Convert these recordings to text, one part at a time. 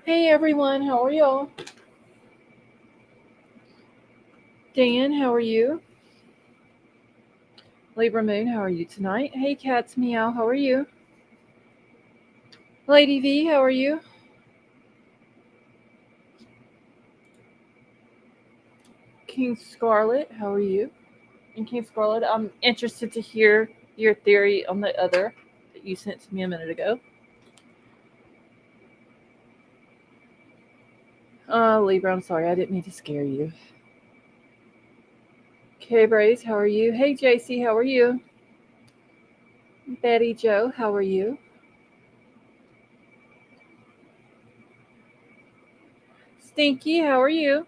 Hey everyone, how are y'all? Dan, how are you? Libra Moon, how are you tonight? Hey Cats Meow, how are you? Lady V, how are you? King Scarlet, how are you? And King Scarlet, I'm interested to hear your theory on the other that you sent to me a minute ago. Libra, I'm sorry, I didn't mean to scare you. K Braze, how are you? Hey JC, how are you? Betty Joe, how are you? Stinky, how are you?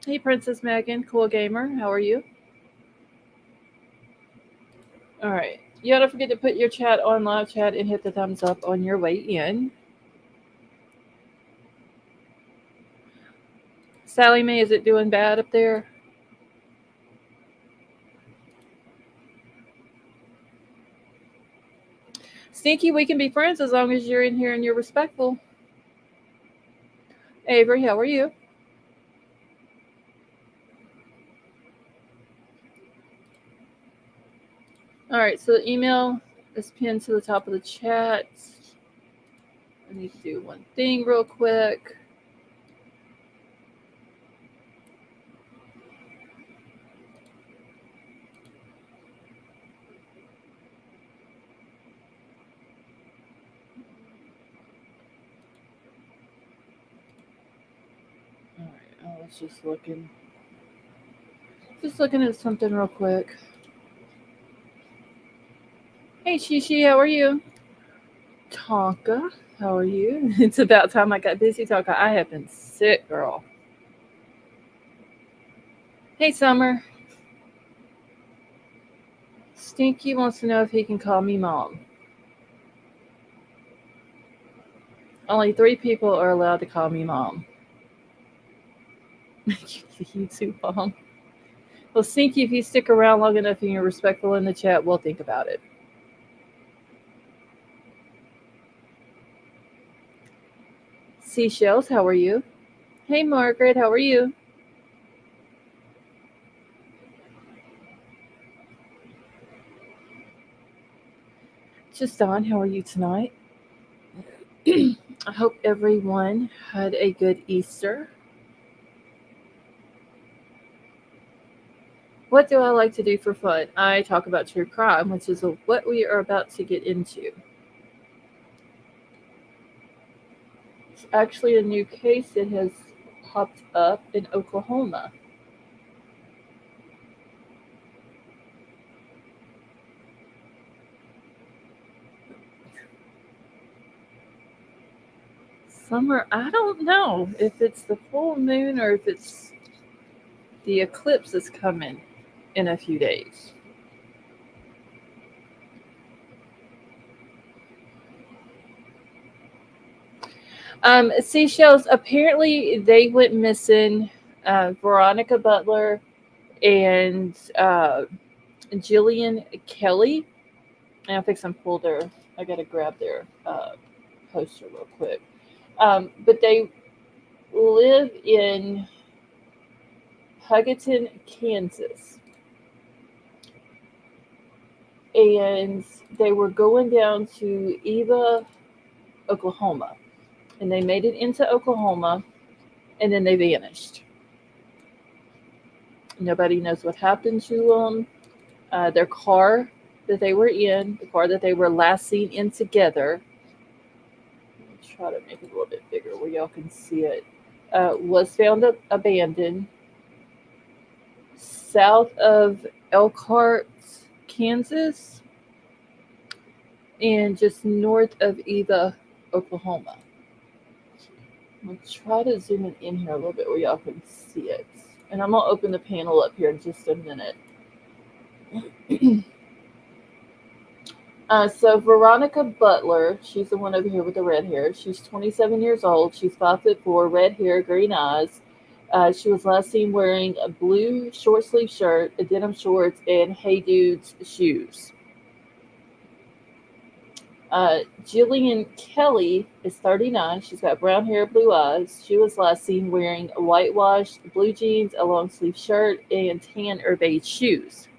Hey Princess Megan, cool gamer, how are you? All right. You don't forget to put your chat on live chat and hit the thumbs up on your way in. Sally Mae, is it doing bad up there? Stinky, we can be friends as long as you're in here and you're respectful. Avery, how are you? All right, so the email is pinned to the top of the chat. I need to do one thing real quick. All right, I was just looking at something real quick. Hey Shishi, how are you? Tonka, how are you? It's about time I got busy, Tonka. I have been sick, girl. Hey Summer. Stinky wants to know if he can call me mom. Only 3 people are allowed to call me mom. You too, mom. Well, Stinky, if you stick around long enough and you're respectful in the chat, we'll think about it. Seashells, how are you? Hey, Margaret, how are you? Just on, how are you tonight? I hope everyone had a good Easter. What do I like to do for fun? I talk about true crime, which is what we are about to get into. It's actually a new case that has popped up in Oklahoma. Summer, I don't know if it's the full moon or if it's the eclipse is coming in a few days. Seashells, apparently they went missing. Veronica Butler and Jilian Kelley. And I think some pull their. I gotta grab their poster real quick. But they live in Hugoton, Kansas, and they were going down to Eva, Oklahoma, and they made it into Oklahoma, and then they vanished. Nobody knows what happened to them. Their car that they were in, the car that they were last seen in together, try to make it a little bit bigger where y'all can see it, was found abandoned south of Elkhart, Kansas, and just north of Eva, Oklahoma. I'll try to zoom it in here a little bit where y'all can see it. And I'm going to open the panel up here in just a minute. So Veronica Butler, she's the one over here with the red hair. She's 27 years old. She's 5'4", red hair, green eyes. She was last seen wearing a blue short sleeve shirt, denim shorts, and Hey Dude's shoes. Jilian Kelley is 39. She's got brown hair, blue eyes. She was last seen wearing whitewashed blue jeans, a long sleeve shirt, and tan or beige shoes.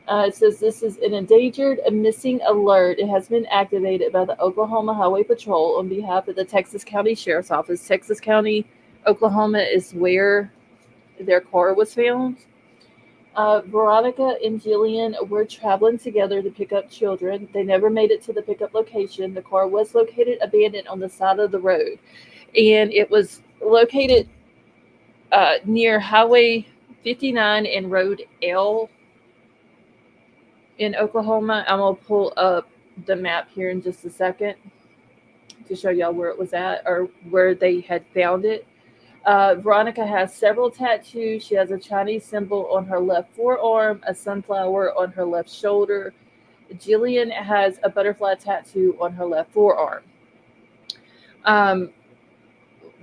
It says this is an endangered missing alert. It has been activated by the Oklahoma Highway Patrol on behalf of the Texas County Sheriff's Office. Texas County, Oklahoma is where their car was found. Veronica and Jilian were traveling together to pick up children. They never made it to the pickup location. The car was located abandoned on the side of the road, and it was located near Highway 59 and Road L in Oklahoma. I'm going to pull up the map here in just a second to show y'all where it was at or where they had found it. Veronica has several tattoos. She has a Chinese symbol on her left forearm, a sunflower on her left shoulder. Jilian has a butterfly tattoo on her left forearm.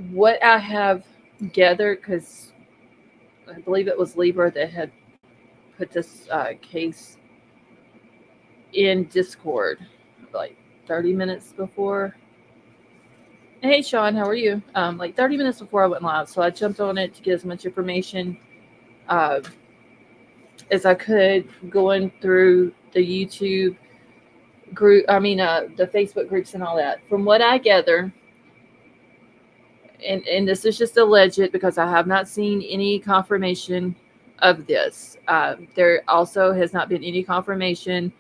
What I have gathered, because I believe it was Libra that had put this case in Discord like 30 minutes before. Hey, Sean, how are you? Like 30 minutes before I went live. So I jumped on it to get as much information as I could, going through the YouTube group, the Facebook groups and all that. From what I gather, and this is just alleged because I have not seen any confirmation of this. There also has not been any confirmation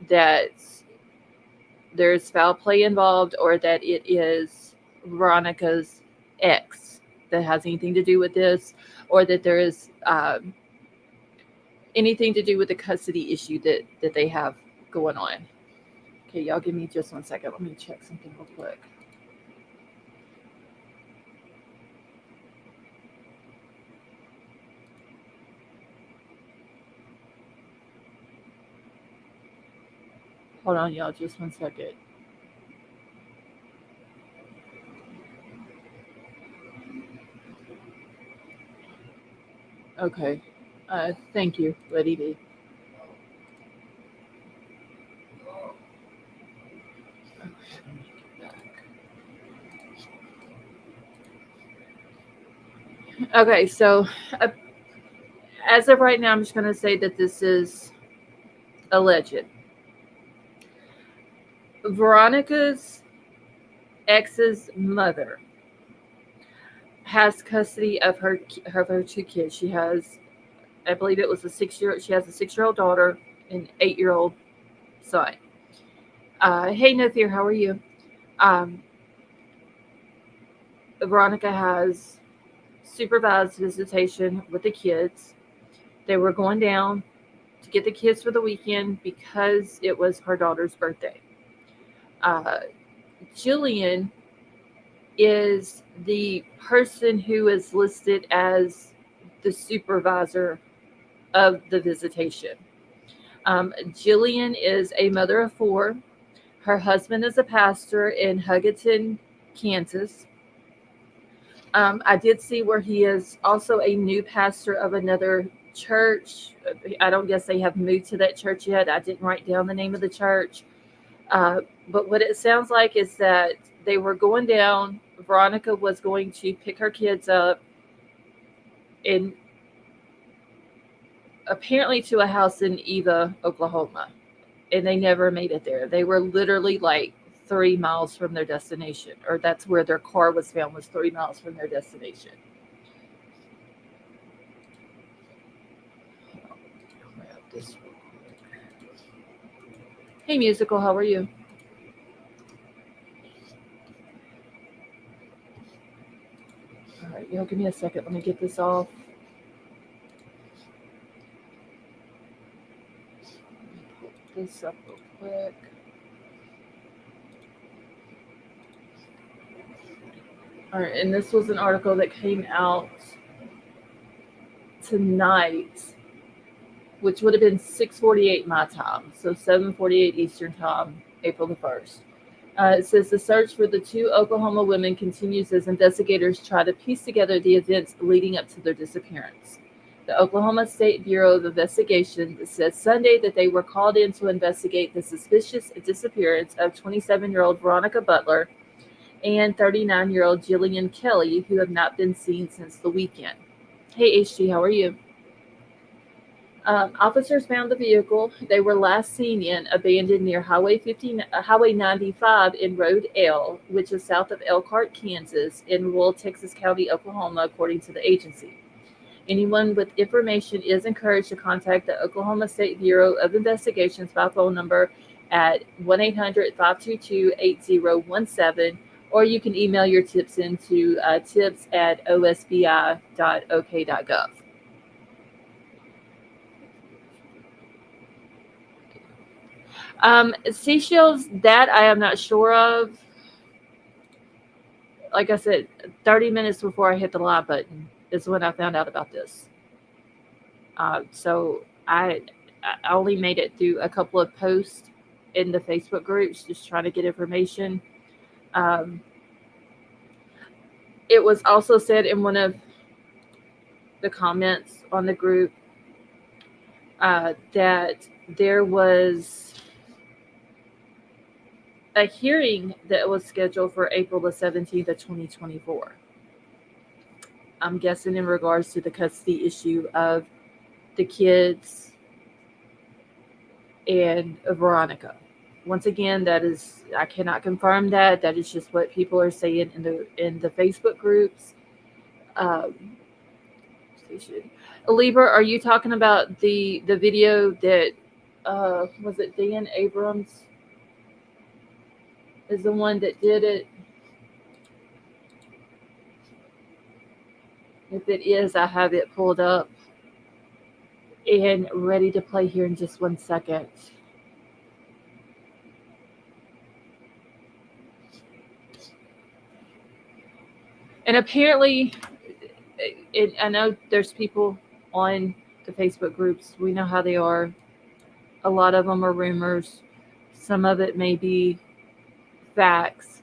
that there's foul play involved or that it is Veronica's ex that has anything to do with this, or that there is anything to do with the custody issue that they have going on. Okay, y'all give me just 1 second. Let me check something real quick. Hold on, y'all, just 1 second. Okay. Thank you, Lady B. Okay, so as of right now, I'm just going to say that this is alleged. Veronica's ex's mother has custody of her two kids. She has, I believe it was a 6-year. She has a 6-year-old daughter and 8-year-old son. Hey, Nathir, how are you? Veronica has supervised visitation with the kids. They were going down to get the kids for the weekend because it was her daughter's birthday. Jilian is the person who is listed as the supervisor of the visitation. Jilian is a mother of 4. Her husband is a pastor in Hugoton, Kansas. I did see where he is also a new pastor of another church. I don't guess they have moved to that church yet. I didn't write down the name of the church. But what it sounds like is that they were going down. Veronica was going to pick her kids up in apparently to a house in Eva, Oklahoma. And they never made it there. They were literally like 3 miles from their destination, or that's where their car was found, was 3 miles from their destination. Grab this real quick. Hey, Musical, how are you? All right, y'all give me a second. Let me get this off. Let me put this up real quick. All right, and this was an article that came out tonight, which would have been 6:48 my time, so 7:48 Eastern time, April the 1st. It says the search for the 2 Oklahoma women continues as investigators try to piece together the events leading up to their disappearance. The Oklahoma State Bureau of Investigation said Sunday that they were called in to investigate the suspicious disappearance of 27-year-old Veronica Butler and 39-year-old Jilian Kelley, who have not been seen since the weekend. Hey, HG, how are you? Officers found the vehicle they were last seen in abandoned near Highway 95 in Road L, which is south of Elkhart, Kansas, in rural Texas County, Oklahoma, according to the agency. Anyone with information is encouraged to contact the Oklahoma State Bureau of Investigations by phone number at 1-800-522-8017, or you can email your tips into tips@osbi.ok.gov. Seashells, that I am not sure of. Like I said, 30 minutes before I hit the live button is when I found out about this. So I only made it through a couple of posts in the Facebook groups, just trying to get information. Um, it was also said in one of the comments on the group that there was a hearing that was scheduled for April the 17th of 2024. I'm guessing in regards to the custody issue of the kids and Veronica. Once again, that is, I cannot confirm that. That is just what people are saying in the Facebook groups. Um, Libra, are you talking about the video that was it Dan Abrams is the one that did it? If it is, I have it pulled up and ready to play here in just 1 second. And apparently, I know there's people on the Facebook groups. We know how they are. A lot of them are rumors. Some of it may be facts.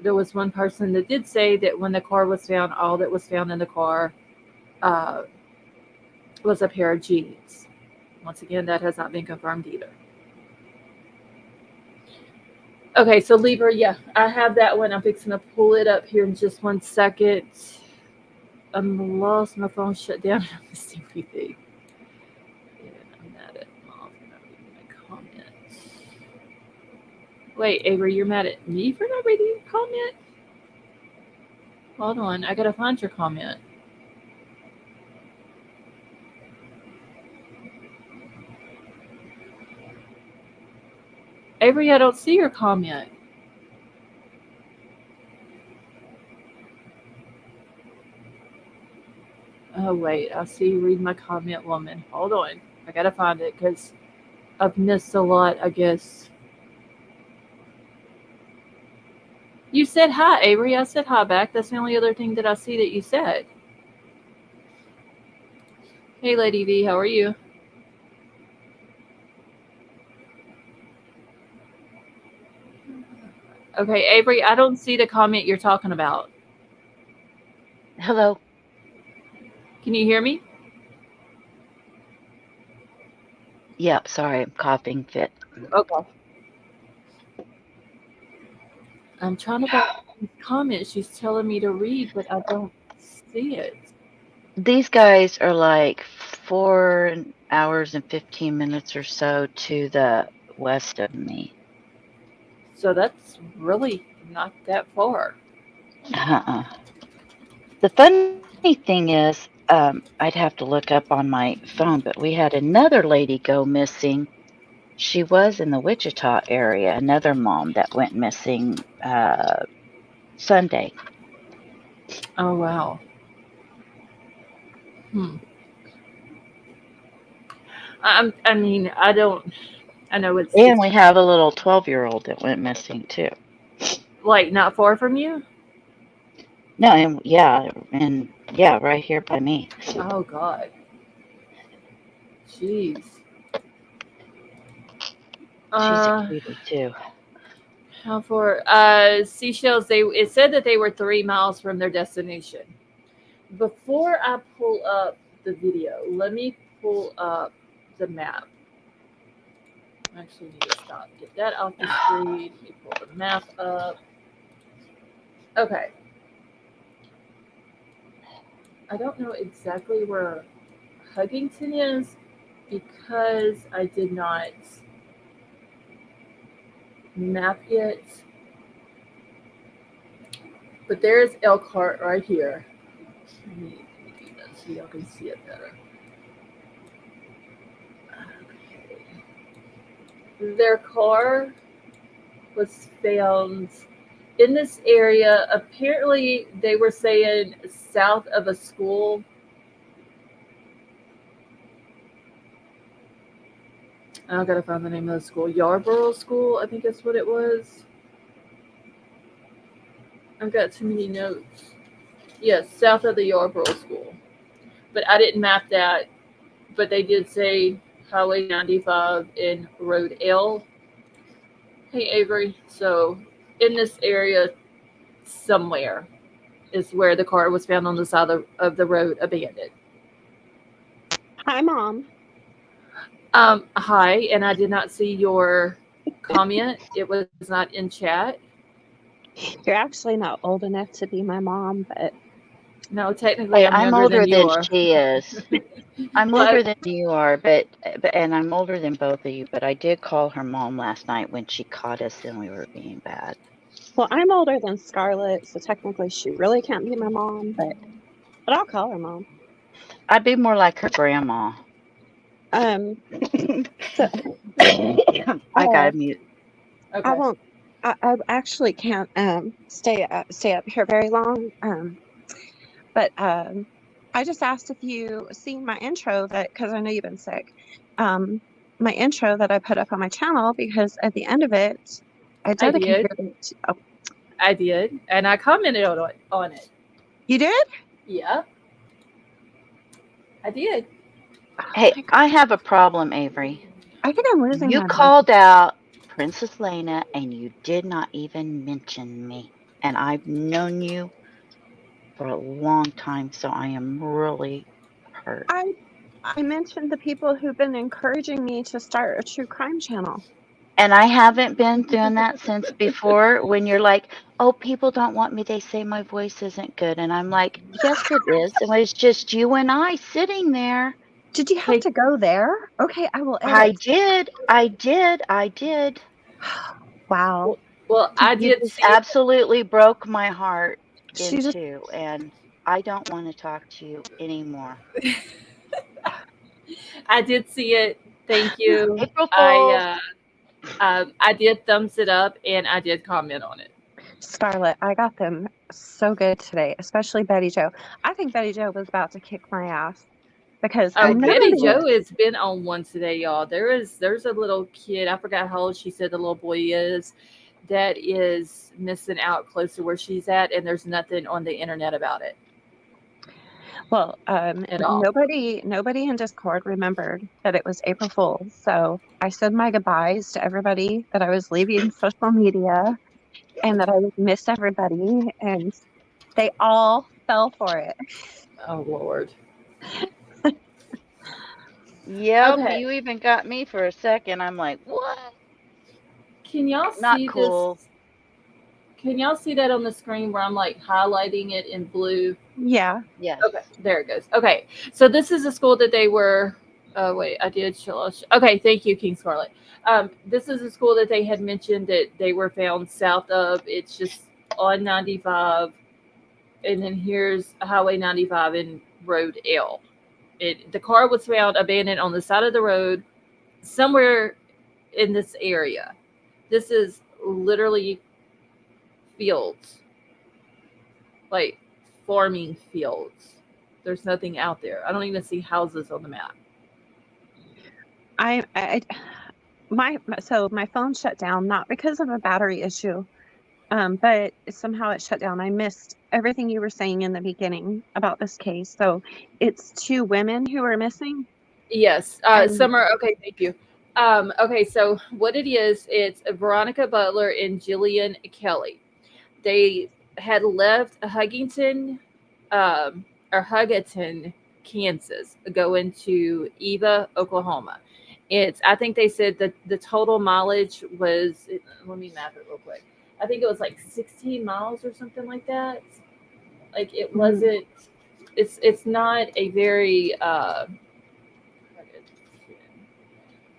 There was one person that did say that when the car was found, all that was found in the car uh, was a pair of jeans. Once again, that has not been confirmed either. Okay, so Libra, yeah, I have that one. I'm fixing to pull it up here in just 1 second. I'm lost. My phone shut down. I missed everything. And I'm mad at mom for not reading my comments. Wait, Avery, you're mad at me for not reading your comment? Hold on, I gotta find your comment. Avery, I don't see your comment. Oh, wait, I see you read my comment, woman. Hold on. I gotta find it because I've missed a lot, I guess. You said hi, Avery. I said hi back. That's the only other thing that I see that you said. Hey, Lady V, how are you? Okay, Avery, I don't see the comment you're talking about. Hello. Can you hear me? Yep, sorry, I'm coughing fit. Okay. I'm trying to find the comment she's telling me to read, but I don't see it. These guys are like 4 hours and 15 minutes or so to the west of me. So that's really not that far. Uh-uh. The funny thing is, I'd have to look up on my phone, but we had another lady go missing. She was in the Wichita area, another mom that went missing Sunday. Oh, wow. Hmm. I mean, I don't. I know it's And we have a little 12-year-old that went missing too. like not far from you. No, and yeah, right here by me. Oh God, jeez. She's a Uh, cutie too. how far? Seashells. It said that they were 3 miles from their destination. Before I pull up the video. Let me pull up the map. I actually need to stop. Get that off the screen. Let me pull the map up. Okay. I don't know exactly where Huggington is because I did not map it. But there's Elkhart right here. Let me do that so y'all can see it better. Okay. Their car was found in this area. Apparently, they were saying south of a school. I gotta find the name of the school. Yarborough School, I think that's what it was. I've got too many notes. Yes, south of the Yarborough School. But I didn't map that. But they did say Highway 95 and Road L. Hey, Avery. So, in this area somewhere is where the car was found on the side of the road abandoned. Hi, Mom. Hi, and I did not see your comment. It was not in chat. You're actually not old enough to be my mom, but No, technically Hey, I'm I'm younger older than you than are. she is. I'm Well, older than you are, and I'm older than both of you. But I did call her mom last night when she caught us and we were being bad. well, I'm older than Scarlett, so technically she really can't be my mom, but I'll call her mom. I'd be more like her grandma. So I gotta mute. I okay. won't. I actually can't stay up here very long. But I just asked if you seen my intro because I know you've been sick. Um, my intro that I put up on my channel because at the end of it, I I did. dedicated it to. Oh, I did. And I commented on it. you did? Yeah, I did. Oh Hey, my God. I have a problem, Avery. I think I'm losing You my mind. called out Princess Lena and you did not even mention me. And I've known you for a long time, so I am really hurt. I mentioned the people who've been encouraging me to start a true crime channel. And I haven't been doing that since before when you're like, oh, people don't want me. They say my voice isn't good. And I'm like, yes, it is. And it's just you and I sitting there. Did you have Hey, to go there? Okay, I will I edit. did. I did. I did. Wow. well, I You did just see it. absolutely broke my heart in She just two. And I don't want to talk to you anymore. I did see it. Thank you. April Fool's. I did thumbs it up and I did comment on it. Scarlett, I got them so good today, especially Betty Joe. I think Betty Joe was about to kick my ass because Oh, I've never Betty been. Joe has been on one today, y'all. There's a little kid. I forgot how old she said the little boy is. That is missing out close to where she's at, and there's nothing on the internet about it Well, at all. nobody in Discord remembered that it was April Fool's, so I said my goodbyes to everybody that I was leaving social media and that I would miss everybody, and they all fell for it. Oh Lord. Yep. Okay. You even got me for a second. I'm like, what? Can y'all Not see this? cool. Can y'all see that on the screen where I'm like highlighting it in blue? Yeah. Yes. Okay, there it goes. Okay, so this is a school that they were. Oh wait, I did. Okay, thank you, King Scarlet. This is a school that they had mentioned that they were found south of. It's just on 95, and then here's Highway 95 and Road L. The car was found abandoned on the side of the road somewhere in this area. This is literally fields, like farming fields. There's nothing out there. I don't even see houses on the map. My phone shut down not because of a battery issue, but somehow it shut down. I missed everything you were saying in the beginning about this case. So it's two women who are missing, Yes, and Summer. Okay, thank you. Okay, so what it is, it's Veronica Butler and Jilian Kelley. They had left Huggington, or Hugginton Kansas, going to Eva, Oklahoma. I think they said that the total mileage was, let me map it real quick. I think it was like 16 miles or something like that. Like it wasn't, it's not a very,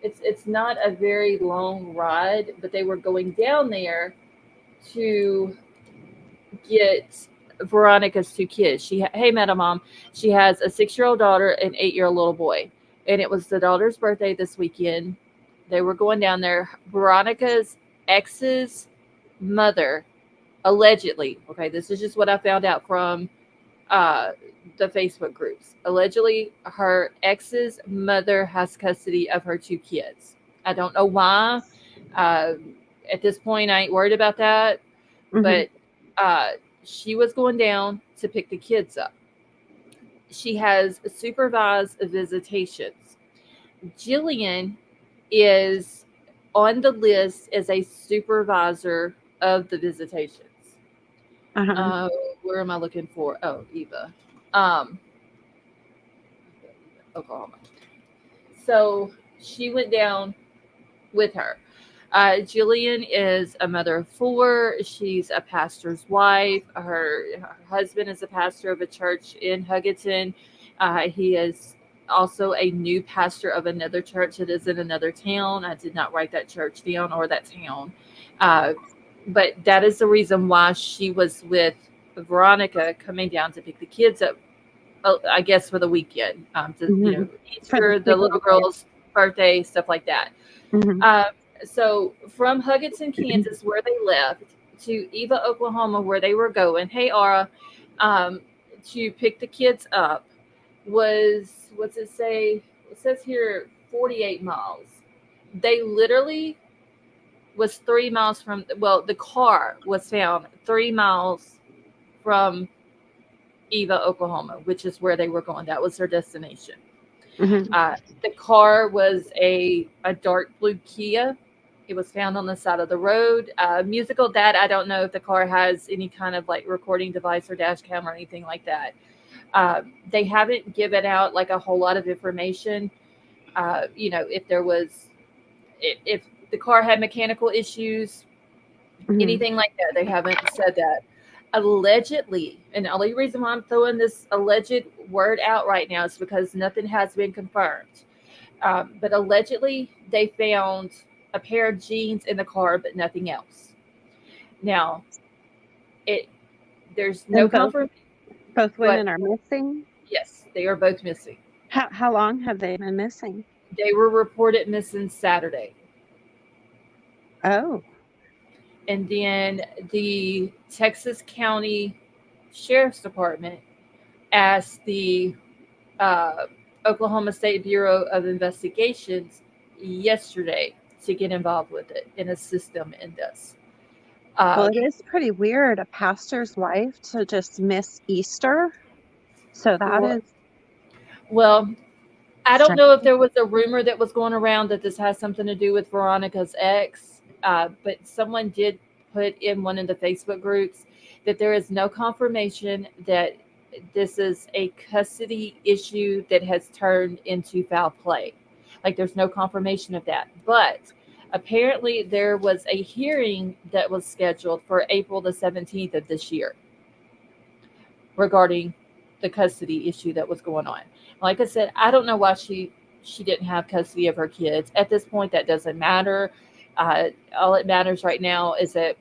it's not a very long ride, but they were going down there to get Veronica's two kids. Hey, Madam Mom, she has a 6-year-old daughter and 8-year-old little boy, and it was the daughter's birthday this weekend. They were going down there. Veronica's ex's mother, allegedly, okay, this is just what I found out from the Facebook groups. Allegedly, her ex's mother has custody of her two kids. I don't know why. At this point, I ain't worried about that. But she was going down to pick the kids up. She has supervised visitations. Jillian is on the list as a supervisor of the visitations. Where am I looking for? Oh, Eva. Oklahoma. So she went down with her. Jillian is a mother of 4. She's a pastor's wife. Her husband is a pastor of a church in Huggington. He is also a new pastor of another church that is in another town. I did not write that church down or that town. But that is the reason why she was with Veronica coming down to pick the kids up, I guess, for the weekend. Easter, the little girl's birthday, stuff like that. So from Huggington, Kansas, where they left, to Eva, Oklahoma, where they were going, hey, Aura, to pick the kids up was, what's it say? It says here 48 miles. They literally was 3 miles from, the car was found 3 miles from Eva, Oklahoma, which is where they were going. That was their destination. The car was a dark blue Kia. It was found on the side of the road. Musical Dad, I don't know if the car has any kind of like recording device or dash cam or anything like that. They haven't given out like a whole lot of information. If there was, if the car had mechanical issues, anything like that, they haven't said that. Allegedly, and the only reason why I'm throwing this alleged word out right now is because nothing has been confirmed. But allegedly, they found a pair of jeans in the car, but nothing else. Now, there's no confirmation. Both women are missing? Yes, they are both missing. How long have they been missing? They were reported missing Saturday. Oh. And then the Texas County Sheriff's Department asked the Oklahoma State Bureau of Investigations yesterday to get involved with it and assist them in this. Well, it is pretty weird, a pastor's wife to just miss Easter. So that is. Well, I don't know if there was a rumor that was going around that this has something to do with Veronica's ex. But someone did put in one of the Facebook groups that there is no confirmation that this is a custody issue that has turned into foul play. Like there's no confirmation of that. But apparently there was a hearing that was scheduled for April the 17th of this year regarding the custody issue that was going on. Like I said, I don't know why she didn't have custody of her kids. At this point, that doesn't matter. All it matters right now is that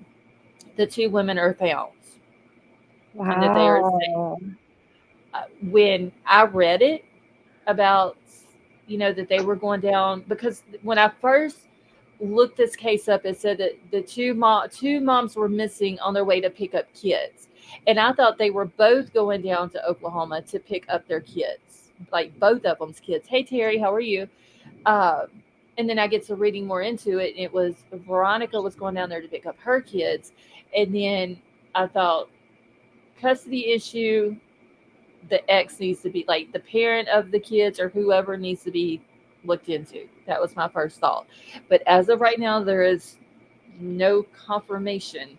the 2 women are found. Wow. And that they are safe. When I read it about, that they were going down, because when I first looked this case up, it said that the two moms were missing on their way to pick up kids. And I thought they were both going down to Oklahoma to pick up their kids, like both of them's kids. Hey, Terry, how are you? And then I get to reading more into it. And it was Veronica was going down there to pick up her kids. And then I thought custody issue, the ex needs to be like the parent of the kids or whoever needs to be looked into. That was my first thought. But as of right now, there is no confirmation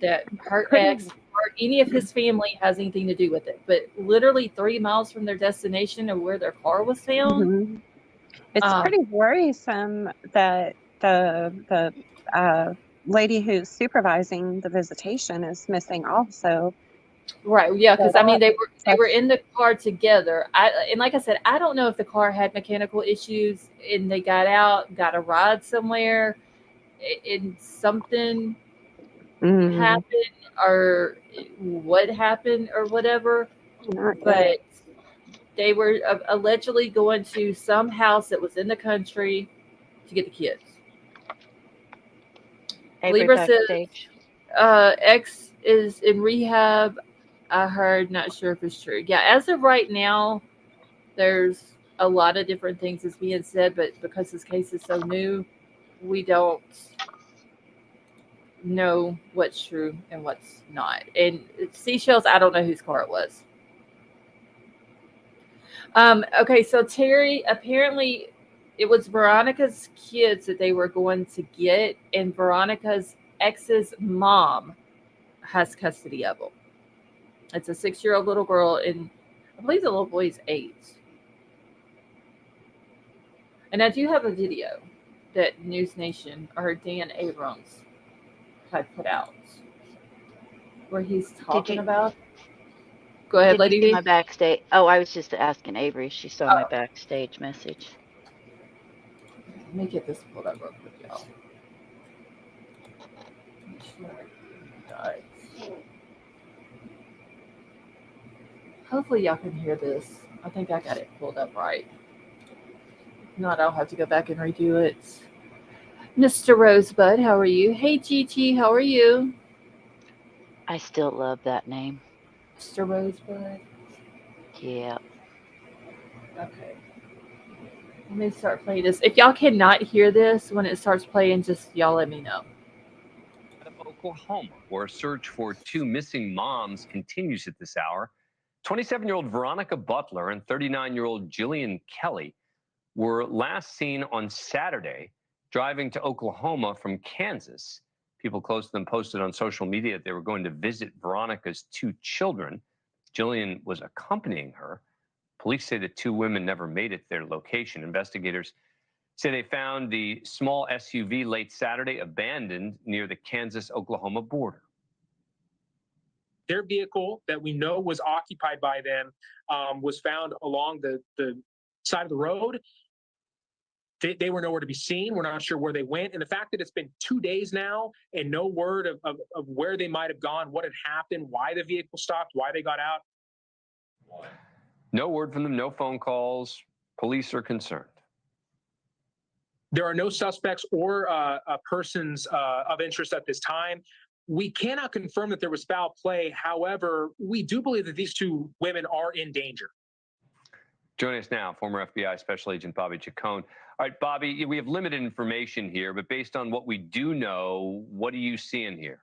that her ex or any of his family has anything to do with it. But literally 3 miles from their destination of where their car was found. Mhm. It's Um, pretty worrisome that the lady who's supervising the visitation is missing also. right, yeah, So because I mean they were that's in the car together. And like I said, I don't know if the car had mechanical issues and they got out, got a ride somewhere, and something mm, happened or what happened or whatever. not good. But they were allegedly going to some house that was in the country to get the kids. Avery Libra says backstage. X is in rehab. I heard, not sure if it's true. Yeah, as of right now, there's a lot of different things that's being said, but because this case is so new, we don't know what's true and what's not. And seashells, I don't know whose car it was. Okay, so Terry, apparently it was Veronica's kids that they were going to get, and Veronica's ex's mom has custody of them. It's a 6-year-old little girl, and I believe the little boy is 8. And I do have a video that News Nation or Dan Abrams had put out where he's Did talking you about. Go ahead, did you Lady see my V. backstage? Oh, I was just asking Avery if she saw my Oh, backstage message. let me get this pulled up real quick, y'all. Make sure I got- Hopefully, y'all can hear this. I think I got it pulled up right. If not, I'll have to go back and redo it. Mr. Rosebud, how are you? Hey, GT, how are you? I still love that name. Mr. Rosebud. Yeah. Okay. Let me start playing this. If y'all cannot hear this when it starts playing, just y'all let me know. Out of Oklahoma, where a search for 2 missing moms continues at this hour. 27-year-old Veronica Butler and 39-year-old Jilian Kelley were last seen on Saturday driving to Oklahoma from Kansas. People close to them posted on social media that they were going to visit Veronica's 2 children. Jilian was accompanying her. Police say the 2 women never made it to their location. Investigators say they found the small SUV late Saturday abandoned near the Kansas-Oklahoma border. Their vehicle that we know was occupied by them was found along the side of the road. They were nowhere to be seen. We're not sure where they went. And the fact that it's been 2 days now and no word of where they might have gone, what had happened, why the vehicle stopped, why they got out. No word from them, no phone calls. Police are concerned. There are no suspects or persons of interest at this time. We cannot confirm that there was foul play. However, we do believe that these 2 women are in danger. Joining us now, former FBI Special Agent Bobby Chacon. All right, Bobby, we have limited information here, but based on what we do know, what are you seeing here?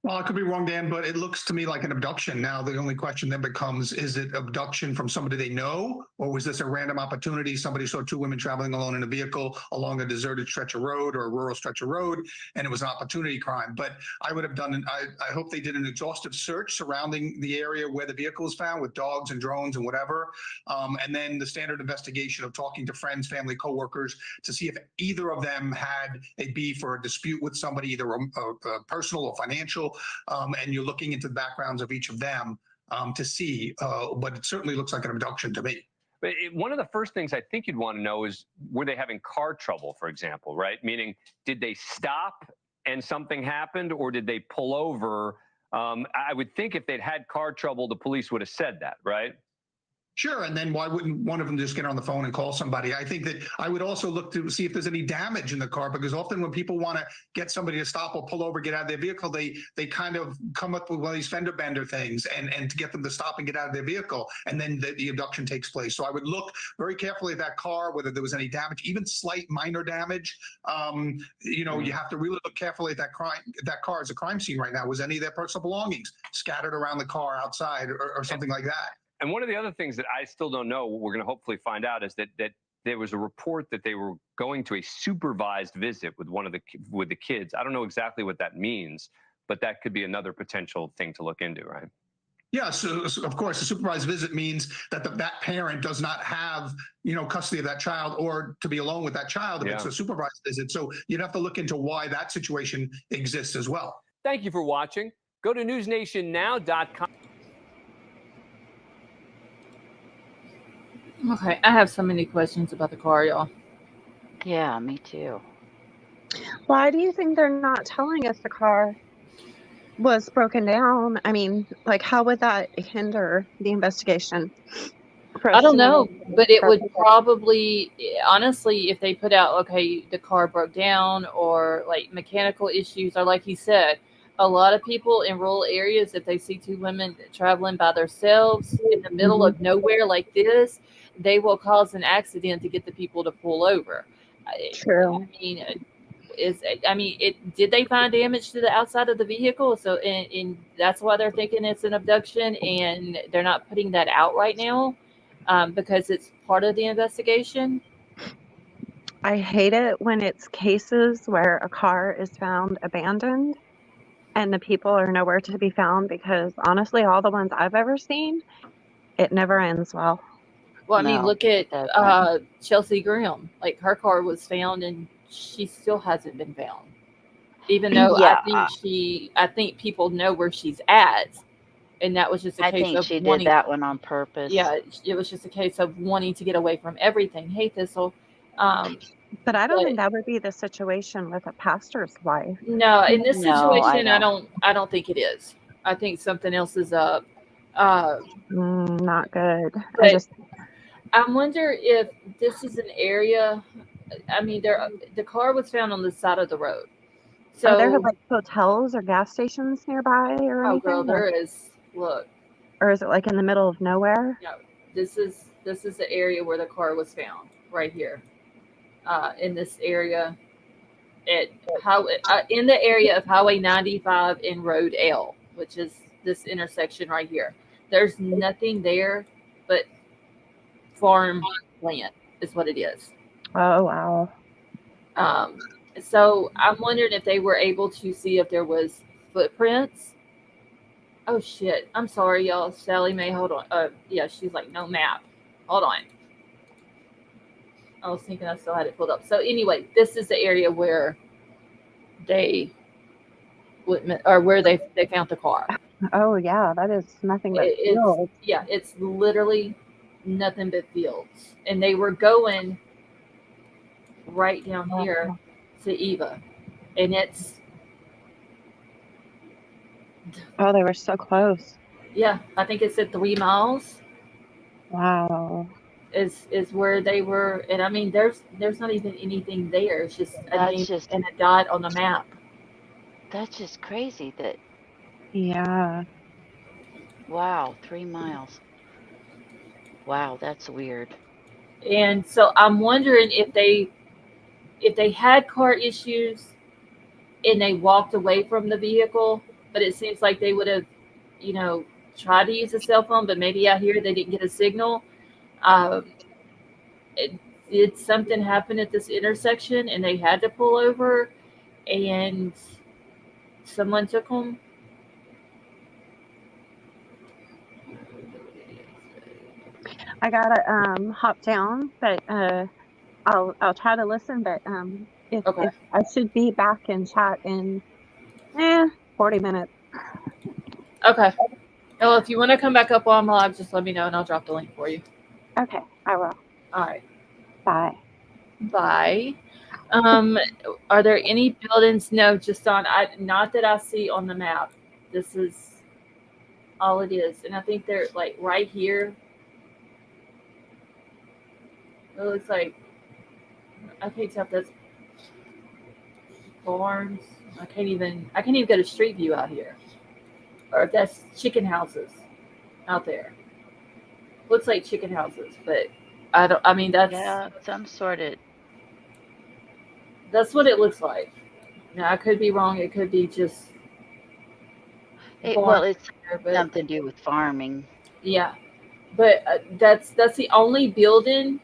Well, I could be wrong, Dan, but it looks to me like an abduction. Now, the only question then becomes, is it abduction from somebody they know, or was this a random opportunity? Somebody saw 2 women traveling alone in a vehicle along a deserted stretch of road or a rural stretch of road, and it was an opportunity crime. But I would have done, I hope they did an exhaustive search surrounding the area where the vehicle was found with dogs and drones and whatever. And then the standard investigation of talking to friends, family, coworkers to see if either of them had a beef or a dispute with somebody, either a personal or financial. And you're looking into the backgrounds of each of them to see, but it certainly looks like an abduction to me. But one of the first things I think you'd want to know is, were they having car trouble, for example, right? Meaning, did they stop and something happened, or did they pull over? I would think if they'd had car trouble, the police would have said that, right? Sure, and then why wouldn't one of them just get on the phone and call somebody? I think that I would also look to see if there's any damage in the car, because often when people want to get somebody to stop or pull over, get out of their vehicle, they kind of come up with one of these fender bender things and to get them to stop and get out of their vehicle, and then the abduction takes place. So I would look very carefully at that car, whether there was any damage, even slight minor damage. You have to really look carefully at that car as a crime scene right now. Was any of their personal belongings scattered around the car outside or something like that? And one of the other things that I still don't know, we're going to hopefully find out, is that there was a report that they were going to a supervised visit with the kids. I don't know exactly what that means, but that could be another potential thing to look into, right? Yeah, so of course, a supervised visit means that that parent does not have, custody of that child or to be alone with that child if it's a supervised visit. So you'd have to look into why that situation exists as well. Thank you for watching. Go to newsnationnow.com. Okay, I have so many questions about the car, y'all. Yeah, me too. Why do you think they're not telling us the car was broken down? I mean, like, how would that hinder the investigation? I don't know, but it would probably, honestly, if they put out, okay, the car broke down or like mechanical issues, or like he said, a lot of people in rural areas, if they see two women traveling by themselves in the middle of nowhere like this, they will cause an accident to get the people to pull over. True. Did they find damage to the outside of the vehicle? So, and that's why they're thinking it's an abduction, and they're not putting that out right now because it's part of the investigation. I hate it when it's cases where a car is found abandoned and the people are nowhere to be found, because honestly, all the ones I've ever seen, it never ends well. Well, I mean, No, look at it doesn't. Chelsea Graham. Like, her car was found and she still hasn't been found. Even though Yeah. I think people know where she's at. And that was just a I case think of she wanting. did that one on purpose. Yeah, it was just a case of wanting to get away from everything. Hey, Thistle. But I don't think that would be the situation with a pastor's wife. No, in this No, situation, I I don't think it is. I think something else is up. Not good. I wonder if this is an area. I mean, the car was found on the side of the road. So are there like hotels or gas stations nearby or anything? Oh, girl, there is. Look. Or is it like in the middle of nowhere? No, this is the area where the car was found, right here. In this area, in the area of Highway 95 and Road L, which is this intersection right here. There's nothing there but farm land is what it is. Oh, wow. So I'm wondering if they were able to see if there was footprints. Oh shit! I'm sorry, y'all. Sally Mae, hold on. Yeah, she's like, no map. Hold on. I was thinking I still had it pulled up. So anyway, this is the area where they found the car. Oh yeah, that is nothing but fields. Yeah, it's literally nothing but fields, and they were going right down here to Eva, and it's. Oh, they were so close. Yeah, I think it said 3 miles. Wow. Is where they were, and I mean, there's not even anything there. It's just a name and a dot on the map. That's just crazy. Yeah. Wow, 3 miles. Wow, that's weird. And so I'm wondering if they had car issues and they walked away from the vehicle, but it seems like they would have, tried to use a cell phone, but maybe out here they didn't get a signal. Did something happen at this intersection and they had to pull over and someone took them? I gotta hop down, but I'll try to listen. But if I should be back in chat in 40 minutes. Okay. Well, if you want to come back up while I'm live, just let me know and I'll drop the link for you. Okay, I will. All right. Bye. Bye. Are there any buildings? No, just not that I see on the map. This is all it is. And I think they're like right here. It looks like, I can't tell if that's barns. I can't even get a street view out here. Or if that's chicken houses out there. Looks like chicken houses, but that's some sort of. That's what it looks like. Now I could be wrong. It could be just. It's something to do with farming. Yeah, but that's the only building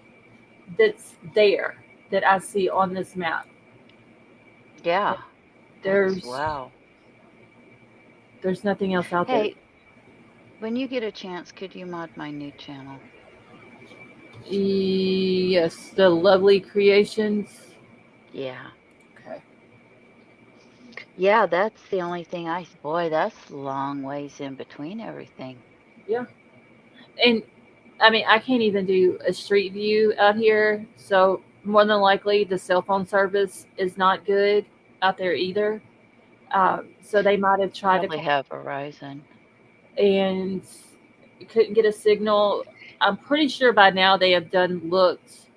that's there that I see on this map. Yeah. There's wow. There's nothing else out there. Hey, when you get a chance, could you mod my new channel? Yes, the lovely creations. Yeah. Okay. Yeah, that's the only thing boy, that's long ways in between everything. Yeah. And I mean, I can't even do a street view out here. So more than likely, the cell phone service is not good out there either. So they might have tried to Probably call have Verizon. and couldn't get a signal. I'm pretty sure by now they have done looked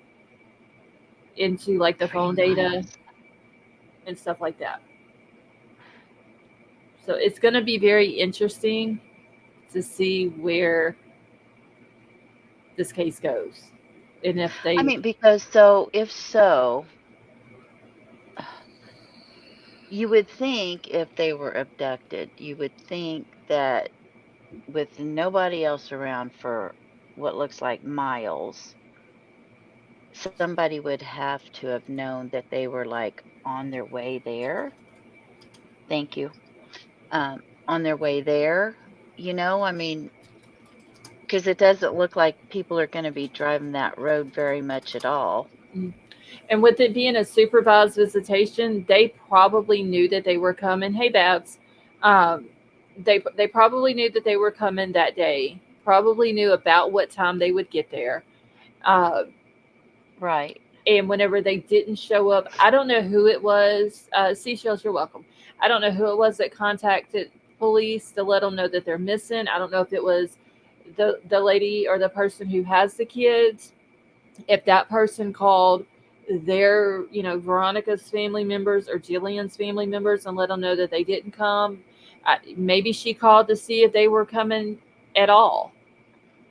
into like the 3 phone data miles. and stuff like that. So it's going to be very interesting to see where this case goes. And if they I mean, because if so, you would think if they were abducted, you would think that with nobody else around for what looks like miles, somebody would have to have known that they were like on their way there. Thank you. On their way there, I mean, because it doesn't look like people are going to be driving that road very much at all. and with it being a supervised visitation, they probably knew that they were coming. Hey, Babs. They probably knew that they were coming that day. Probably knew about what time they would get there. Uh, Right. and whenever they didn't show up, I don't know who it was. Seashells, you're welcome. I don't know who it was that contacted police to let them know that they're missing. I don't know if it was the lady or the person who has the kids. If that person called their, Veronica's family members or Jillian's family members and let them know that they didn't come. Maybe she called to see if they were coming at all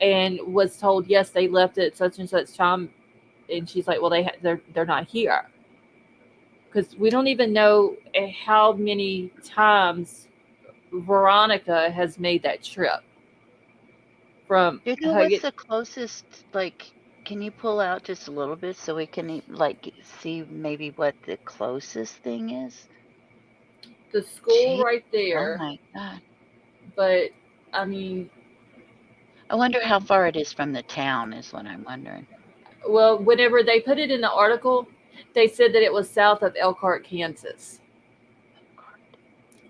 and was told, yes, they left at such and such time. And she's like, well, they're not here. Because we don't even know how many times Veronica has made that trip from Do you know what's Huggett. the closest, like, can you pull out just a little bit so we can, see maybe what the closest thing is? The school Gee, right oh there. my God. But, I mean, I wonder how far it is from the town is what I'm wondering. well, whenever they put it in the article, they said that it was south of Elkhart, Kansas.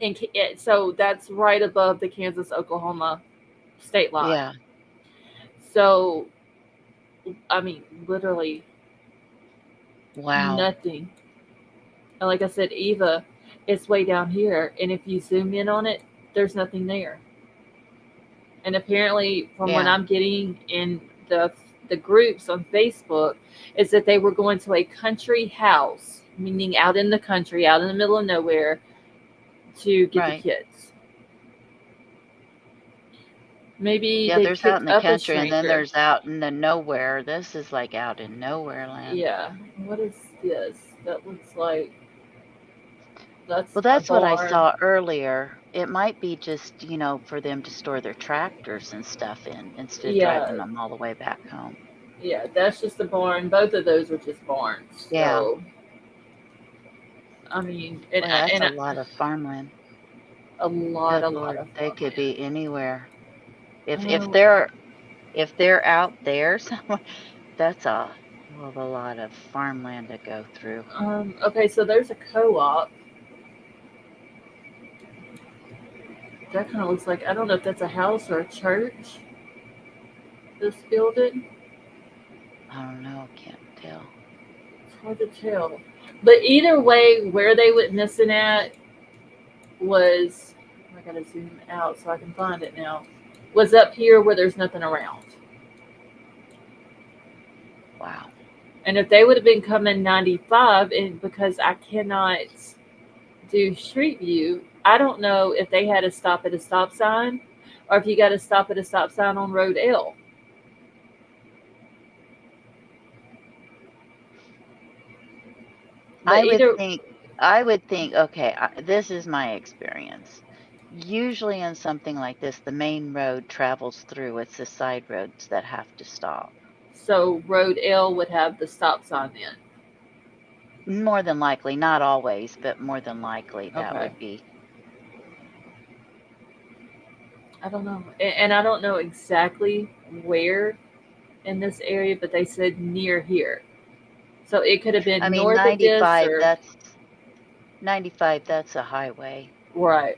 And so that's right above the Kansas-Oklahoma state line. Yeah. So, I mean, literally Wow. nothing. And like I said, Eva, it's way down here. And if you zoom in on it, there's nothing there. And apparently, from what Yeah. I'm getting in the groups on Facebook, is that they were going to a country house, meaning out in the country, out in the middle of nowhere, to get Right. the kids. Maybe Yeah, they there's out in picked the up a country and then stranger. there's out in the nowhere. This is like out in nowhere land. Yeah. What is this? That looks like that's Well, a that's what I barn. saw earlier. It might be just, for them to store their tractors and stuff in instead of driving Yeah. them all the way back home. Yeah, that's just a barn. Both of those are just barns. Yeah. So, I mean, and Boy, that's and a lot of farmland. a lot Good of Lord, they could farmland. be anywhere. If Oh, they're out there somewhere, that's a hell of a lot of farmland to go through. okay, so there's a co-op. That kind of looks like, I don't know if that's a house or a church. This building, I don't know, can't tell. it's hard to tell. But either way, where they went missing at was, I gotta zoom out so I can find it now. Was up here where there's nothing around. Wow. And if they would have been coming 95, and because I cannot do street view, I don't know if they had to stop at a stop sign or if you got to stop at a stop sign on Road L. But I would think, okay, this is my experience. Usually in something like this, the main road travels through. It's the side roads that have to stop. So Road L would have the stop sign then. More than likely, not always, but more than likely that Okay. would be. I don't know. And I don't know exactly where in this area, but they said near here. So it could have I been mean, north of this 95, or that's 95, that's a highway. right.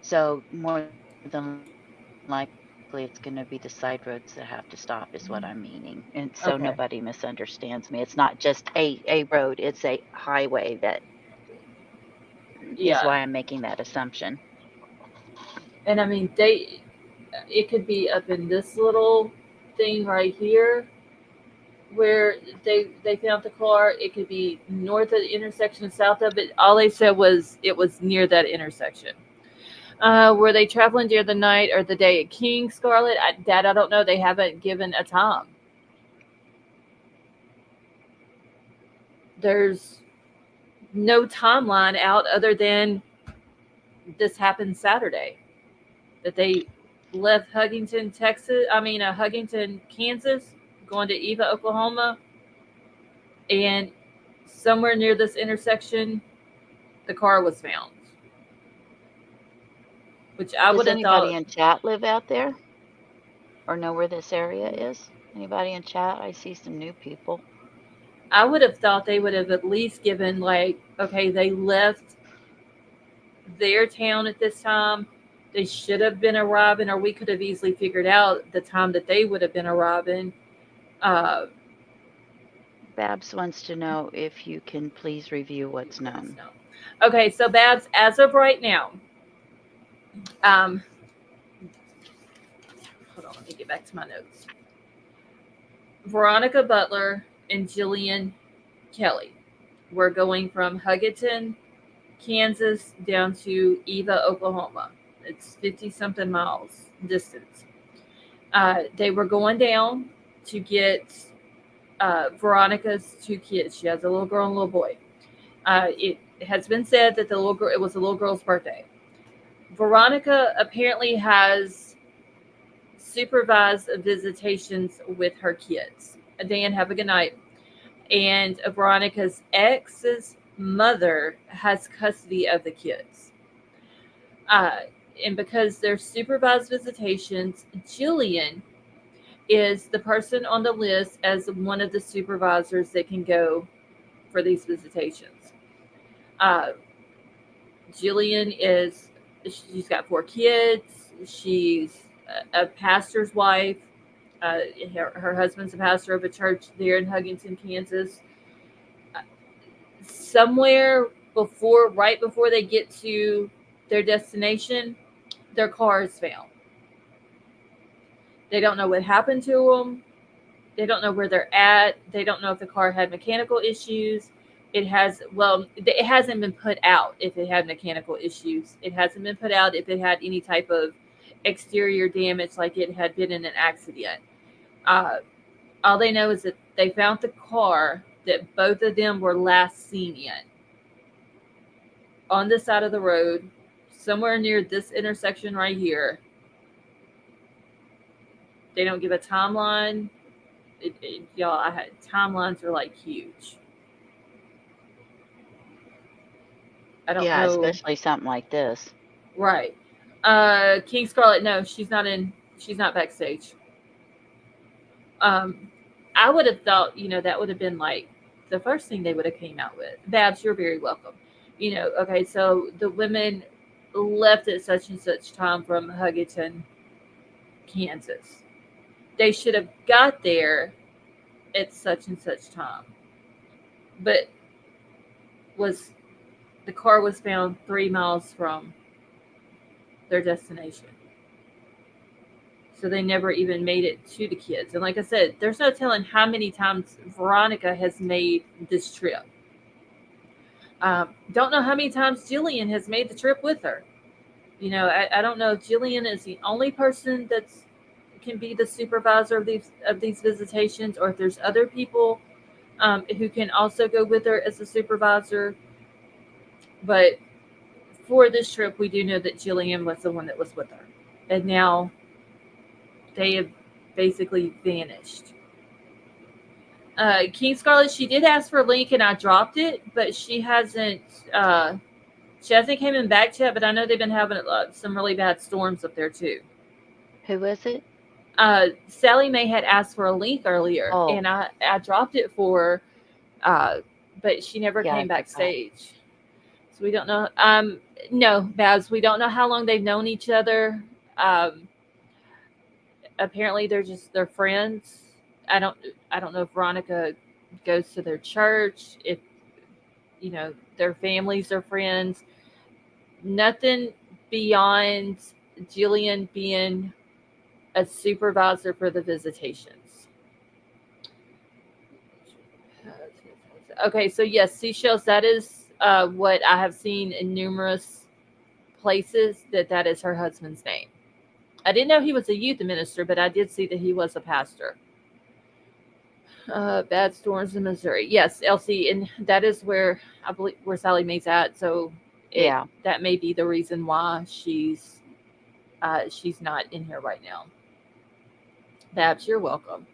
So more than likely it's going to be the side roads that have to stop is what I'm meaning. And so Okay. nobody misunderstands me. It's not just a road, it's a highway that is Yeah. why I'm making that assumption. And I mean it could be up in this little thing right here where they found the car. It could be north of the intersection, south of it. All they said was it was near that intersection. Were they traveling during the night or the day at King, Scarlett? That I don't know. They haven't given a time. There's no timeline out other than this happened Saturday. That they left Huggington, Texas. Huggington, Kansas, going to Eva, Oklahoma, and somewhere near this intersection, the car was found. Which I Does would have anybody thought. in chat live out there or know where this area is? Anybody in chat? I see some new people. I would have thought they would have at least given okay, they left their town at this time. They should have been arriving, or we could have easily figured out the time that they would have been arriving. Uh, Babs wants to know if you can please review what's known. Okay, so Babs, as of right now, hold on, let me get back to my notes. Veronica Butler and Jilian Kelley were going from Huggington, Kansas, down to Eva, Oklahoma. It's 50-something miles distance. They were going down to get Veronica's two kids. She has a little girl and a little boy. It has been said that it was the little girl's birthday. Veronica apparently has supervised visitations with her kids. Dan, have a good night. And Veronica's ex's mother has custody of the kids. And because they're supervised visitations, Jilian is the person on the list as one of the supervisors that can go for these visitations. Jilian she's got 4 kids. She's a pastor's wife. Her husband's a pastor of a church there in Huggington, Kansas. Somewhere right before they get to their destination, their car is found. They don't know what happened to them. They don't know where they're at. They don't know if the car had mechanical issues. It hasn't been put out if it had mechanical issues. It hasn't been put out if it had any type of exterior damage, like it had been in an accident. All they know is that they found the car that both of them were last seen in on the side of the road, somewhere near this intersection right here. They don't give a timeline. Timelines are like huge. I don't know. Especially something like this. Right. King Scarlet, no, she's not backstage. I would have thought, that would have been like the first thing they would have came out with. Babs, you're very welcome. Okay, so the women left at such and such time from Huggington, Kansas. They should have got there at such and such time. But the car was found 3 miles from their destination. So they never even made it to the kids. And like I said, there's no telling how many times Veronica has made this trip. Don't know how many times Jilian has made the trip with her. I don't know if Jilian is the only person that can be the supervisor of these visitations, or if there's other people who can also go with her as a supervisor. But for this trip, we do know that Jilian was the one that was with her. And now they have basically vanished. King Scarlet, she did ask for a link and I dropped it, but she hasn't She hasn't came back yet, but I know they've been having some really bad storms up there too. Who was it? Sally Mae had asked for a link earlier, Oh. and I dropped it for her, but she never Yeah, I came forgot. backstage. So we don't know. No, Babs, we don't know how long they've known each other. Apparently they're friends. I don't know if Veronica goes to their church, if their families are friends. Nothing beyond Jilian being a supervisor for the visitations. Okay, so yes, seashells, that is what I have seen in numerous places, that is her husband's name. I didn't know he was a youth minister, but I did see that he was a pastor. Bad storms in Missouri. Yes, Elsie, and that is where I believe where Sally Mae's at. So Yeah. that may be the reason why she's not in here right now. Babs, you're welcome.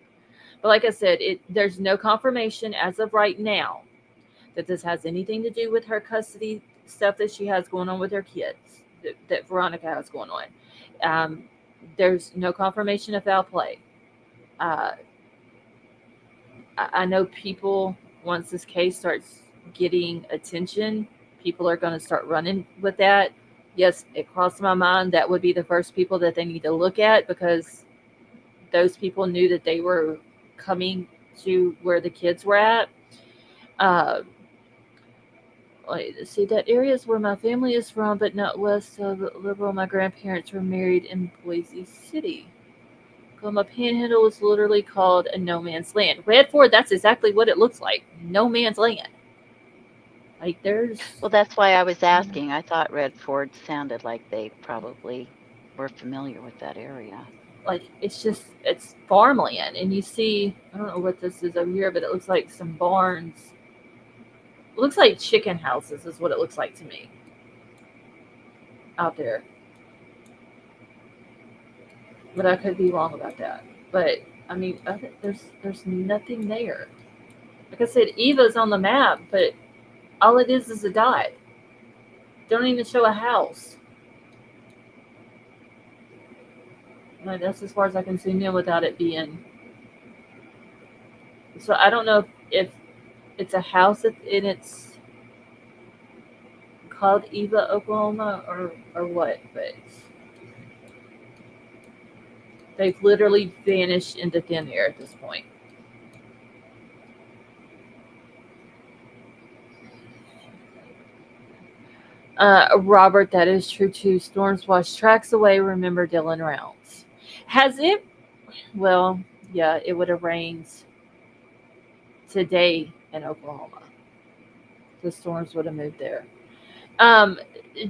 But like I said, there's no confirmation as of right now that this has anything to do with her custody stuff that she has going on with her kids, that Veronica has going on. There's no confirmation of foul play. I know people, once this case starts getting attention, people are going to start running with that. Yes, it crossed my mind that would be the first people that they need to look at, because those people knew that they were coming to where the kids were at. See, that area is where my family is from, but not west of Liberal. My grandparents were married in Boise City. Oklahoma Panhandle was literally called a no man's land. Redford, that's exactly what it looks like. No man's land. Like, there's... Well, that's why I was asking. I thought Redford sounded like they probably were familiar with that area. Like, it's farmland. And you see, I don't know what this is over here, but it looks like some barns. It looks like chicken houses is what it looks like to me. Out there. But I could be wrong about that. But, I mean, there's nothing there. Like I said, Eva's on the map, but all it is a dot. Don't even show a house. Like, that's as far as I can zoom in without it being. So I don't know if it's a house and it's called Eva, Oklahoma, or what, but they've literally vanished into thin air at this point. Robert, that is true too. Storms wash tracks away. Remember Dylan Rounds. Has it? Well, yeah, it would have rained today in Oklahoma. The storms would have moved there.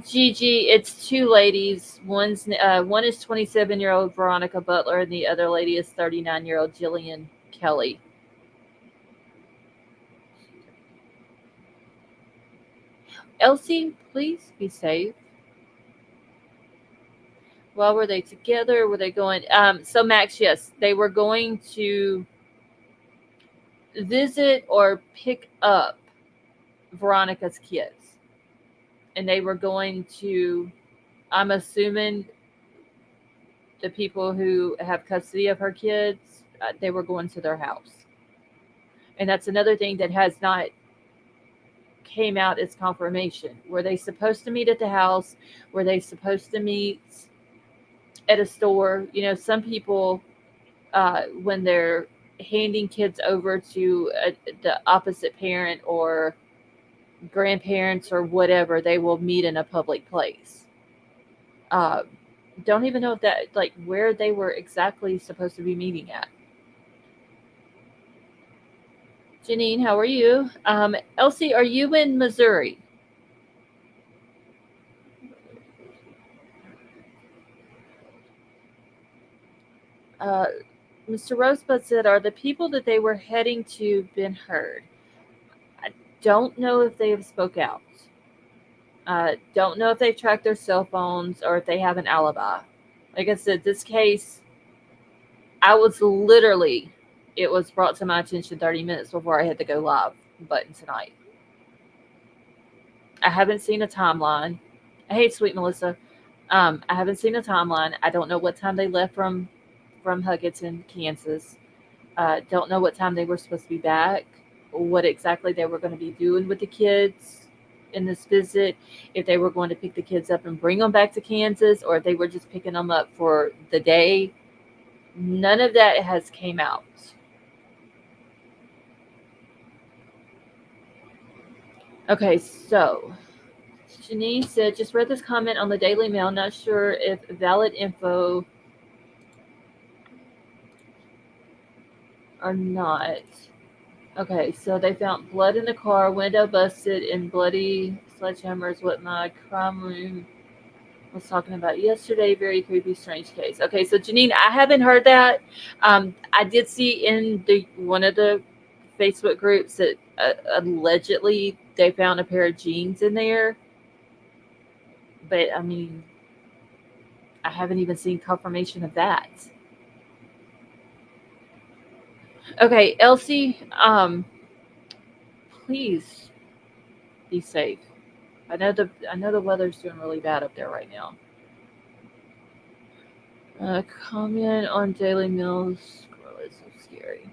Gigi, it's two ladies. One is 27-year-old Veronica Butler, and the other lady is 39-year-old Jilian Kelley. Elsie, please be safe. Well, were they together? Were they going? So Max, yes, they were going to visit or pick up Veronica's kids, and they were going to, I'm assuming, the people who have custody of her kids, they were going to their house. And that's another thing that has not came out as confirmation. Were they supposed to meet at the house? Were they supposed to meet at a store? You know, some people, when they're handing kids over to the opposite parent or grandparents or whatever, they will meet in a public place. Don't even know if that, like, where they were exactly supposed to be meeting at. Janine, how are you? Elsie, are you in Missouri? Mr. Rosebud said, are the people that they were heading to been heard? I don't know if they have spoke out. Don't know if they've tracked their cell phones or if they have an alibi. Like I said, this case, it was brought to my attention 30 minutes before I had to go live button tonight. I haven't seen a timeline. Hey, sweet Melissa. I haven't seen a timeline. I don't know what time they left from Hugginson, Kansas. Don't know what time they were supposed to be back, what exactly they were going to be doing with the kids in this visit, if they were going to pick the kids up and bring them back to Kansas, or if they were just picking them up for the day. None of that has came out. Okay, so Janine said, just read this comment on the Daily Mail. Not sure if valid info or not. Okay, so they found blood in the car, window busted, and bloody sledgehammers. What my crime room was talking about yesterday. Very creepy, strange case. Okay, so Janine, I haven't heard that. I did see in one of the Facebook groups that allegedly they found a pair of jeans in there, but I mean, I haven't even seen confirmation of that. Okay, Elsie, please be safe. I know the weather's doing really bad up there right now. Comment on Daily Mail's scroll is so scary.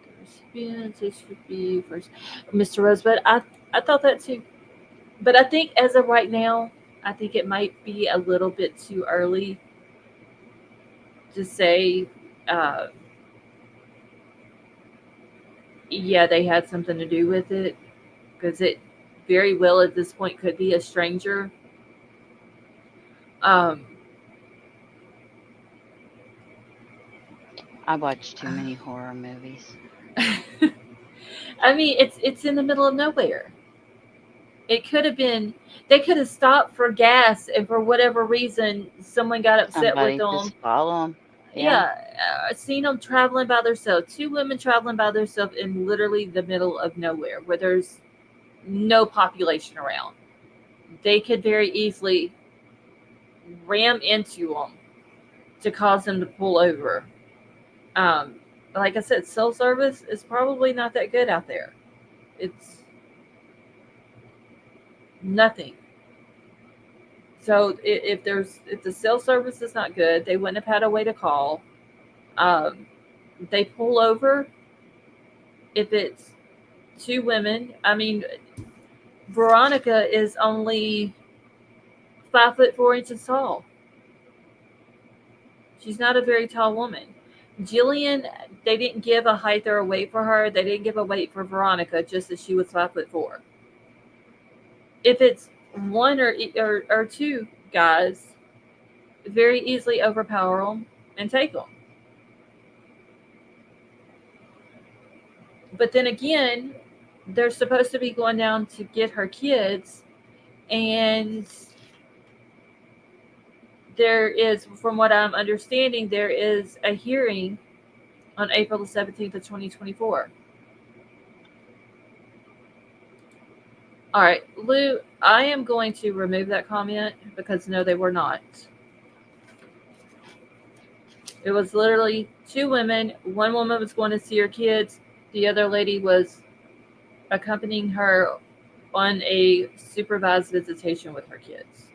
The recipients, it should be first. Mr. Rosebud, I thought that too. But I think as of right now, I think it might be a little bit too early to say, yeah, they had something to do with it, because it very well at this point could be a stranger. I watch too many horror movies. I mean, it's in the middle of nowhere. It could have been, they could have stopped for gas, and for whatever reason, someone got upset Somebody with them. just follow them. Yeah, seen them traveling by themselves. Two women traveling by themselves in literally the middle of nowhere, where there's no population around. They could very easily ram into them to cause them to pull over. Like I said, cell service is probably not that good out there. It's nothing. So if the cell service is not good, they wouldn't have had a way to call. They pull over. If it's two women, I mean, Veronica is only 5'4" tall. She's not a very tall woman. Jilian, they didn't give a height or a weight for her. They didn't give a weight for Veronica, just that she was 5'4". If it's one or two guys, very easily overpower them and take them. But then again, they're supposed to be going down to get her kids, and there is, from what I'm understanding, there is a hearing on April the 17th of 2024. All right, Lou, I am going to remove that comment, because no, they were not. It was literally two women. One woman was going to see her kids. The other lady was accompanying her on a supervised visitation with her kids.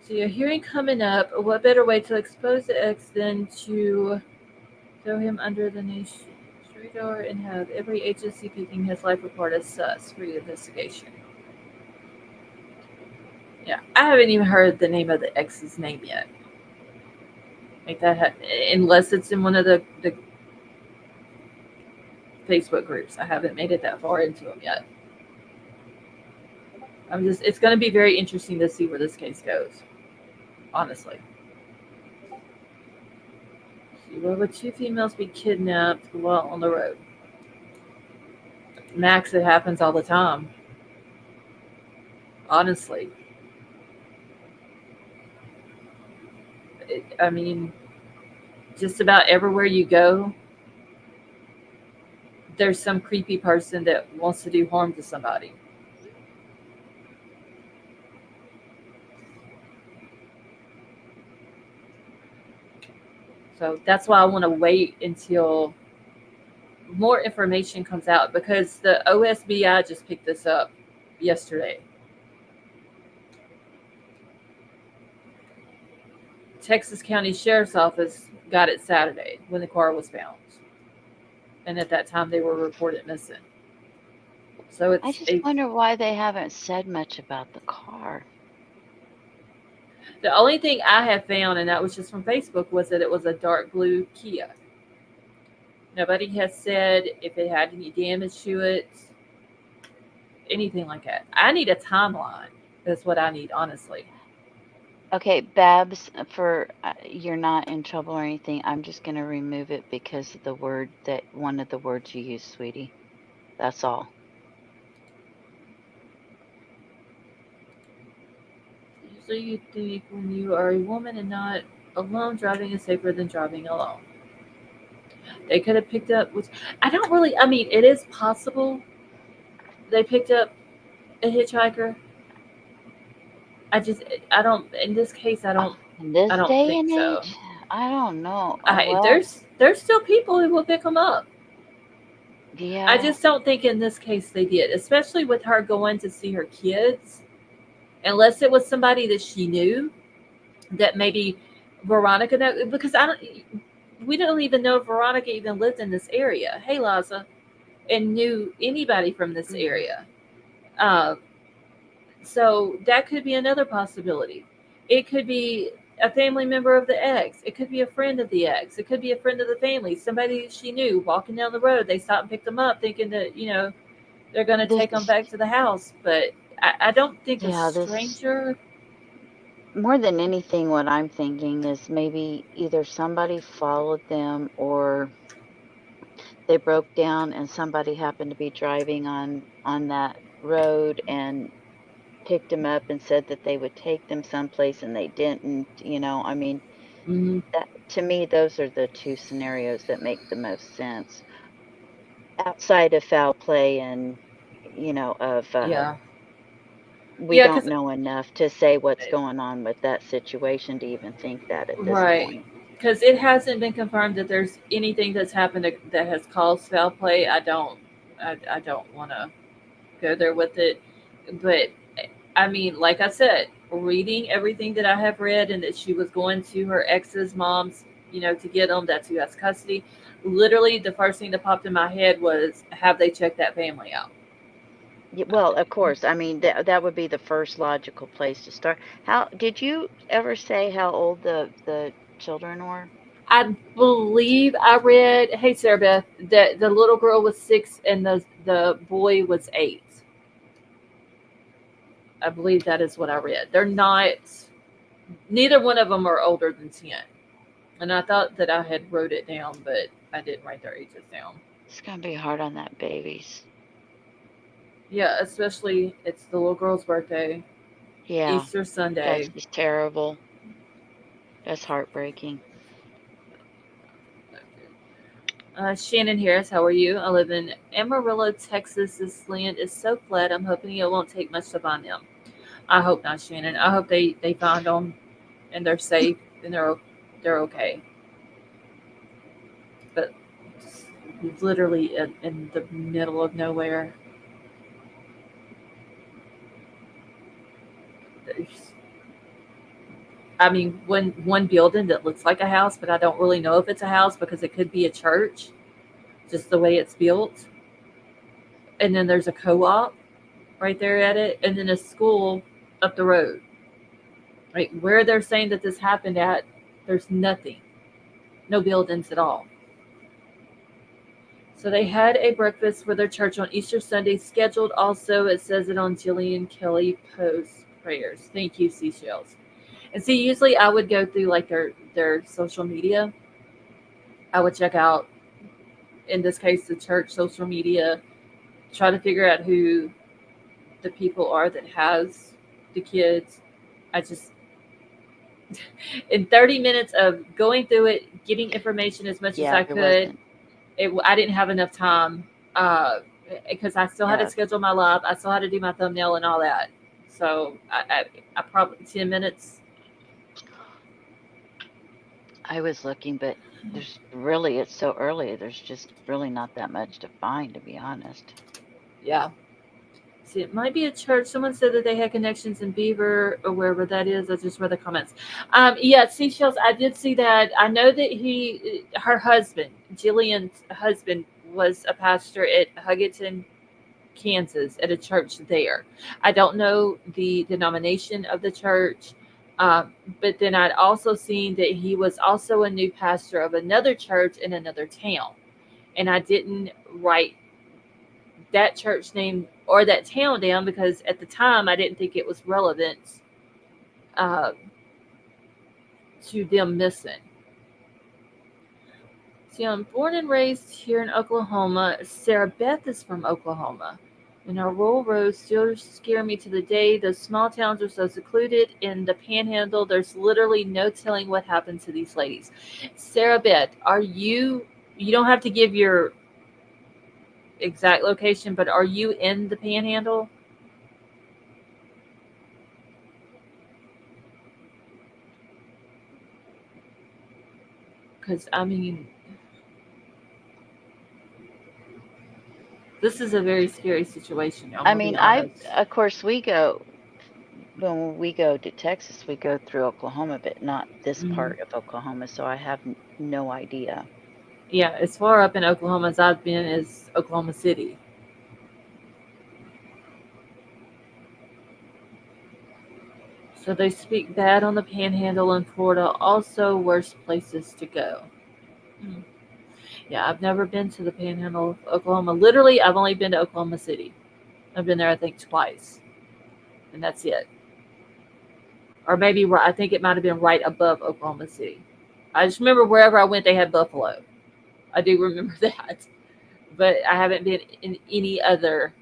So your hearing coming up. What better way to expose the ex than to throw him under the nation's radar and have every agency picking his life apart as sus for your investigation? Yeah, I haven't even heard the name of the ex's name yet. Make that unless it's in one of the Facebook groups. I haven't made it that far into them yet. It's going to be very interesting to see where this case goes. Honestly. Where would two females be kidnapped while on the road? Max, it happens all the time. Honestly. I mean, just about everywhere you go, there's some creepy person that wants to do harm to somebody. So that's why I want to wait until more information comes out, because the OSBI just picked this up yesterday. Texas County Sheriff's Office got it Saturday when the car was found. And at that time, they were reported missing. So I it's just wonder why they haven't said much about the car. the only thing I have found, and that was just from Facebook, was that it was a dark blue Kia. Nobody has said if it had any damage to it, anything like that. I need a timeline. That's what I need, honestly. Okay, Babs, for you're not in trouble or anything. I'm just going to remove it because of the word that one of the words you used, sweetie. That's all. Usually you think when you are a woman and not alone, driving is safer than driving alone. They could have picked up, which I don't really, I mean, it is possible they picked up a hitchhiker. I don't, in this case, I don't In this day think and so. age, I don't know. Well, There's still people who will pick them up. yeah. I just don't think in this case they did, especially with her going to see her kids. Unless it was somebody that she knew, that maybe Veronica know, because we don't even know if Veronica even lived in this area. Hey, Liza, and knew anybody from this area. So that could be another possibility. It could be a family member of the ex. It could be a friend of the ex. It could be a friend of the family. Somebody that she knew walking down the road. They stopped and picked them up, thinking that they're going to take them back to the house. But I don't think a stranger. More than anything, what I'm thinking is maybe either somebody followed them or they broke down and somebody happened to be driving on that road and picked them up and said that they would take them someplace and they didn't. I mean, that, to me, those are the two scenarios that make the most sense outside of foul play and we don't know enough to say what's going on with that situation to even think that at this point. Because it hasn't been confirmed that there's anything that's happened that has caused foul play. I don't want to go there with it. But I mean, like I said, reading everything that I have read, and that she was going to her ex's mom's, to get them. That's who has custody. Literally, the first thing that popped in my head was, have they checked that family out? Yeah, well, of course. I mean, that would be the first logical place to start. How did you ever say how old the children were? I believe I read, hey Sarah Beth, that the little girl was 6 and the boy was 8. I believe that is what I read. They're not, neither one of them are older than 10. And I thought that I had wrote it down, but I didn't write their ages down. It's going to be hard on that babies. Yeah, especially it's the little girl's birthday. Yeah. Easter Sunday. That's just terrible. That's heartbreaking. Shannon Harris, how are you? I live in Amarillo, Texas. This land is so flat. I'm hoping it won't take much to find them. I hope not, Shannon. I hope they find them and they're safe and they're okay. But literally in the middle of nowhere. I mean, one building that looks like a house, but I don't really know if it's a house because it could be a church, just the way it's built. And then there's a co-op right there at it, and then a school up the road. Right where they're saying that this happened at, there's nothing, no buildings at all. So they had a breakfast for their church on Easter Sunday scheduled. Also, it says it on Jilian Kelley post prayers. Thank you, Seashells. And see, usually I would go through like their social media. I would check out, in this case, the church social media, try to figure out who the people are that has the kids. I just, in 30 minutes of going through it, getting information as much as I could, I didn't have enough time because I still had to schedule my live. I still had to do my thumbnail and all that. So I probably 10 minutes. I was looking, but it's so early. There's just really not that much to find, to be honest. Yeah. See, it might be a church. Someone said that they had connections in Beaver or wherever that is. I just read the comments. Yeah, seashells. I did see that. I know that her husband, Jilian's husband, was a pastor at Hugginton, Kansas, at a church there. I don't know the denomination of the church, but then I'd also seen that he was also a new pastor of another church in another town, and I didn't write that church name or that town down because at the time I didn't think it was relevant uh, to them missing. See, I'm born and raised here in Oklahoma. Sarah Beth is from Oklahoma. And our rural roads still scare me to the day. Those small towns are so secluded in the panhandle. There's literally no telling what happened to these ladies. Sarah Beth, you don't have to give your exact location, but are you in the panhandle? Because, I mean, this is a very scary situation. I'm I gonna mean, be honest. of course, when we go to Texas, we go through Oklahoma, but not this Mhm. part of Oklahoma, so I have no idea. Yeah, as far up in Oklahoma as I've been is Oklahoma City. So they speak bad on the Panhandle in Florida. Also, worst places to go. Hmm. Yeah, I've never been to the Panhandle of Oklahoma. Literally, I've only been to Oklahoma City. I've been there, I think, twice, and that's it. Or maybe I think it might have been right above Oklahoma City. I just remember wherever I went, they had buffalo. I do remember that, but I haven't been in any other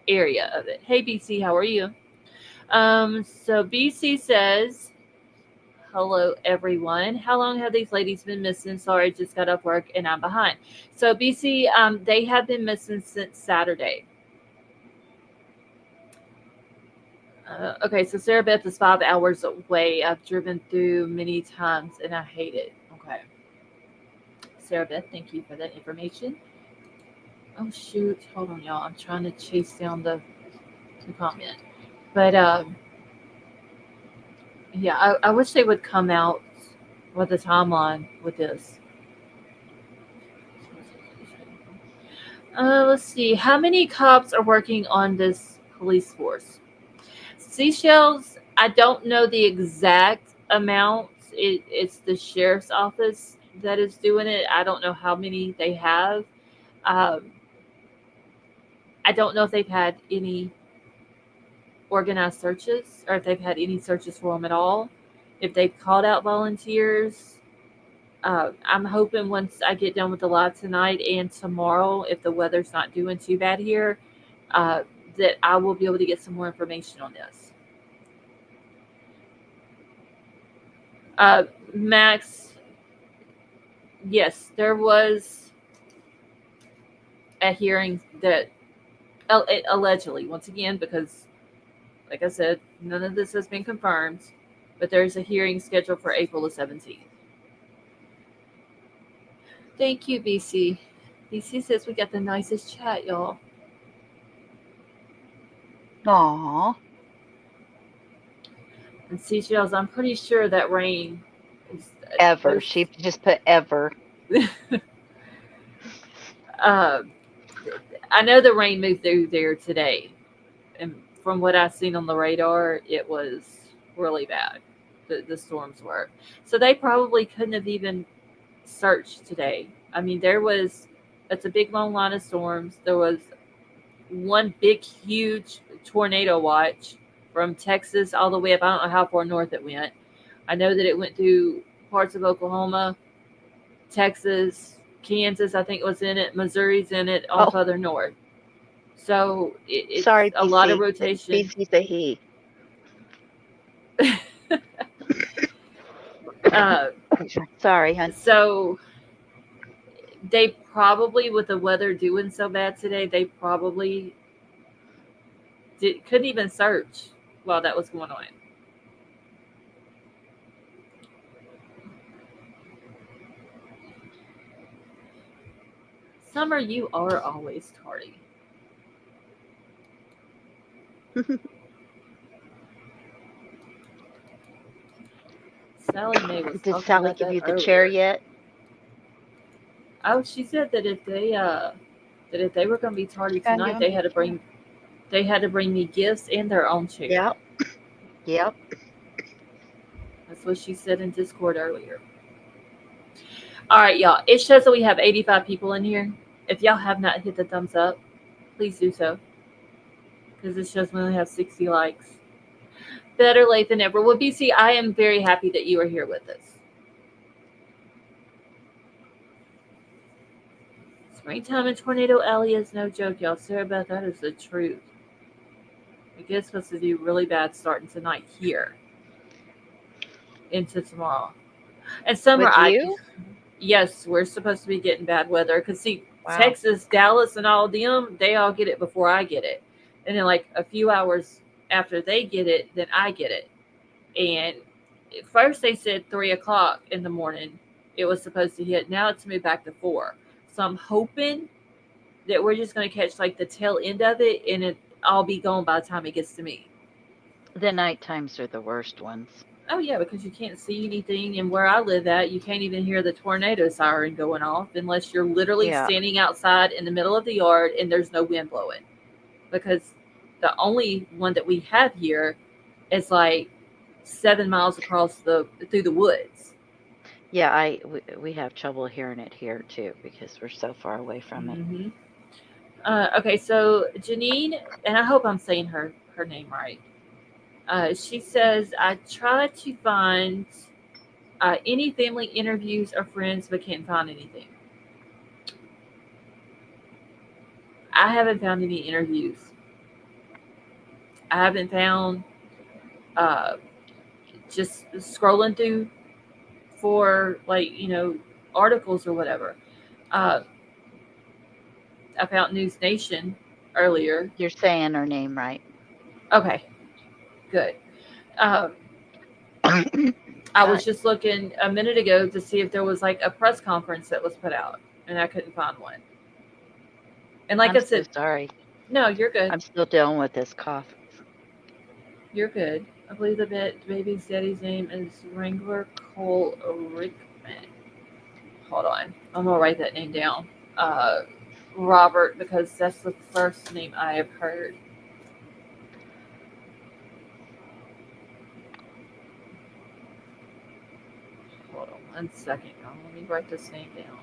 area of it. Hey, BC, how are you? So BC says, hello, everyone. How long have these ladies been missing? Sorry, just got off work and I'm behind. So BC, they have been missing since Saturday. Okay, so Sarah Beth is 5 hours away. I've driven through many times and I hate it. Okay. Sarah Beth, thank you for that information. Oh shoot, hold on, y'all. I'm trying to chase down the comment. But yeah, I wish they would come out with a timeline with this. Let's see. How many cops are working on this police force? Seashells, I don't know the exact amount. It's the sheriff's office that is doing it. I don't know how many they have. Um, I don't know if they've had any organized searches or if they've had any searches for them at all. If they've called out volunteers, I'm hoping once I get done with the live tonight and tomorrow, if the weather's not doing too bad here, uh, that I will be able to get some more information on this. Max, yes, there was a hearing that allegedly, once again, because like I said, none of this has been confirmed, but there's a hearing scheduled for April the 17th. Thank you, BC. BC says we got the nicest chat, y'all. Aww. And seashells, I'm pretty sure that rain is Ever. She just put ever. I know the rain moved through there today, and from what I've seen on the radar, it was really bad. The storms were, so they probably couldn't have even searched today. I mean, it's a big long line of storms. There was one big, huge tornado watch from Texas all the way up. I don't know how far north it went. I know that it went through parts of Oklahoma, Texas, Kansas, I think it was in it. Missouri's in it, all further north. So it's Sorry, a BC. lot of rotation. BC's a he. Sorry, hon. So they probably, with the weather doing so bad today, they probably couldn't even search while that was going on. Summer, you are always tardy. Sally Mae was Did talking Sally about give that you the chair earlier. yet? Oh, she said that if they were going to be tardy Found you tonight, on they the had to bring me gifts and their own chair. Yep. Yep. That's what she said in Discord earlier. All right, y'all. It shows that we have 85 people in here. If y'all have not hit the thumbs up, please do so. Because it shows we only have 60 likes. Better late than never. Well, BC, I am very happy that you are here with us. Springtime in Tornado Alley is no joke, y'all. Sarah Beth, that is the truth. It gets supposed to do really bad starting tonight here into tomorrow. And Summer, With you? yes, we're supposed to be getting bad weather. Because, see, Wow. Texas, Dallas, and all of them, they all get it before I get it. And then, like, a few hours after they get it, then I get it. And at first they said 3 o'clock in the morning it was supposed to hit. Now it's moved back to 4. So I'm hoping that we're just going to catch, like, the tail end of it, and I'll be gone by the time it gets to me. The night times are the worst ones. Oh, yeah, because you can't see anything. And where I live at, you can't even hear the tornado siren going off unless you're literally standing outside in the middle of the yard and there's no wind blowing. Because the only one that we have here is like 7 miles across through the woods. Yeah, we have trouble hearing it here too because we're so far away from it. Mm-hmm. Okay, so Janine, and I hope I'm saying her name right. She says, I try to find any family interviews or friends, but can't find anything. I haven't found any interviews. I haven't found, just scrolling through for, like, articles or whatever. I found News Nation earlier. You're saying her name right. Okay, good. I was just looking a minute ago to see if there was like a press conference that was put out, and I couldn't find one. And like I said, so sorry. No, you're good. I'm still dealing with this cough. You're good. I believe the baby's daddy's name is Wrangler Cole Rickman. Hold on, I'm gonna write that name down. Robert, because that's the first name I have heard. Hold on 1 second. Let me write this name down.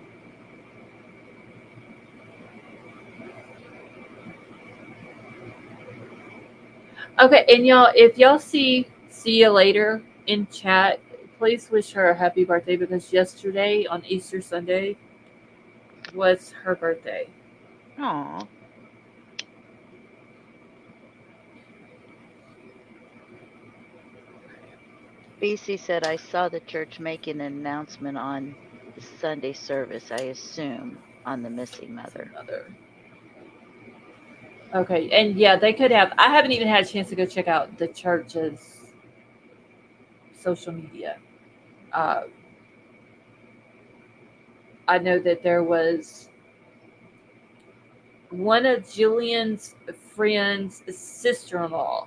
Okay, and y'all, if y'all see you later in chat, please wish her a happy birthday because yesterday on Easter Sunday was her birthday. Aw. BC said, I saw the church making an announcement on the Sunday service, I assume, on the missing mother. Okay, and yeah, they could have. I haven't even had a chance to go check out the church's social media. I know that there was one of Jilian's friend's sister-in-law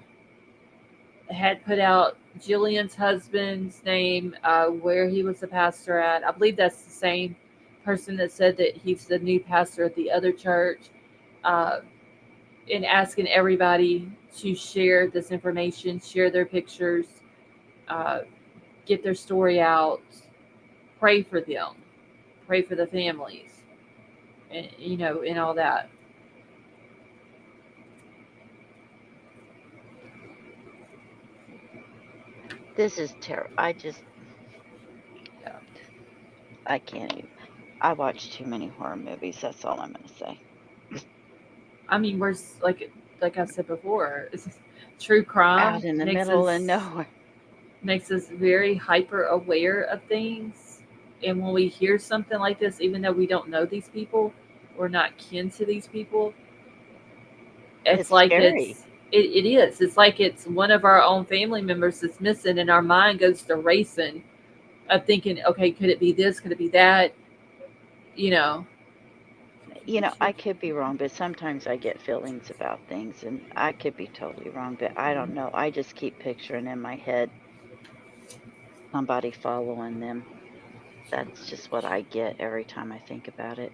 had put out Jilian's husband's name, where he was the pastor at. I believe that's the same person that said that he's the new pastor at the other church. And asking everybody to share this information, share their pictures, get their story out, pray for them, pray for the families, and and all that. This is terrible. I can't even. I watch too many horror movies. That's all I'm going to say. I mean, we're like I said before, it's true crime out in the middle of nowhere. Makes us very hyper aware of things. And when we hear something like this, even though we don't know these people, we're not kin to these people, it's like scary. It is. It's like it's one of our own family members that's missing, and our mind goes to racing of thinking, okay, could it be this? Could it be that? You know, I could be wrong, but sometimes I get feelings about things, and I could be totally wrong, but I don't know. I just keep picturing in my head somebody following them. That's just what I get every time I think about it.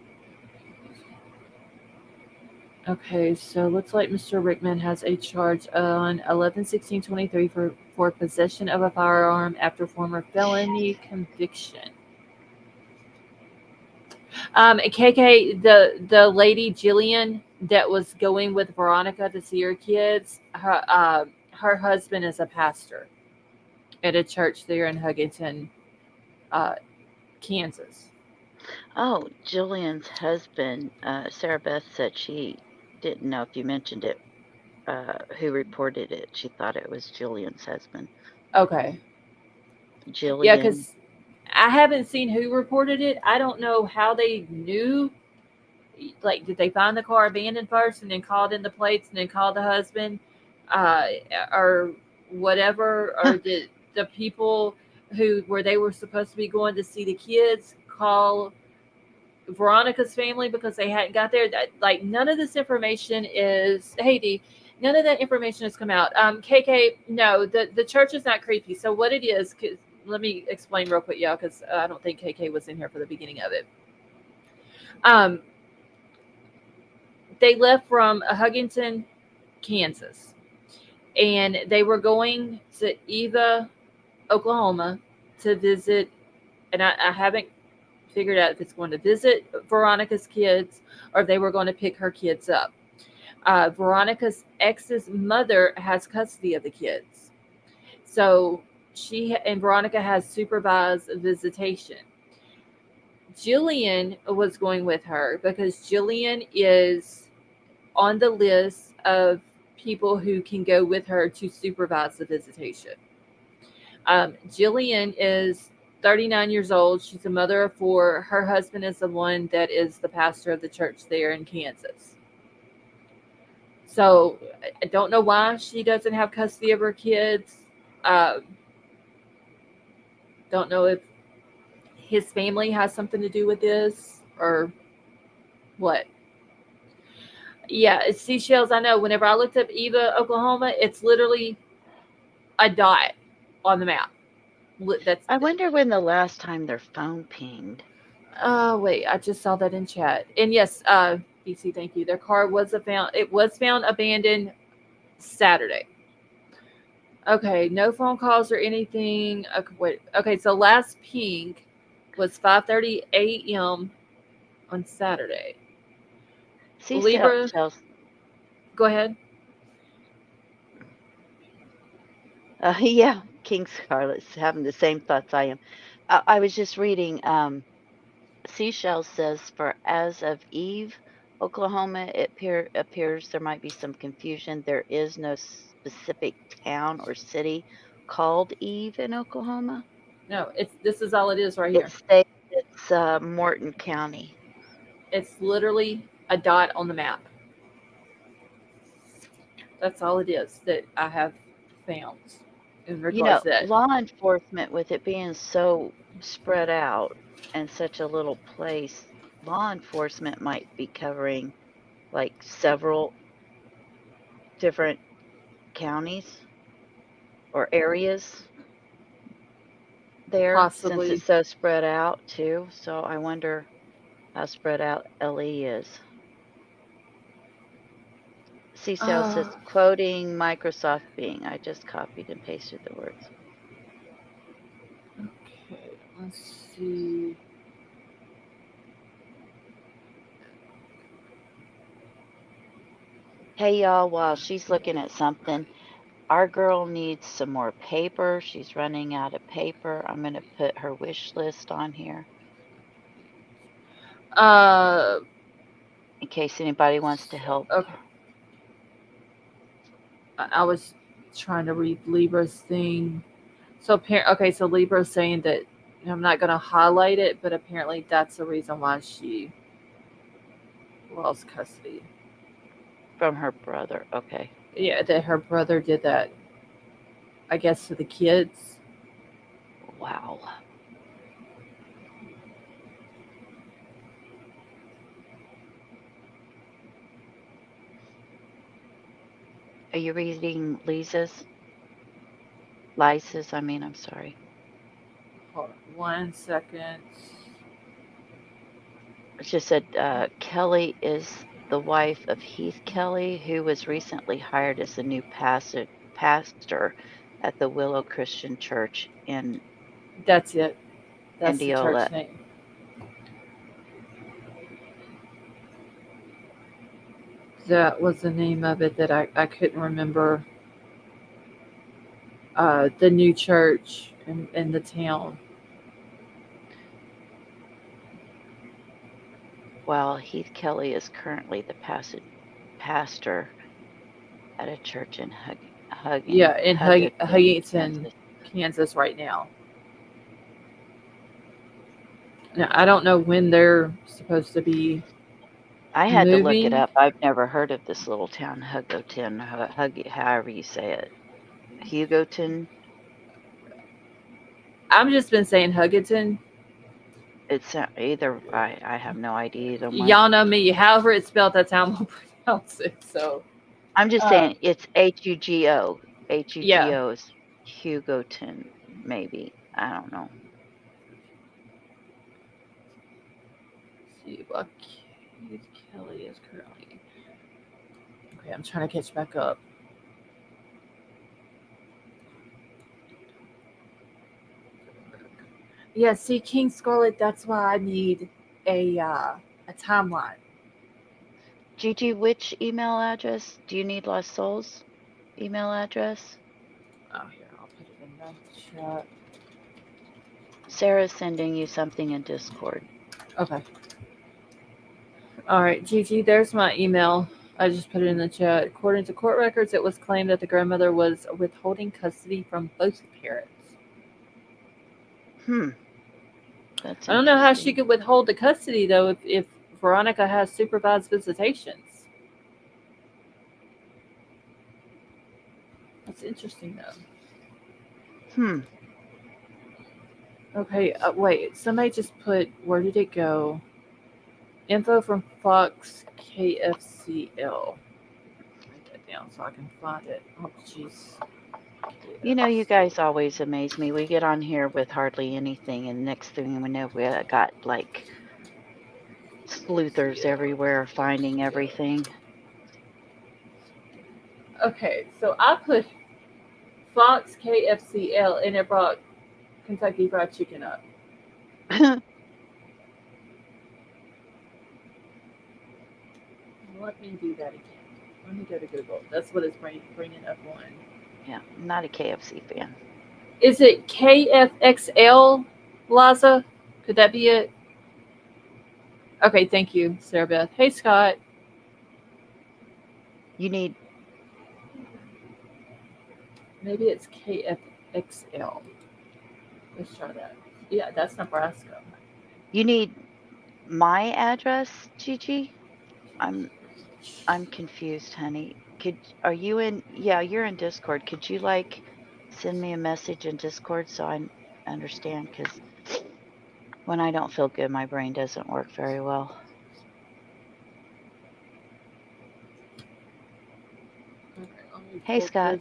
Okay, so looks like Mr. Rickman has a charge on 11/16/23 for possession of a firearm after former felony conviction. KK, the lady Jilian that was going with Veronica to see her kids, her husband is a pastor at a church there in Huggington, Kansas. Oh, Jillian's husband, Sarah Beth said she didn't know if you mentioned it, who reported it. She thought it was Jillian's husband. Okay. Yeah, Jillian. because I haven't seen who reported it. I don't know how they knew. Like, did they find the car abandoned first and then called in the plates and then called the husband, uh, or whatever? Or did the people where they were supposed to be going to see the kids call Veronica's family because they hadn't got there? Like, none of this information is. Hey, Dee, none of that information has come out. KK, no, the church is not creepy. So what it is, let me explain real quick, y'all, because I don't think KK was in here for the beginning of it. They left from Huggington, Kansas, and they were going to Eva, Oklahoma, to visit. And I haven't figured out if it's going to visit Veronica's kids or if they were going to pick her kids up. Veronica's ex's mother has custody of the kids, so she and Veronica has supervised visitation. Jilian was going with her because Jilian is on the list of people who can go with her to supervise the visitation. Jilian is 39 years old. She's a mother of 4. Her husband is the one that is the pastor of the church there in Kansas. So I don't know why she doesn't have custody of her kids. Don't know if his family has something to do with this or what. Yeah, it's seashells. I know. Whenever I looked up Eva, Oklahoma, it's literally a dot on the map. I wonder when the last time their phone pinged. Wait, I just saw that in chat. And yes, BC, thank you. Their car was found. It was found abandoned Saturday. Okay, no phone calls or anything. Okay, wait. Okay, so last ping was 5:30 a.m. on Saturday. Libra, go ahead. Yeah, King Scarlet's having the same thoughts I am. I was just reading. Seashell says for as of Eve, Oklahoma, it appears there might be some confusion. There is no specific town or city called Eve in Oklahoma. No, this is all it is right here. It's Morton County. It's literally a dot on the map. That's all it is that I have found in regards to that. Law enforcement, with it being so spread out and such a little place, law enforcement might be covering like several different counties or areas there. Possibly. Since it's so spread out too. So I wonder how spread out LE is. CCL says, quoting Microsoft Bing. I just copied and pasted the words. Okay, let's see. Hey, y'all, while she's looking at something, our girl needs some more paper. She's running out of paper. I'm going to put her wish list on here. In case anybody wants to help. Okay. I was trying to read Libra's thing. So, okay, so Libra's saying that I'm not going to highlight it, but apparently that's the reason why she lost custody. From her brother, okay. Yeah, that her brother did that, I guess, to the kids. Wow. Are you reading Lisa's? I'm sorry. Hold on 1 second. It just said Kelley is the wife of Heath Kelley, who was recently hired as the new pastor at the Willow Christian Church in That's it. That's the Indianola. church name. That was the name of it that I couldn't remember. The new church in the town. Well, Heath Kelley is currently the pastor at a church in Huntington, Kansas. Kansas right now. Now I don't know when they're supposed to be I had to look it moving. up. I've never heard of this little town, Hugoton, however you say it. Hugoton. I've just been saying Huntington. It's either I have no idea either one. Y'all know me. However it's spelled, that's how I'm gonna pronounce it. So I'm just saying it's Hugo. Yeah. Hugo is Hugoton, maybe. I don't know. Let's see what Keith Kelley is currently. Okay, I'm trying to catch back up. Yeah, see, King Scarlet, that's why I need a timeline. Gigi, which email address? Do you need Lost Souls email address? Oh, here, I'll put it in the chat. Sarah's sending you something in Discord. Okay. All right, Gigi, there's my email. I just put it in the chat. According to court records, it was claimed that the grandmother was withholding custody from both parents. That's I don't know how she interesting. could withhold the custody, though, if Veronica has supervised visitations. That's interesting, though. Okay, wait. Somebody just put, where did it go? Info from Fox KFCL. Write that down so I can find it. Oh, jeez. You know, you guys always amaze me. We get on here with hardly anything, and next thing we know, we got like sleuthers everywhere finding everything. Okay, so I put Fox KFCL and it brought Kentucky Fried Chicken up. Let me do that again. Let me go to Google. That's what it's bringing up on. Yeah, I'm not a KFC fan. Is it KFXL, Liza? Could that be it? Okay, thank you, Sarah Beth. Hey, Scott. You need... Maybe it's KFXL. Let's try that. Yeah, that's Nebraska. You need my address, Gigi? I'm confused, honey. Are you in? Yeah, you're in Discord. Could you like send me a message in Discord so I understand? Because when I don't feel good, my brain doesn't work very well. Okay, hey, Scott.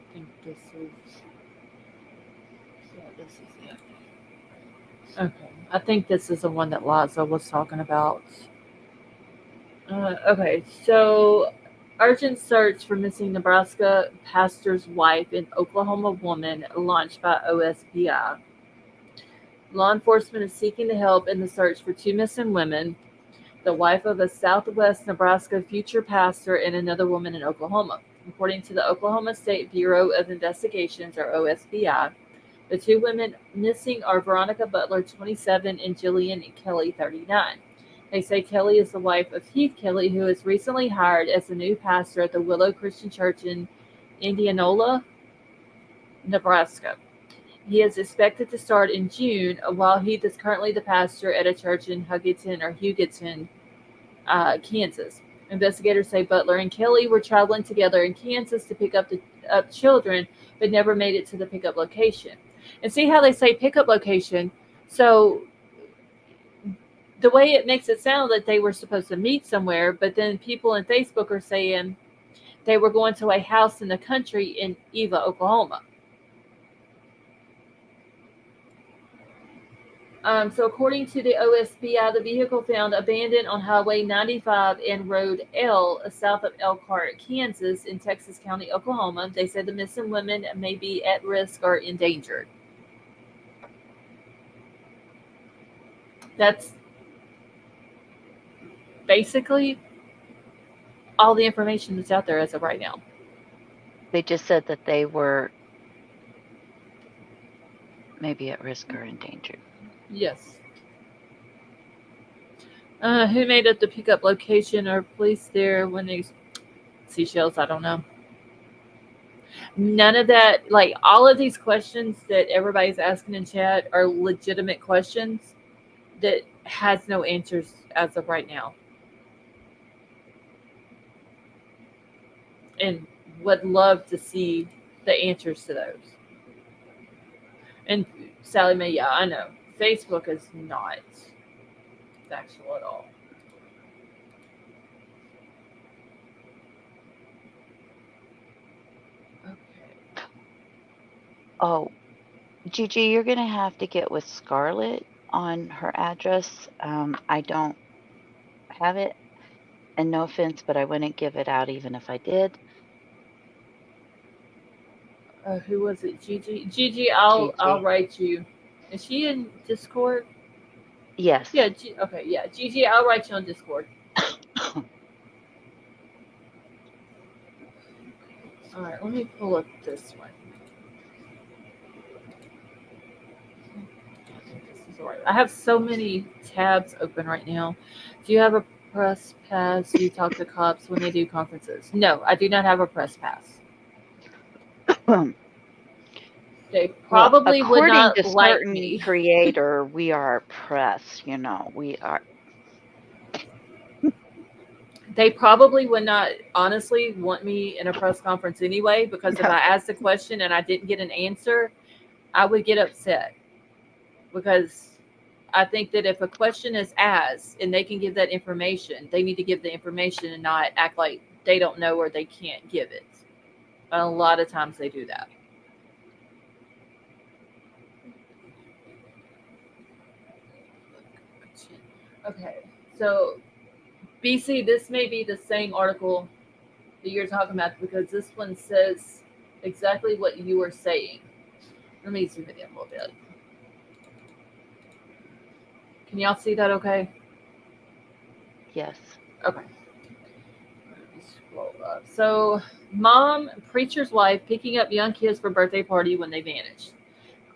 I think this is. Yeah, this is it. Okay, I think this is the one that Liza was talking about. Okay, so urgent search for missing Nebraska pastor's wife and Oklahoma woman launched by OSPI. Law enforcement is seeking the help in the search for two missing women, the wife of a Southwest Nebraska future pastor and another woman in Oklahoma. According to the Oklahoma State Bureau of Investigations, or OSBI, the two women missing are Veronica Butler, 27, and Jilian Kelley, 39. They say Kelley is the wife of Heath Kelley, who was recently hired as the new pastor at the Willow Christian Church in Indianola, Nebraska. He is expected to start in June, while Heath is currently the pastor at a church in Hugoton, Kansas. Investigators say Butler and Kelley were traveling together in Kansas to pick up children, but never made it to the pickup location. And see how they say pickup location? So the way it makes it sound that they were supposed to meet somewhere, but then people in Facebook are saying they were going to a house in the country in Eva, Oklahoma. So according to the OSPI, the vehicle found abandoned on Highway 95 and Road L, south of Elkhart, Kansas, in Texas County, Oklahoma. They said the missing women may be at risk or endangered. That's basically all the information that's out there as of right now. They just said that they were maybe at risk or endangered. Yes. Who made up the pickup location or police there when they seashells? I don't know. None of that, like all of these questions that everybody's asking in chat are legitimate questions that has no answers as of right now. And would love to see the answers to those. And Sally Mae, yeah, I know. Facebook is not factual at all. Okay. Oh, Gigi, you're going to have to get with Scarlett on her address. I don't have it. And no offense, but I wouldn't give it out even if I did. Who was it? Gigi. Gigi, I'll Gigi. write you. Is she in Discord? Yes. Yeah. Okay. Yeah. Gigi, I'll write you on Discord. All right. Let me pull up this one. This is all right. I have so many tabs open right now. Do you have a press pass? Do you talk to cops when they do conferences? No, I do not have a press pass. They probably would not according to like certain me. creator, we are press. You know, we are. They probably would not honestly want me in a press conference anyway, because if I asked a question and I didn't get an answer, I would get upset. Because I think that if a question is asked and they can give that information, they need to give the information and not act like they don't know or they can't give it. A lot of times they do that. Okay, so BC, this may be the same article that you're talking about, because this one says exactly what you were saying. Let me zoom it in a little bit. Can y'all see that okay? Yes. Okay. Let me scroll up. So, mom, preacher's wife, picking up young kids for birthday party when they vanished.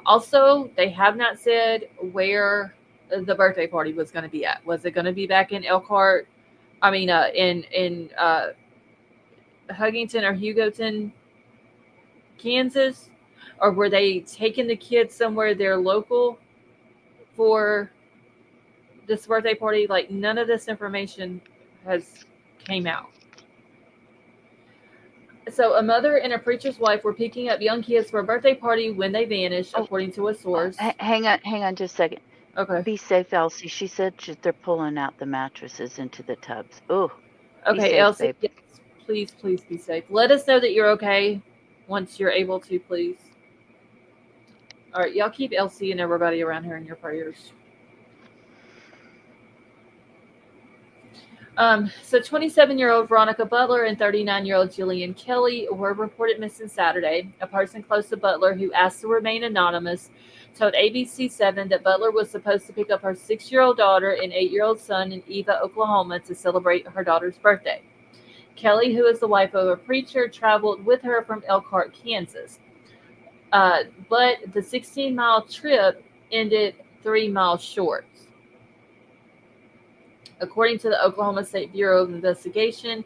Also, they have not said where the birthday party was going to be at. Was it going to be back in Elkhart? I mean, in Huggington or Hugoton, Kansas? Or were they taking the kids somewhere there local for this birthday party? Like, none of this information has came out. So a mother and a preacher's wife were picking up young kids for a birthday party when they vanished, according to a source. Hang on just a second. Okay. Be safe, Elsie. She said they're pulling out the mattresses into the tubs. Ooh. Okay, safe, Elsie, babe. yes, please be safe. Let us know that you're okay once you're able to, please. All right, y'all keep Elsie and everybody around here in your prayers. So 27-year-old Veronica Butler and 39-year-old Jilian Kelley were reported missing Saturday. A person close to Butler, who asked to remain anonymous, told ABC7 that Butler was supposed to pick up her 6-year-old daughter and 8-year-old son in Eva, Oklahoma, to celebrate her daughter's birthday. Kelley, who is the wife of a preacher, traveled with her from Elkhart, Kansas. But the 16-mile trip ended 3 miles short. According to the Oklahoma State Bureau of Investigation,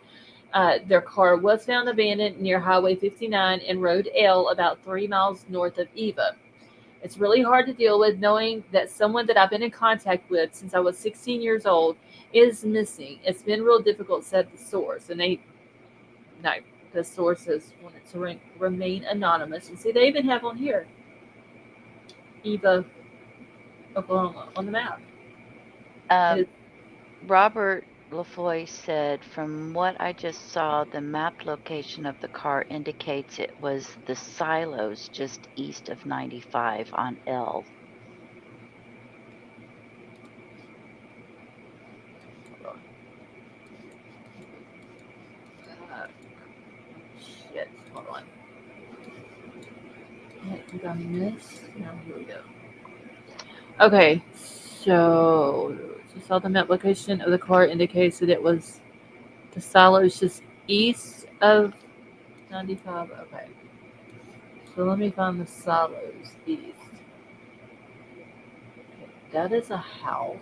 their car was found abandoned near Highway 59 and Road L, about 3 miles north of Eva. It's really hard to deal with knowing that someone that I've been in contact with since I was 16 years old is missing. It's been real difficult, said the source. And the source has wanted to remain anonymous. And see, they even have on here Eva, Oklahoma, on the map. It- Robert LaFoy said, from what I just saw, the map location of the car indicates it was the silos just east of 95 on L. Shit, hold on. Did I miss? No, here we go. Okay, so just saw the map location of the car indicates that it was the silos just east of 95. Okay, so let me find the silos east. Okay, that is a house.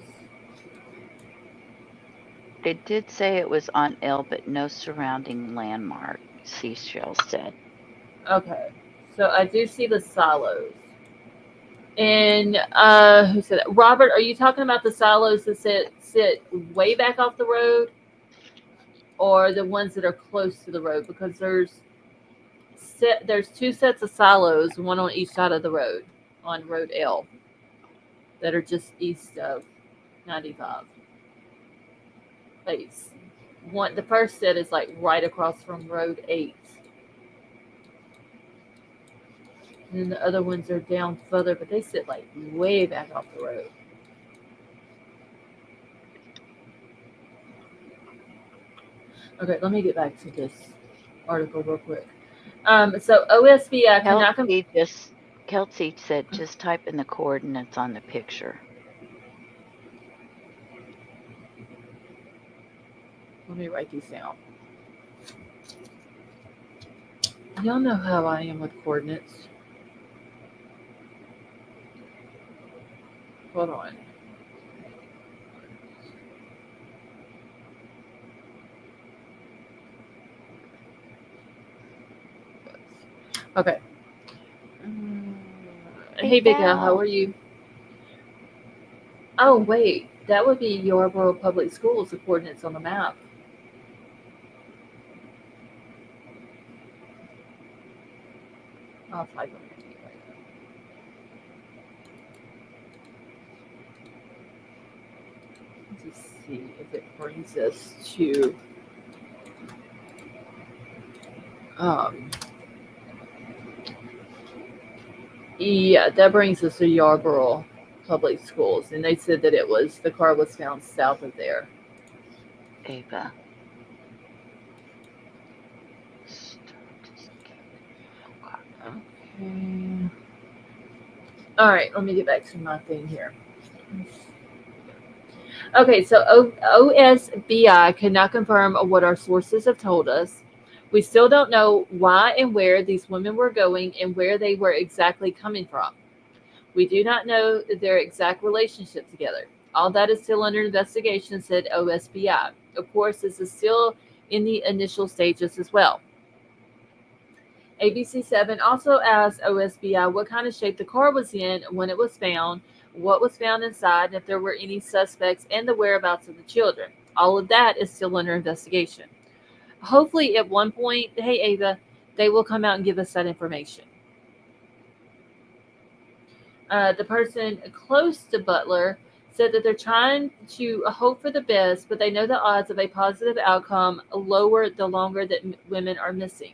They did say it was on L, but no surrounding landmark, Seashell said. Okay, so I do see the silos. And who said that? Robert, are you talking about the silos that sit way back off the road, or the ones that are close to the road? Because there's two sets of silos, one on each side of the road, on Road L, that are just east of 95. Place. The first set is like right across from Road 8. And then the other ones are down further, but they sit like way back off the road. Okay, let me get back to this article real quick. So OSBI cannot Kelsey said, just type in the coordinates on the picture. Let me write these down. Y'all know how I am with coordinates. Hold on. Okay. Hey, Big Al, how are you? Oh, wait. That would be Yarborough Public Schools, the coordinates on the map. I'll type them in right now. Let's just see if it brings us to yeah, that brings us to Yarborough Public Schools, and they said that the car was found south of there. Ava. Okay. All right, let me get back to my thing here. Okay, so OSBI cannot confirm what our sources have told us. We still don't know why and where these women were going and where they were exactly coming from. We do not know their exact relationship together. All that is still under investigation, said OSBI. Of course, this is still in the initial stages as well. ABC7 also asked OSBI what kind of shape the car was in when it was found, what was found inside, and if there were any suspects and the whereabouts of the children. All of that is still under investigation. Hopefully, at one point, hey, Ava, they will come out and give us that information. The person close to Butler said that they're trying to hope for the best, but they know the odds of a positive outcome lower the longer that women are missing.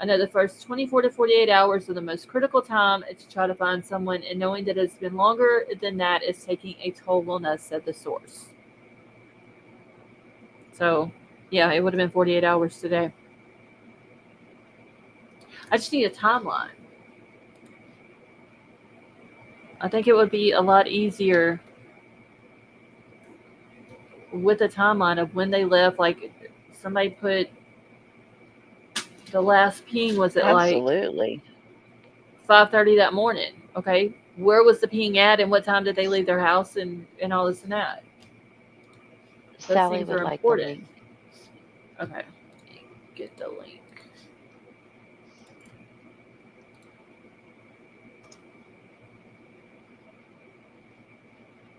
I know the first 24 to 48 hours are the most critical time to try to find someone, and knowing that it's been longer than that is taking a toll on us, said the source. So, yeah, it would have been 48 hours today. I just need a timeline. I think it would be a lot easier with a timeline of when they left. Like, somebody put the last ping was at Absolutely. like 5:30 that morning. Okay, where was the ping at, and what time did they leave their house, and all this and that? Those Sally things would are like important. the link. Okay, get the link.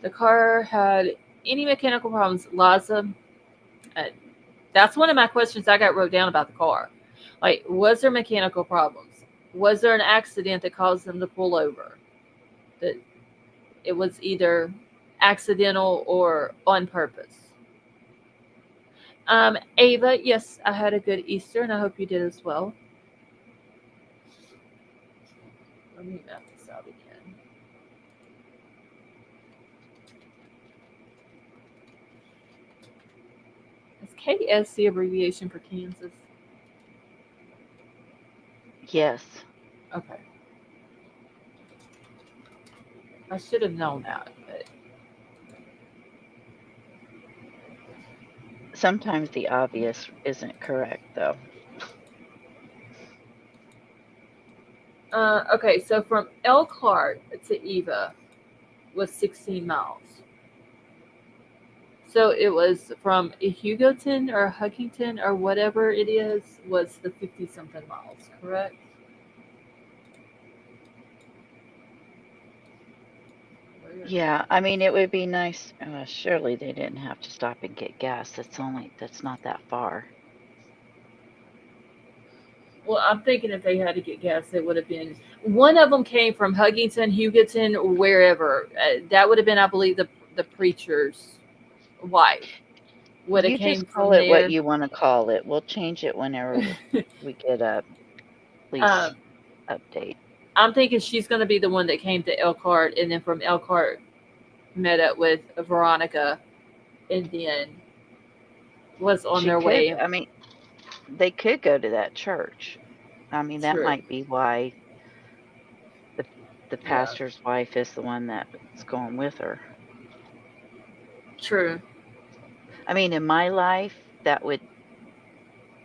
The car had any mechanical problems, Liza? That's one of my questions I got wrote down about the car. Like, was there mechanical problems? Was there an accident that caused them to pull over? That it was either accidental or on purpose. Ava, yes, I had a good Easter, and I hope you did as well. Let me map this out again. Is KS the abbreviation for Kansas? Yes. Okay. I should have known that, but Sometimes the obvious isn't correct, though. okay. So from Elkhart to Eva was 16 miles. So it was from Hugoton or Huggington or whatever it is was the 50 something miles, correct? Yeah, I mean, it would be nice. Surely they didn't have to stop and get gas. That's not that far. Well, I'm thinking if they had to get gas, it would have been one of them came from Huggington, Hugoton, wherever. That would have been, I believe, the preacher's wife. Would have You came just call from it what there. you want to call it. We'll change it whenever we get a police Um, update. I'm thinking she's going to be the one that came to Elkhart, and then from Elkhart met up with Veronica, and then was on She their could, way. I mean, they could go to that church. I mean, that True. might be why the Yeah. pastor's wife is the one that's going with her. True. I mean, in my life, that would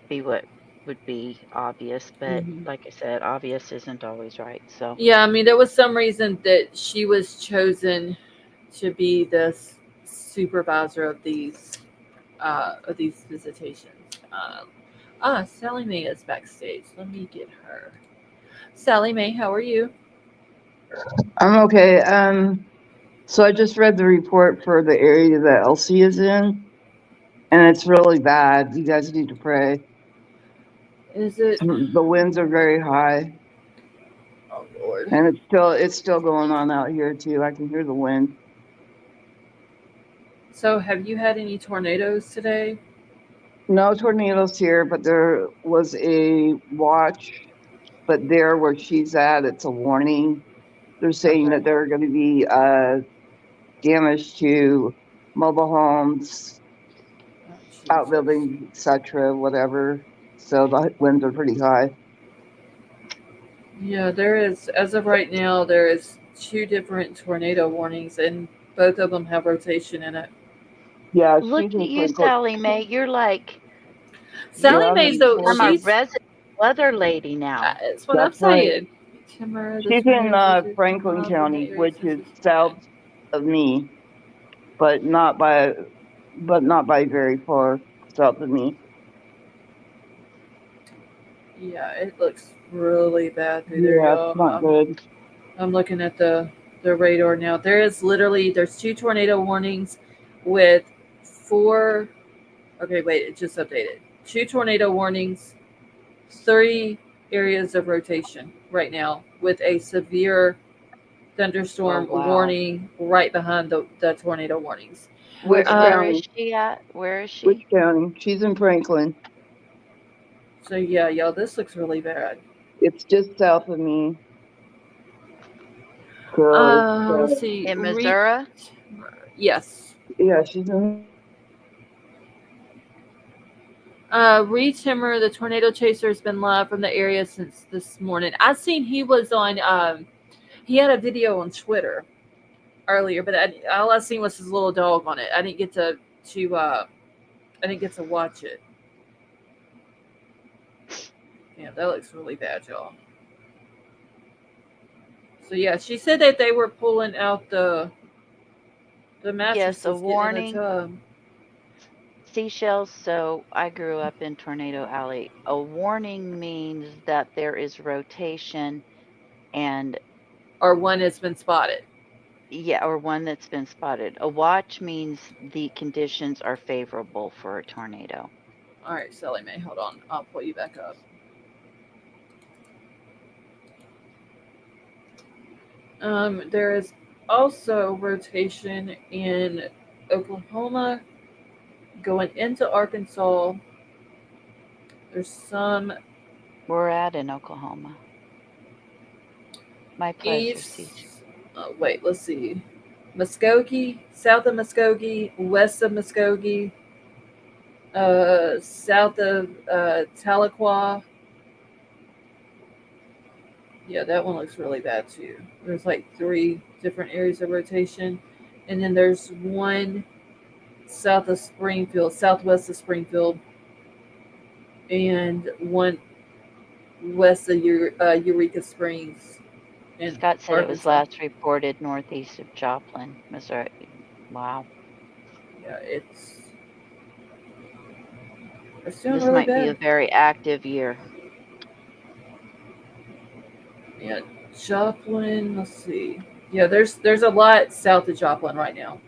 be what would be obvious, but like I said, obvious isn't always right. So Yeah, I mean, there was some reason that she was chosen to be the supervisor of these visitations. Sally Mae is backstage. Let me get her. Sally Mae, how are you? I'm okay. So I just read the report for the area that Elsie is in, and it's really bad. You guys need to pray. Is it? The winds are very high, Oh Lord. and it's still going on out here too. I can hear the wind. So, have you had any tornadoes today? No tornadoes here, but there was a watch. But there where she's at, it's a warning. They're saying Okay. that there are going to be damage to mobile homes, Oh, Jesus. outbuildings, etc., whatever. So the winds are pretty high. Yeah, there is. As of right now, there is 2 different tornado warnings, and both of them have rotation in it. Yeah, look she's at in you, Franklin. Sally Mae. You're like Sally Yeah, Mae's though. I'm a She's. resident weather lady now. That's what I'm that's right. saying. Timur, the She's in tornadoes are Franklin involved in the County, areas which such is as south of me, but not by very far south of me. Yeah, it looks really bad through there, Yeah, it's y'all. not good. I'm looking at the radar now. There's 2 tornado warnings with 4. Okay, wait, it just updated. 2 tornado warnings, 3 areas of rotation right now with a severe thunderstorm Oh, wow. warning right behind the tornado warnings. Which Where is county? she at? Where is Which she? county? She's in Franklin. So yeah, y'all, this looks really bad. It's just south of me. So Let's see. In Missouri? Yes. yeah, she's in. Reed Timmer, the tornado chaser, has been live from the area since this morning. I seen he was on. He had a video on Twitter earlier, but all I seen was his little dog on it. I didn't get to watch it. Yeah, that looks really bad, y'all. So yeah, she said that they were pulling out the mattresses, Yes, a getting in the warning. tub. Seashells. So I grew up in Tornado Alley. A warning means that there is rotation and Or one that's been spotted. yeah, or one that's been spotted. A watch means the conditions are favorable for a tornado. All right, Sally Mae, hold on. I'll pull you back up. There is also rotation in Oklahoma, going into Arkansas. There's some We're at in Oklahoma. My pleasure, CJ. east. Wait, let's see. Muskogee, south of Muskogee, west of Muskogee, south of Tahlequah. Yeah, that one looks really bad too. There's like 3 different areas of rotation. And then there's one south of Springfield, southwest of Springfield, and one west of Eureka Springs in Scott said it was Arkansas. last reported northeast of Joplin, Missouri. Wow. Yeah, it's doing This really might be a bad. very active year. Yeah, Joplin. Let's see. Yeah, there's a lot south of Joplin right now,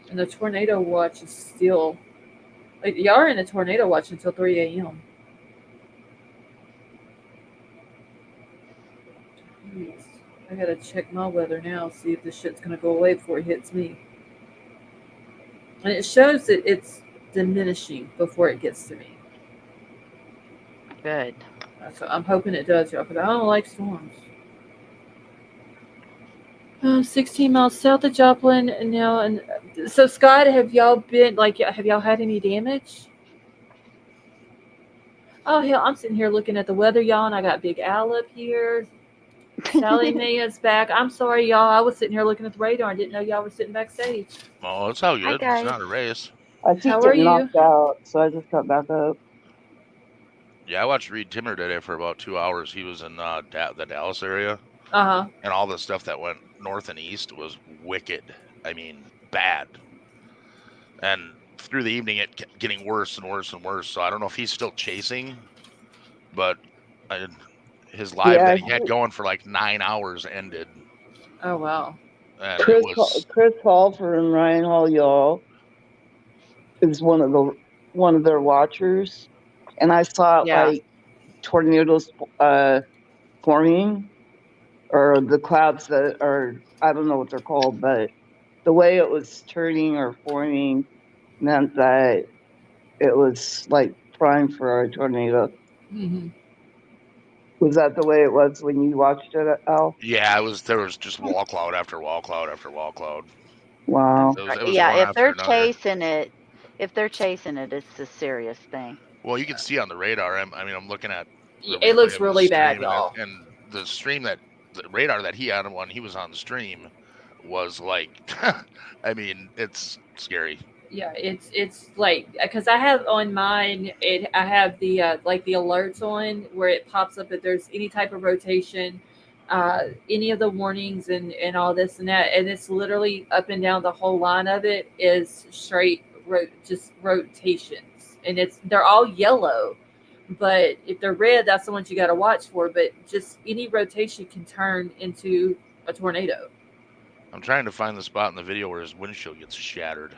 and the tornado watch is still. Like, y'all are in a tornado watch until 3 a.m. Jeez. I gotta check my weather now, see if this shit's gonna go away before it hits me. And it shows that it's diminishing before it gets to me. Good. So I'm hoping it does, y'all, because I don't like storms. 16 miles south of Joplin and now. And so, Scott, have y'all been like? Have y'all had any damage? Oh hell, I'm sitting here looking at the weather, y'all, and I got Big Al up here. Sally Mae is back. I'm sorry, y'all. I was sitting here looking at the radar. I didn't know y'all were sitting backstage. Oh, it's all Hi, good. It's guys. not a race. I keep How are getting you? knocked out, so I just got back up. Yeah, I watched Reed Timmer today for about 2 hours. He was in the Dallas area, Uh huh. and all the stuff that went north and east was wicked. I mean, bad. And through the evening, it kept getting worse and worse and worse. So I don't know if he's still chasing, but his live Yeah, that he had going for like 9 hours ended, Oh wow. and it was Chris Halford and Ryan Hall, y'all, is one of their watchers, and I saw Yeah. like tornadoes forming, or the clouds that are, I don't know what they're called, but the way it was turning or forming meant that it was like prime for a tornado. Mm-hmm. Was that the way it was when you watched it, Al? yeah. There was just wall cloud after wall cloud after wall cloud. Wow. It was Yeah, one if after they're another. chasing it, it's a serious thing. Well, you can see on the radar. I mean, I'm looking at the It replay looks of his really bad, stream, y'all. and the stream the radar that he had when he was on the stream was like, I mean, it's scary. Yeah, it's like because I have on mine. I have the like the alerts on where it pops up if there's any type of rotation, any of the warnings and all this and that, and it's literally up and down the whole line of it is straight just rotations, and they're all yellow, but if they're red, that's the ones you got to watch for. But just any rotation can turn into a tornado. I'm trying to find the spot in the video where his windshield gets shattered.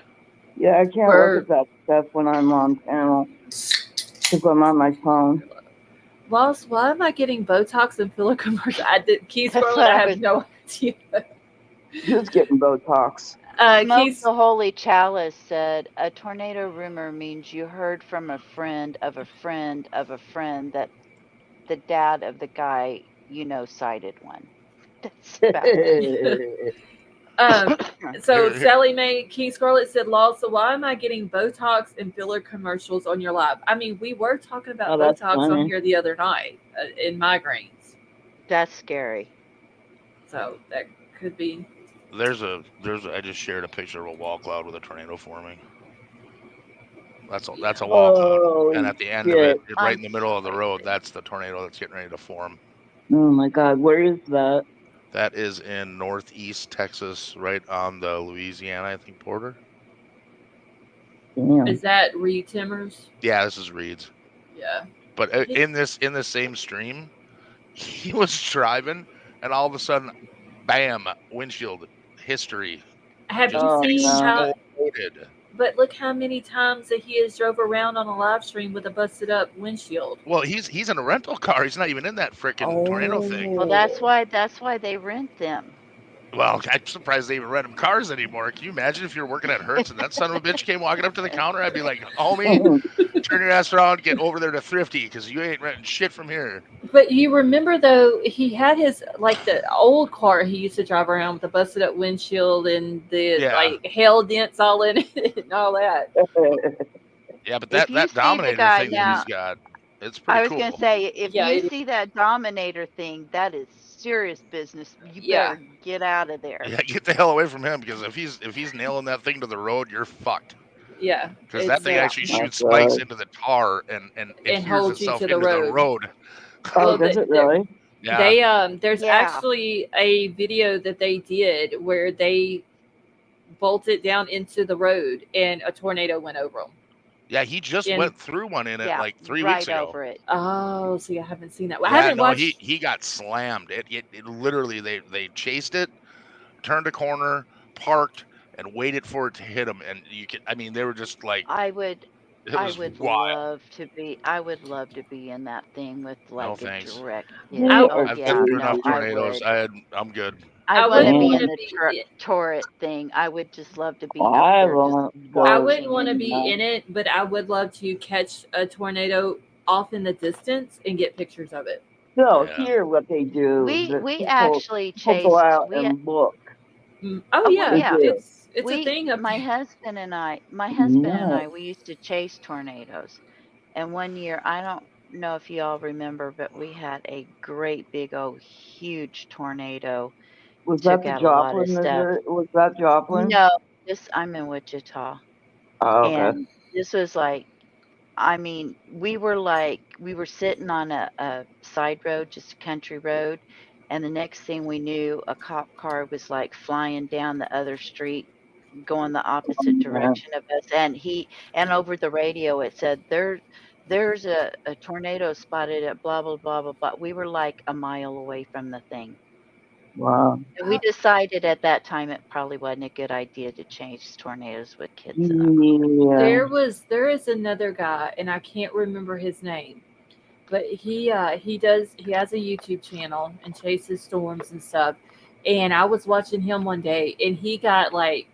Yeah, I can't look at that stuff when I'm on panel because I'm on my phone. Lost, why am I getting Botox and filler commercials? I did Keith That's Scarlett. what I I have was- no idea. Who's getting Botox? Smoke Keith, the Holy Chalice said, a tornado rumor means you heard from a friend of a friend of a friend that the dad of the guy cited one. That's about it. so Here. Sally Mae, Keith Scarlett said, "Law, so why am I getting Botox and filler commercials on your live?" I mean, we were talking about Oh, that's Botox on funny. here the other night in migraines, That's scary. so that could be. I just shared a picture of a wall cloud with a tornado forming. That's a wall cloud, and at the end of it, right in the middle of the road, that's the tornado that's getting ready to form. Oh my God, where is that? That is in northeast Texas, right on the Louisiana, I think, border. Damn. Is that Reed Timmers? Yeah, this is Reed's. Yeah. But in this same stream, he was driving, and all of a sudden, bam! Windshield history. Have you Oh, seen no. how? Exploded. But look how many times that he has drove around on a live stream with a busted up windshield. Well, he's in a rental car. He's not even in that freaking tornado thing. Well, that's why they rent them. Well, I'm surprised they even rent them cars anymore. Can you imagine if you're working at Hertz and that son of a bitch came walking up to the counter? I'd be like, homie, turn your ass around, get over there to Thrifty, because you ain't renting shit from here. But you remember though, he had his like the old car he used to drive around with the busted up windshield and the Yeah. like hail dents all in it and all that. Yeah, but If that you see the Dominator guy thing that now, he's got, it's pretty I was cool. gonna say, if Yeah, you it is. see that Dominator thing, that is serious business. You Yeah. better get out of there. Yeah, get the hell away from him, because if he's nailing that thing to the road, you're fucked. Yeah. Because that It's thing actually That's shoots spikes right. into the tar and adheres holds you itself to the into the road. road. Oh, Well, does it really? Yeah. they there's Yeah. actually a video that they did where they bolted down into the road and a tornado went over them. Yeah, he just And- went through one in it Yeah, like 3 right weeks ago. over it. Oh, see, I haven't seen that. Well, I Yeah, haven't no, watched. he got slammed. It literally they chased it, turned a corner, parked, and waited for it to hit him. And they were just like, I would it I was would wild. love to be in that thing with like a thanks. direct hit. Yeah, Oh I've yeah, been through no, enough I tornadoes. would. I'm good. I I want to wouldn't be want in to the be. turret thing. I would just love to be up I there just won't I go wouldn't watching want to it. be in it, but I would love to catch a tornado off in the distance and get pictures of it. So Yeah. here, what they do. We the we people, actually people chased. go out We and look. Oh well, yeah, yeah. it's a We thing up my there. husband and I No. we used to chase tornadoes. And one year, I don't know if you all remember, but we had a great big old huge tornado. Was that Took the out a lot of Joplin? stuff. Was that Joplin? No, I'm in Wichita. Oh, okay. And this was like, we were sitting on a side road, just a country road. And the next thing we knew, a cop car was like flying down the other street, going the opposite direction of us. And over the radio, it said, there's a tornado spotted at blah, blah, blah, blah, blah. We were like a mile away from the thing. Wow. And we decided at that time it probably wasn't a good idea to chase tornadoes with kids in them. Yeah. There is another guy, and I can't remember his name, but he has a YouTube channel and chases storms and stuff. And I was watching him one day, and he got like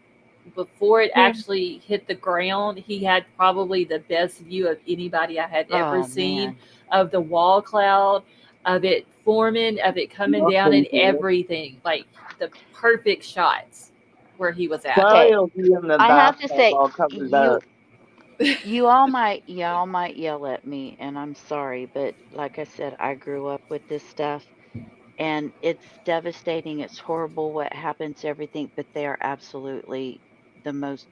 before it actually hit the ground, he had probably the best view of anybody I had ever Oh, seen man. of the wall cloud, of it forming, of it coming down, and everything. Like the perfect shots where he was at. Charlie Okay. will be in the I have to bathtub say, all covered you up. y'all might yell at me, and I'm sorry, but like I said, I grew up with this stuff, and it's devastating. It's horrible what happens to everything, but they are absolutely the most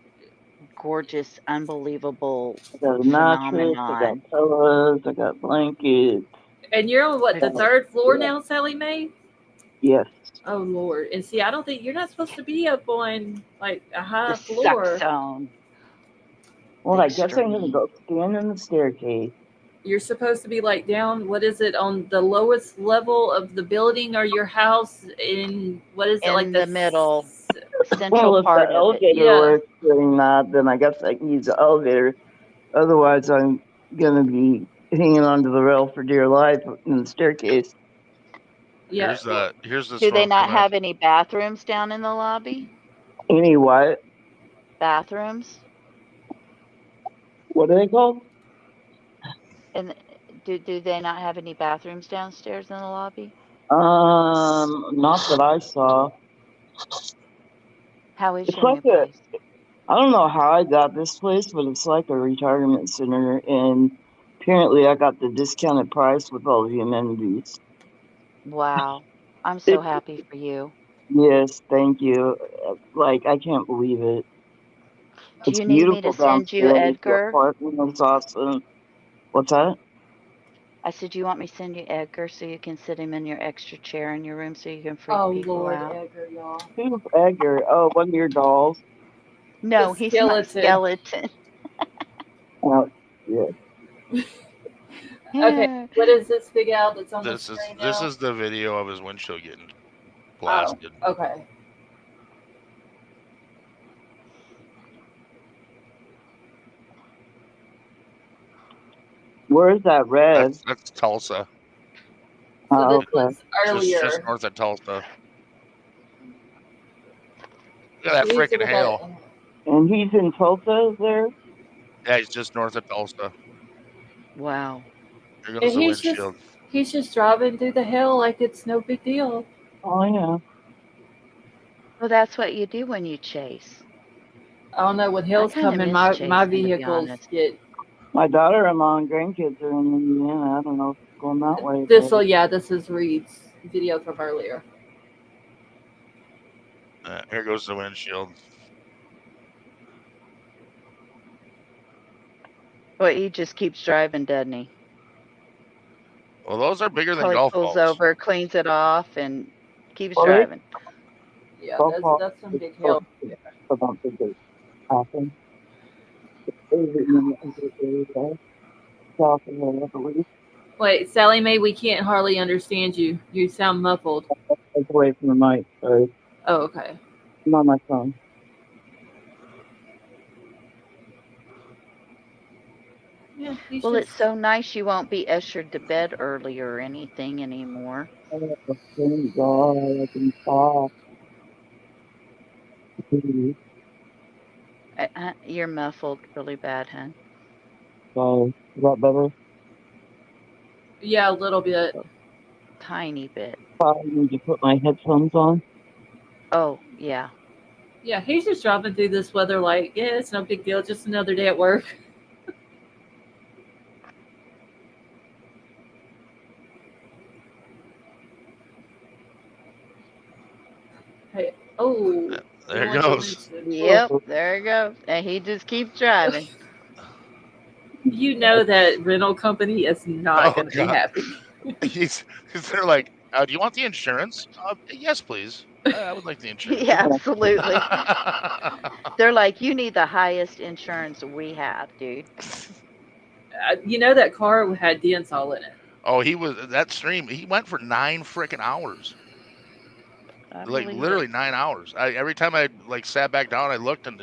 gorgeous, unbelievable I got a mattress, I got phenomenon. pillows, I got blankets. And you're on what, the third floor now, Sally Mae? Yes. Oh Lord! And see, I don't think you're not supposed to be up on like a high The floor. suck zone. Well, The I guess I'm gonna extreme. go stand in the staircase. You're supposed to be like down. What is it on the lowest level of the building or your house? In what is it In like the middle, central Well, if the part of it. elevator Yeah. was doing that, then I guess I can use the elevator. Otherwise, I'm gonna be hanging onto the rail for dear life in the staircase. Yeah. Here's the Do they storm not coming. have any bathrooms down in the lobby? Any what? Bathrooms? What are they called? And do they not have any bathrooms downstairs in the lobby? Not that I saw. How is It's your new like a, place? I don't know how I got this place, but it's like a retirement center, and apparently I got the discounted price with all the amenities. Wow. I'm so happy for you. Yes, thank you. Like, I can't believe it. Do It's you need me beautiful to send you downstairs. The Edgar? apartment is awesome. What's that? I said, do you want me to send you Edgar so you can sit him in your extra chair in your room so you can freak Oh people Lord, out? Edgar, y'all. Who's Edgar? Oh, one of your dolls. No, The he's my skeleton. Oh, yeah. Okay, what is this big Al that's on the This screen is now? the video of his windshield getting Oh, blasted. okay. Where's that red? That's Tulsa. So this Oh, okay. was earlier. Just north of Tulsa. Look at that He's freaking about hail. And he's in Tulsa there? Yeah, he's just north of Tulsa. Wow. There and goes the windshield. he's just driving through the hell like it's no big deal. Oh, yeah. Well, that's what you do when you chase. I don't know, when I hell's kind of coming, miss my chasing, to be vehicles honest. get My daughter-in-law and grandkids are in Indiana. I don't know if it's going that way. this. But Yeah, this is Reed's video from earlier. Here goes the windshield. Well, he just keeps driving, doesn't he? Well, those are bigger than Probably golf pulls balls. over, cleans it off, and keeps Well, driving. Yeah, so far, that's some big hell. I don't think it's happened. South of there, I believe. Wait, Sally Mae, we can't hardly understand you. You sound muffled. It's away from the mic. Sorry. Oh, okay. I'm on my phone. Yeah, he's Well, it's just so nice you won't be ushered to bed early or anything anymore. Oh, thank God, I can talk. You're muffled really bad, hon. So, is that better? yeah, a little bit. Tiny bit. I need to put my headphones on. Oh, yeah. Yeah, he's just driving through this weather like, yeah, it's no big deal, just another day at work. Hey, oh, There you it want to goes. mention- Yep, there it goes. And he just keeps driving. You know that rental company is not Oh, going to be God. happy. They're like, do you want the insurance? Yes, please. I would like the insurance. Yeah, absolutely. They're like, you need the highest insurance we have, dude. You know that car had dents all in it. Oh, that stream. He went for 9 freaking hours. I Like believe literally it. 9 hours. Every time I sat back down, I looked and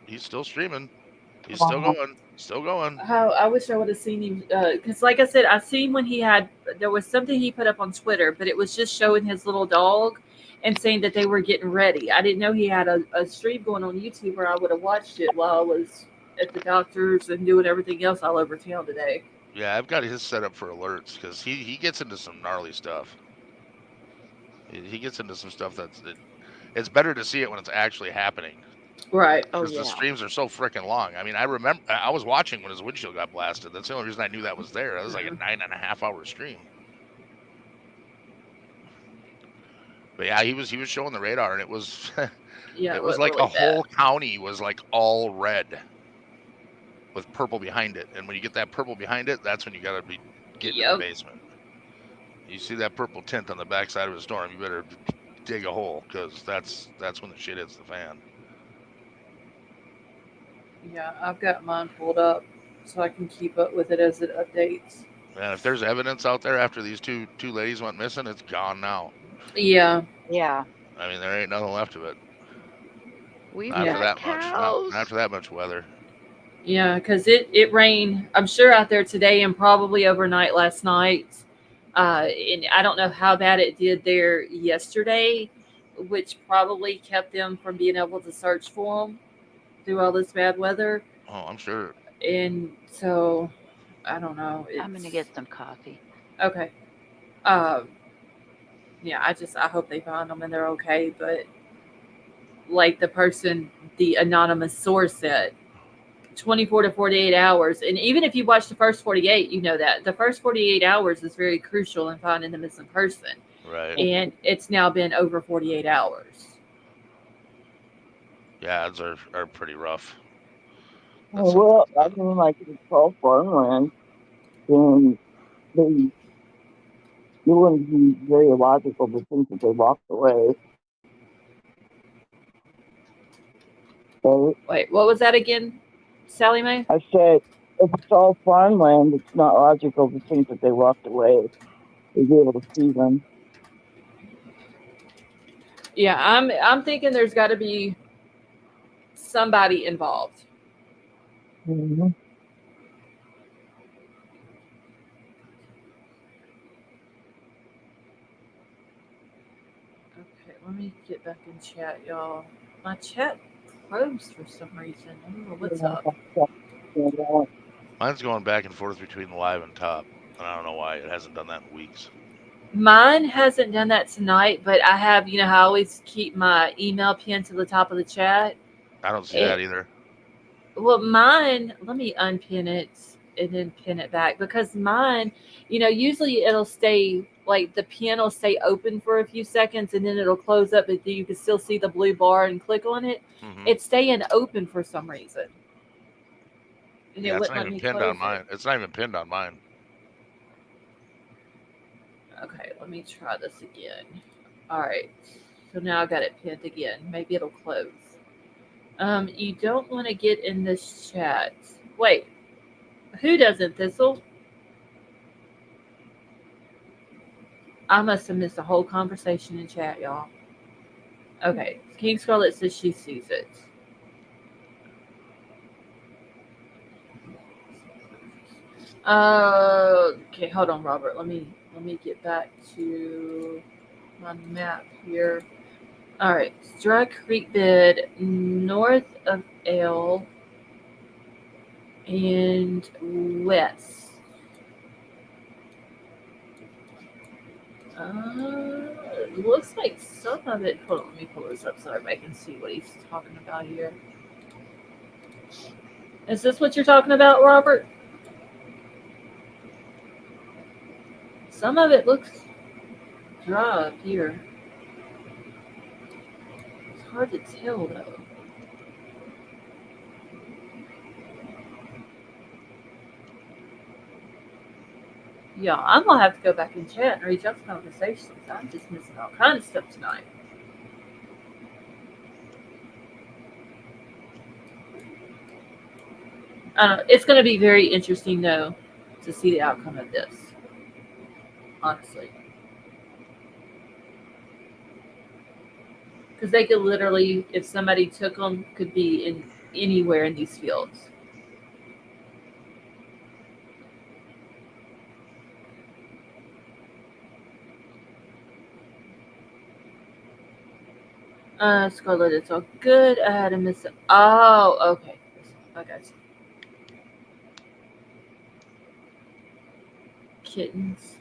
he's still streaming. He's still going. Still going. How I wish I would have seen him, because like I said, I seen when there was something he put up on Twitter, but it was just showing his little dog and saying that they were getting ready. I didn't know he had a stream going on YouTube, or I would have watched it while I was at the doctor's and doing everything else all over town today. Yeah, I've got his set up for alerts because he gets into some gnarly stuff. He gets into some stuff it's better to see it when it's actually happening. Right. Oh, Because the yeah. streams are so freaking long. I mean, I remember I was watching when his windshield got blasted. That's the only reason I knew that was there. That was like a 9.5-hour stream. But yeah, he was showing the radar, and it was Yeah, it was looked like really a whole county was like all red with purple behind it. And when you get that purple behind it, that's when you got to be getting in the basement. You see that purple tint on the backside of a storm, you better dig a hole because that's when the shit hits the fan. Yeah, I've got mine pulled up so I can keep up with it as it updates. And if there's evidence out there after these two ladies went missing, it's gone now. Yeah. Yeah. I mean, there ain't nothing left of it. We've Not got for that cows. much. Not for that much weather. Yeah, because it rained, I'm sure, out there today and probably overnight last night. And I don't know how bad it did there yesterday, which probably kept them from being able to search for them through all this bad weather. Oh, I'm sure. And so, I don't know. I'm going to get some coffee. Okay. Yeah, I hope they find them and they're okay. But like the anonymous source said, 24 to 48 hours. And even if you watch the first 48, you know that the first 48 hours is very crucial in finding the missing person. Right. And it's now been over 48 hours. Yeah, odds are pretty rough. Well, I mean, like it's all farmland, and it wouldn't be very illogical to think that they walked away. Right? Wait, what was that again, Sally Mae? I said, if it's all farmland, it's not logical to think that they walked away. They'd be able to see them. Yeah, I'm thinking there's got to be somebody involved. Mm-hmm. Okay, let me get back in chat, y'all. My chat froze for some reason. I don't know what's up. Mine's going back and forth between the live and top. And I don't know why it hasn't done that in weeks. Mine hasn't done that tonight, but I have, you know how I always keep my email pinned to the top of the chat? I don't see that either. Well, mine, let me unpin it and then pin it back, because mine, you know, usually it'll stay, like the pin will stay open for a few seconds and then it'll close up, but you can still see the blue bar and click on it. Mhm. It's staying open for some reason. And Yeah, it it's wouldn't not let even me pinned close on mine. it. It's not even pinned on mine. Okay, let me try this again. All right, so now I got it pinned again. Maybe it'll close. You don't want to get in this chat. Wait, who doesn't, Thistle? I must have missed the whole conversation in chat, y'all. Okay, King Scarlet says she sees it. Okay, hold on, Robert. Let me get back to my map here. All right, Dry Creek bed north of L and west. It looks like some of it. Hold on, let me pull this up so everybody can see what he's talking about here. Is this what you're talking about, Robert? Some of it looks dry up here. It's hard to tell though. Yeah, I'm gonna have to go back and chat and reach out to conversations. I'm just missing all kinds of stuff tonight. It's going to be very interesting, though, to see the outcome of this. Honestly, because they could literally, if somebody took them, could be in anywhere in these fields. Scarlet, it's all good. I had a miss. Oh, okay. I got you. Kittens.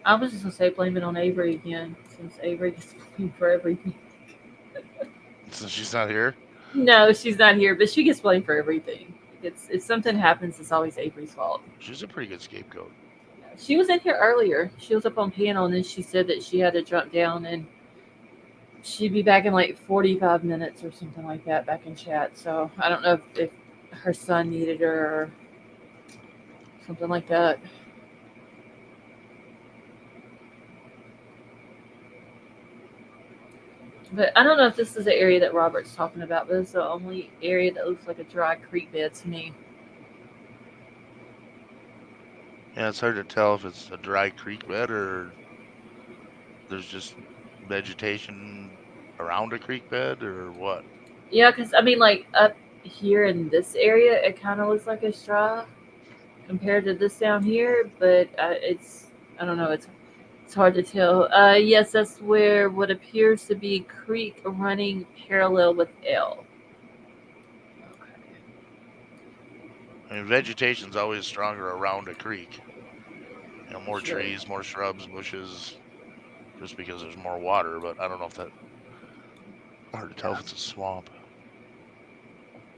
I was just gonna say blame it on Avery again, since Avery gets blamed for everything. Since she's not here? No, she's not here, but she gets blamed for everything. If something happens, it's always Avery's fault. She's a pretty good scapegoat. She was in here earlier. She was up on panel, and then she said that she had to jump down, and she'd be back in like 45 minutes or something like that, back in chat. So I don't know if her son needed her or something like that. But I don't know if this is the area that Robert's talking about, but it's the only area that looks like a dry creek bed to me. Yeah, it's hard to tell if it's a dry creek bed or there's just vegetation around a creek bed or what. Yeah, because I mean, like up here in this area, it kind of looks like it's dry compared to this down here, but I don't know, it's hard to tell. Yes, that's where what appears to be creek running parallel with L. I mean, vegetation's always stronger around a creek. You know, more Sure. trees, more shrubs, bushes, just because there's more water. But I don't know if that. Hard to tell if it's a swamp.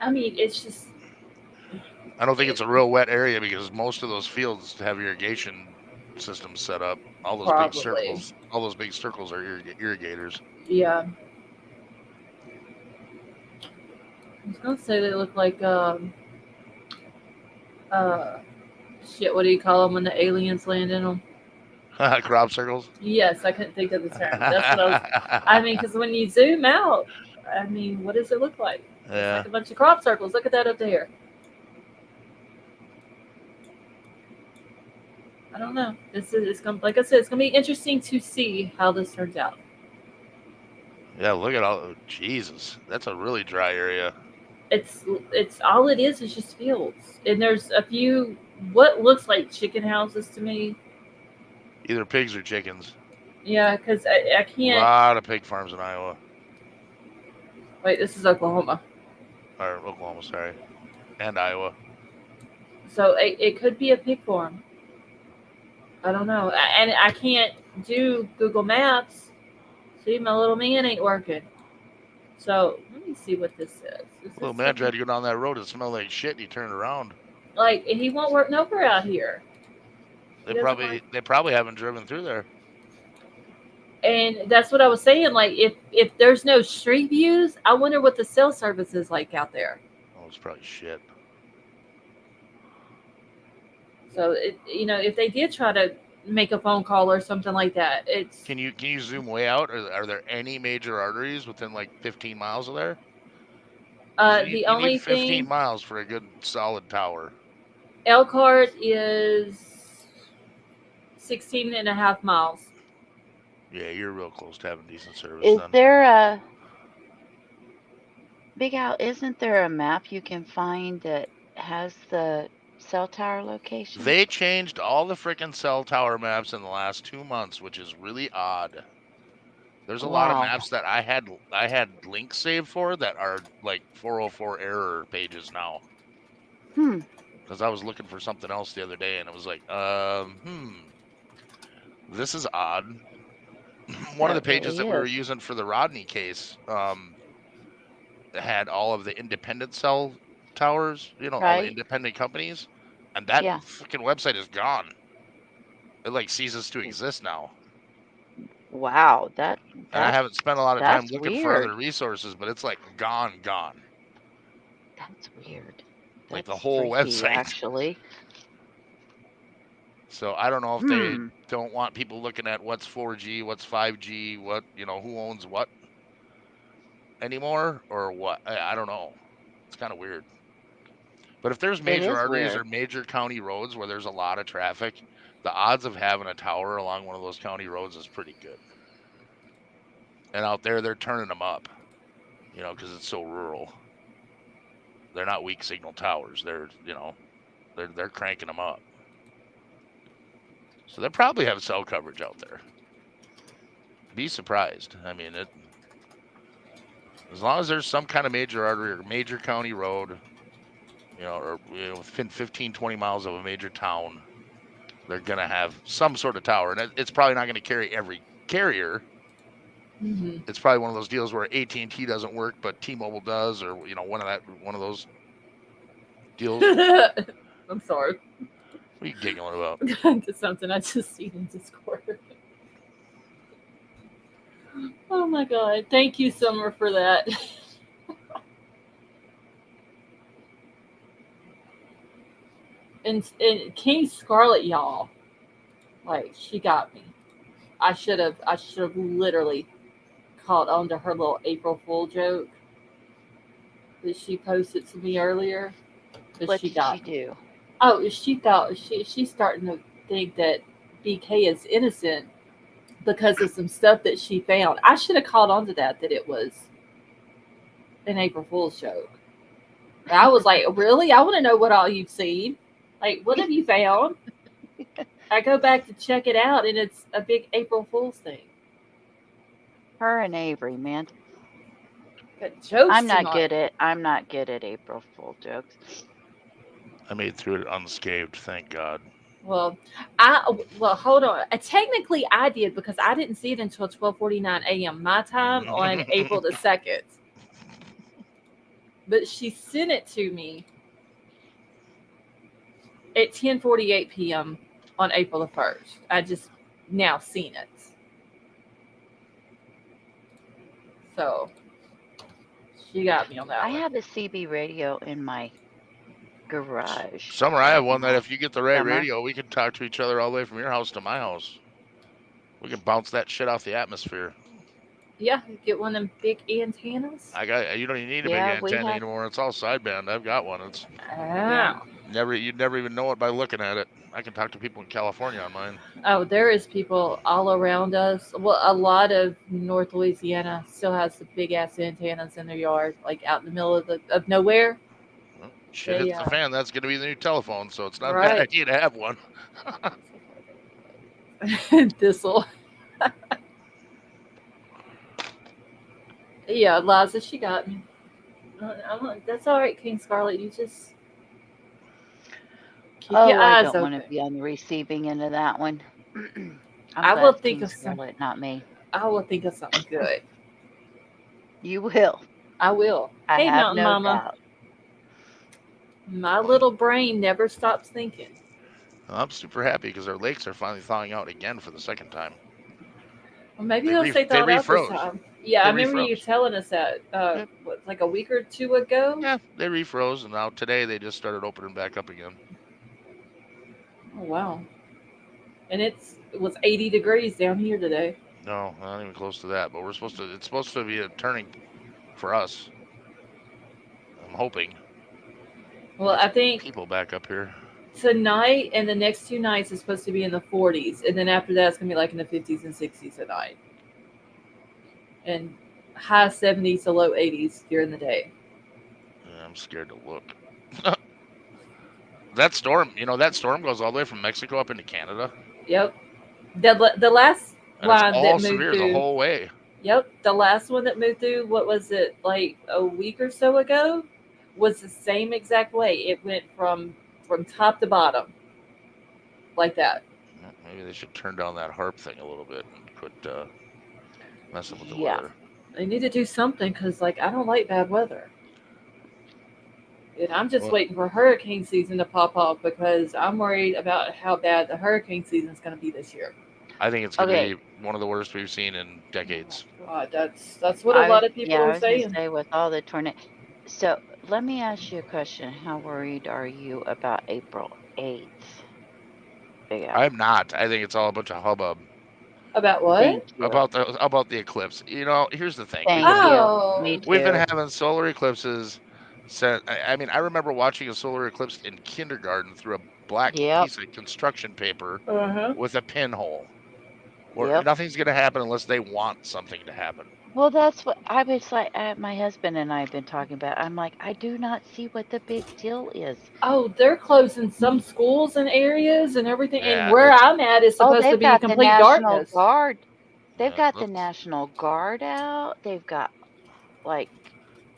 I mean, it's just. I don't think it's a real wet area because most of those fields have irrigation systems set up. All those big circles, are irrigators. Yeah. I was gonna say they look like shit. What do you call them when the aliens land in them? Crop circles. Yes, I couldn't think of the term. That's what I was. I mean, because when you zoom out, I mean, what does it look like? Yeah. It's like a bunch of crop circles. Look at that up there. I don't know. It's gonna, like I said, it's gonna be interesting to see how this turns out. Yeah, look at all. Jesus, that's a really dry area. It's all it is just fields, and there's a few what looks like chicken houses to me. Either pigs or chickens. Yeah, because I can't. A lot of pig farms in Iowa. Wait, this is Oklahoma. Or Oklahoma, sorry. And Iowa. So it could be a pig farm. I don't know. And I can't do Google Maps. See, my little man ain't working. So let me see what this says. Little man tried to go down that road. It smelled like shit. And he turned around. Like, he won't work nowhere out here. They probably haven't driven through there. And that's what I was saying. Like, if there's no street views, I wonder what the cell service is like out there. Oh, it's probably shit. So if they did try to make a phone call or something like that, it's. Can you zoom way out? Are there any major arteries within like 15 miles of there? The only 15 thing. miles for a good solid tower. Elkhart is 16.5 miles. Yeah, you're real close to having decent service. Is then. there a Big Al? Isn't there a map you can find that has the cell tower location? They changed all the freaking cell tower maps in the last 2 months, which is really odd. There's a lot of maps that I had links saved for that are like 404 error pages now. Because I was looking for something else the other day, and it was like, this is odd. One of the pages that we were using for the Rodney case had all of the independent cell towers, all the independent companies, and that freaking website is gone. It like ceases to exist now. Wow, and I haven't spent a lot of time looking for other resources, but it's like gone. That's weird. Like the whole website, actually. So I don't know if they don't want people looking at what's 4G, what's 5G, what who owns what anymore, or what. I don't know. It's kind of weird. But if there's major arteries or major county roads where there's a lot of traffic, the odds of having a tower along one of those county roads is pretty good. And out there, they're turning them up, because it's so rural. They're not weak signal towers. They're cranking them up. So they probably have cell coverage out there. Be surprised. I mean, as long as there's some kind of major artery or major county road, or within 15, 20 miles of a major town, they're going to have some sort of tower. And it's probably not going to carry every carrier. Mm-hmm. It's probably one of those deals where AT&T doesn't work, but T-Mobile does, or one of those deals. I'm sorry. What are you giggling about? It's something I just seen in Discord. Oh my God! Thank you, Summer, for that. And King Scarlet, y'all, like, she got me. I should have literally caught on to her little April Fool joke that she posted to me earlier. What did she do? Oh, she thought she's starting to think that BK is innocent because of some stuff that she found. I should have caught on to that it was an April Fool's joke. But I was like, really? I want to know what all you've seen. Like, what have you found? I go back to check it out, and it's a big April Fool's thing. Her and Avery, man. But jokes. I'm not good at April Fool jokes. I made through it unscathed, thank God. Well, hold on. Technically, I did because I didn't see it until 12:49 a.m. my time on April the 2nd. But she sent it to me at 10:48 p.m. on April the 1st. I just now seen it. So she got me on that one. I have a CB radio in my garage. Summer, I have one that if you get the right radio, we can talk to each other all the way from your house to my house. We can bounce that shit off the atmosphere. Yeah, get one of them big antennas. You don't even need a big antenna anymore. It's all sideband. I've got one. It's you'd never even know it by looking at it. I can talk to people in California on mine. Oh, there is people all around us. Well, a lot of North Louisiana still has the big ass antennas in their yard, like out in the middle of nowhere. Well, shit hits the fan. That's going to be the new telephone, so it's not a bad idea to have one. Yeah, Liza, she got me. That's all right, King Scarlet. You just keep your Oh, I eyes don't want to open. be on the receiving end of that one. I'm I glad will it's think King of some. Scarlet, not me. I will think of something good. You will. I will. I Hey, have Mountain no Mama. doubt. My little brain never stops thinking. I'm super happy because our lakes are finally thawing out again for the second time. Well, maybe They they'll stay they thawed out this refroze. time. Yeah, They I remember you refroze. telling us that. Yep. What, like a week or two ago? Yeah, they refroze, and now today they just started opening back up again. Oh wow. And it was 80 degrees down here today. No, not even close to that. But it's supposed to be a turning for us. I'm hoping. Well, Get I some think people back up here. tonight and the next 2 nights is supposed to be in the 40s, and then after that it's gonna be like in the 50s and 60s at night, and high 70s to low 80s during the day. Yeah, I'm scared to look. That storm goes all the way from Mexico up into Canada, Yep. The last and it's one all that moved severe the through. whole way. Yep, the last one that moved through. What was it, like a week or so ago? Was the same exact way. It went from top to bottom, like that. Maybe they should turn down that harp thing a little bit and quit messing with the Yeah. weather. They need to do something because, like, I don't like bad weather. And I'm just Well- waiting for hurricane season to pop off because I'm worried about how bad the hurricane season is going to be this year. I think it's going Okay. to be one of the worst we've seen in decades. God, that's what a lot of people I are was going to saying. say with all the tornado. So let me ask you a question. How worried are you about April 8th? Big Al. I'm not. I think it's all a bunch of hubbub About what? Thank you. about the eclipse. Here's the thing. Thank We've been, Oh, Me we've been too. having solar eclipses since. I mean, I remember watching a solar eclipse in kindergarten through a black Yep. piece of construction paper uh-huh. with a pinhole. Where Yep. nothing's going to happen unless they want something to happen. Well, that's what I was like. My husband and I have been talking about. I'm like, I do not see what the big deal is. Oh, they're closing some schools and areas and everything. Yeah, And where I'm at is Oh, supposed to they've be got the complete National darkness. Guard. They've Yeah, got the let's- National Guard out. They've got like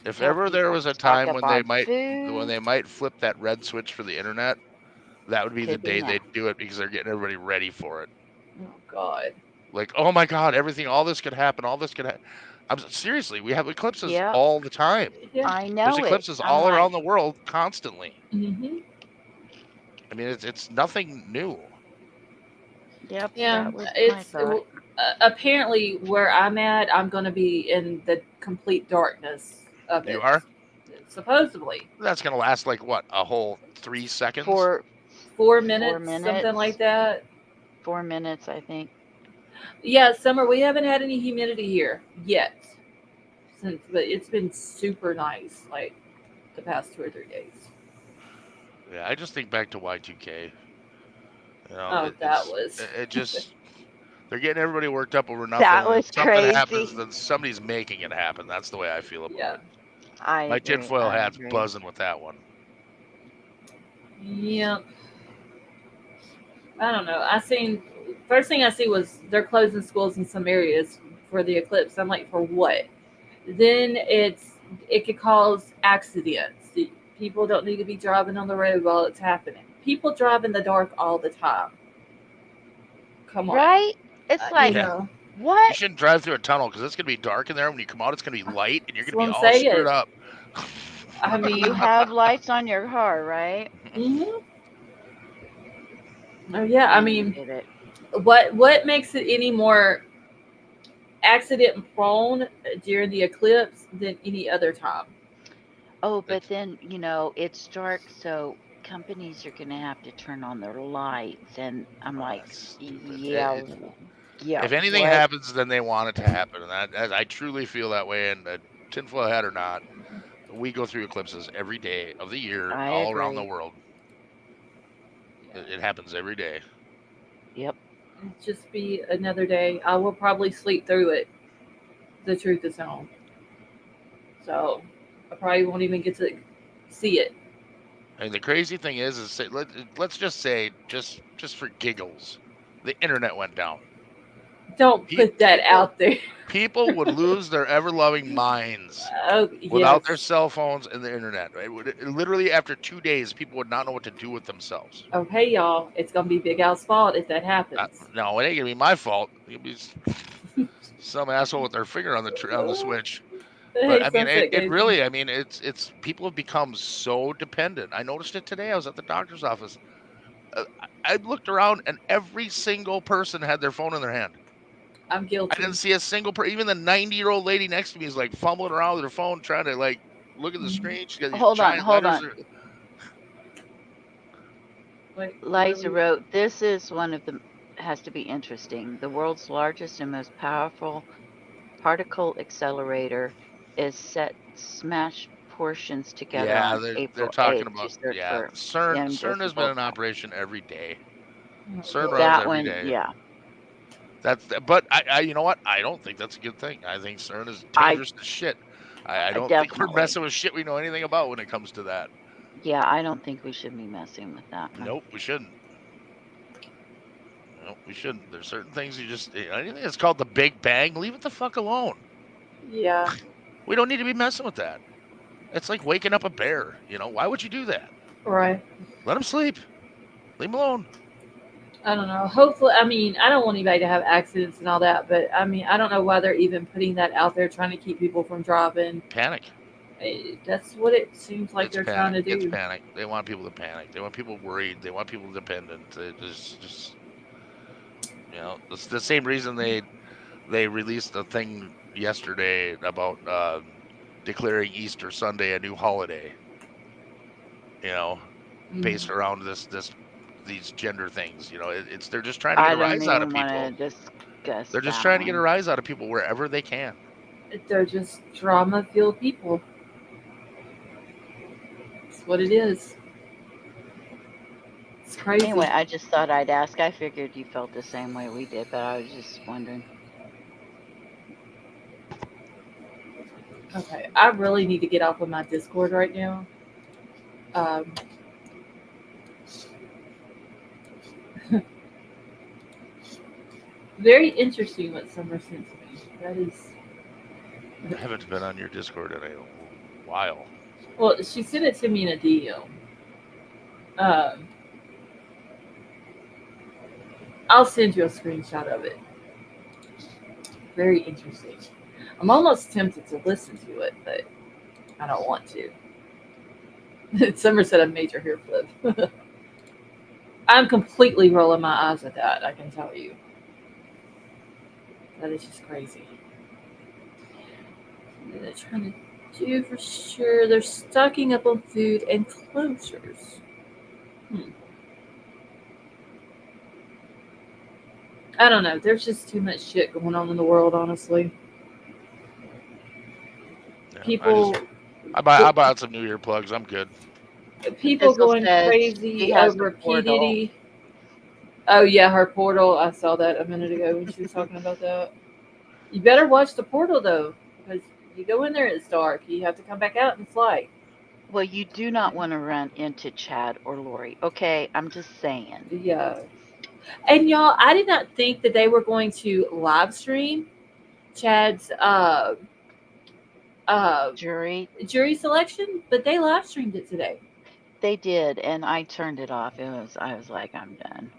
If tell ever there people was a stock time up when they on food. might flip that red switch for the internet, that would be the Could be day now. they'd do it because they're getting everybody ready for it. Oh God. Like, oh my God, all this could happen. All this could happen. Seriously, we have eclipses Yep. all the time. Yeah. I There's know it. eclipses I'm all like, around the world constantly. Mm-hmm. I mean, it's nothing new. yep, Yeah. that was my It's thought. apparently where I'm at. I'm going to be in the complete darkness of it. You are? Supposedly. That's gonna last like what, a whole 3 seconds? For 4 minutes, 4 minutes. something like that. 4 minutes, I think. Yeah, Summer, we haven't had any humidity here yet. But it's been super nice, like the past 2 or 3 days. Yeah, I just think back to Y2K. That was. It just they're getting everybody worked up over nothing. That was Something crazy. happens, then somebody's making it happen. That's the way I feel about Yeah. it. I My agree. tinfoil I hat's agree. buzzing with that one. Yep. I don't know. First thing I see was they're closing schools in some areas for the eclipse. I'm like, for what? Then it could cause accidents. People don't need to be driving on the road while it's happening. People drive in the dark all the time. Come on. Right? It's like, you know. You what? shouldn't drive through a tunnel because it's gonna be dark in there. When you come out, it's gonna be light, and you're That's gonna be what all I'm saying. screwed up. I mean, You have lights on your car, right? Mm-hmm. Oh yeah, I mean, Get it. what makes it any more accident prone during the eclipse than any other time? Oh, but then, it's dark, so companies are going to have to turn on their lights. And I'm like, That's stupid. yeah. If anything what? happens, then they want it to happen, and I truly feel that way. And tinfoil hat or not, we go through eclipses every day of the year, I all around the agree. world. It happens every day. Yep. Just be another day. I will probably sleep through it. The truth is known. So I probably won't even get to see it. And the crazy thing is let's just say, just for giggles, the internet went down. Don't put that out there. People would lose their ever-loving minds Oh, without their yes. cell phones and the internet. Literally, after 2 days, people would not know what to do with themselves. Okay, y'all. It's going to be Big Al's fault if that happens. No, it ain't gonna be my fault. It'll be some asshole with their finger on the switch. But Hey, I mean, Sunset it Gazer. really. I mean, it's people have become so dependent. I noticed it today. I was at the doctor's office. I looked around, and every single person had their phone in their hand. I'm I guilty. didn't see a single person. Even the 90-year-old lady next to me is like fumbling around with her phone, trying to like look at the screen. She got these Hold on, giant hold letters. on. Wait, Liza really? wrote, this is one of the, has to be interesting. The world's largest and most powerful particle accelerator is set smash portions together Yeah, on they're April talking 8th to about search for CERN has been invisible in operation every day. Oh, CERN Lord. runs that every one. day. Yeah, But I you know what? I don't think that's a good thing. I think CERN is I dangerous as shit. I don't think we're definitely. messing with shit we know anything about when it comes to that. Yeah, I don't think we should be messing with that one. Nope, we shouldn't. Nope, we shouldn't. There's certain things you just anything that's called the Big Bang, leave it the fuck alone. Yeah. We don't need to be messing with that. It's like waking up a bear. Why would you do that? Right. Let him sleep. Leave him alone. I don't know. Hopefully, I mean, I don't want anybody to have accidents and all that, but I mean, I don't know why they're even putting that out there, trying to keep people from driving. Panic. That's what it seems like they're trying to It's do. panic. They want people to panic. They want people worried. They want people dependent. Just it's the same reason they released a thing yesterday about declaring Easter Sunday a new holiday. Based around these gender things. They're just trying to get I a don't rise out of even want people. to discuss They're just that trying to get a one. rise out of people wherever they can. They're just drama-filled people. That's what it is. It's crazy. Anyway, I just thought I'd ask. I figured you felt the same way we did, but I was just wondering. Okay, I really need to get off of my Discord right now. Very interesting what Summer sent to me. That is. I haven't been on your Discord in a while. Well, she sent it to me in a DM. I'll send you a screenshot of it. Very interesting. I'm almost tempted to listen to it, but I don't want to. Summer said a major hair flip. I'm completely rolling my eyes at that, I can tell you. That is just crazy. What are they trying to do for sure? They're stocking up on food and closures. I don't know. There's just too much shit going on in the world, honestly. Yeah, People, I bought some New Year plugs. I'm good. people Fizzle going says crazy she has over a P. portal. Diddy. Oh yeah, her portal. I saw that a minute ago when she was talking about that. You better watch the portal though, because you go in there, it's dark. You have to come back out and it's light. Well, you do not want to run into Chad or Lori. Okay, I'm just saying. Yeah. And y'all, I did not think that they were going to live stream Chad's jury selection, but they live streamed it today. They did, and I turned it off. I was like, I'm done.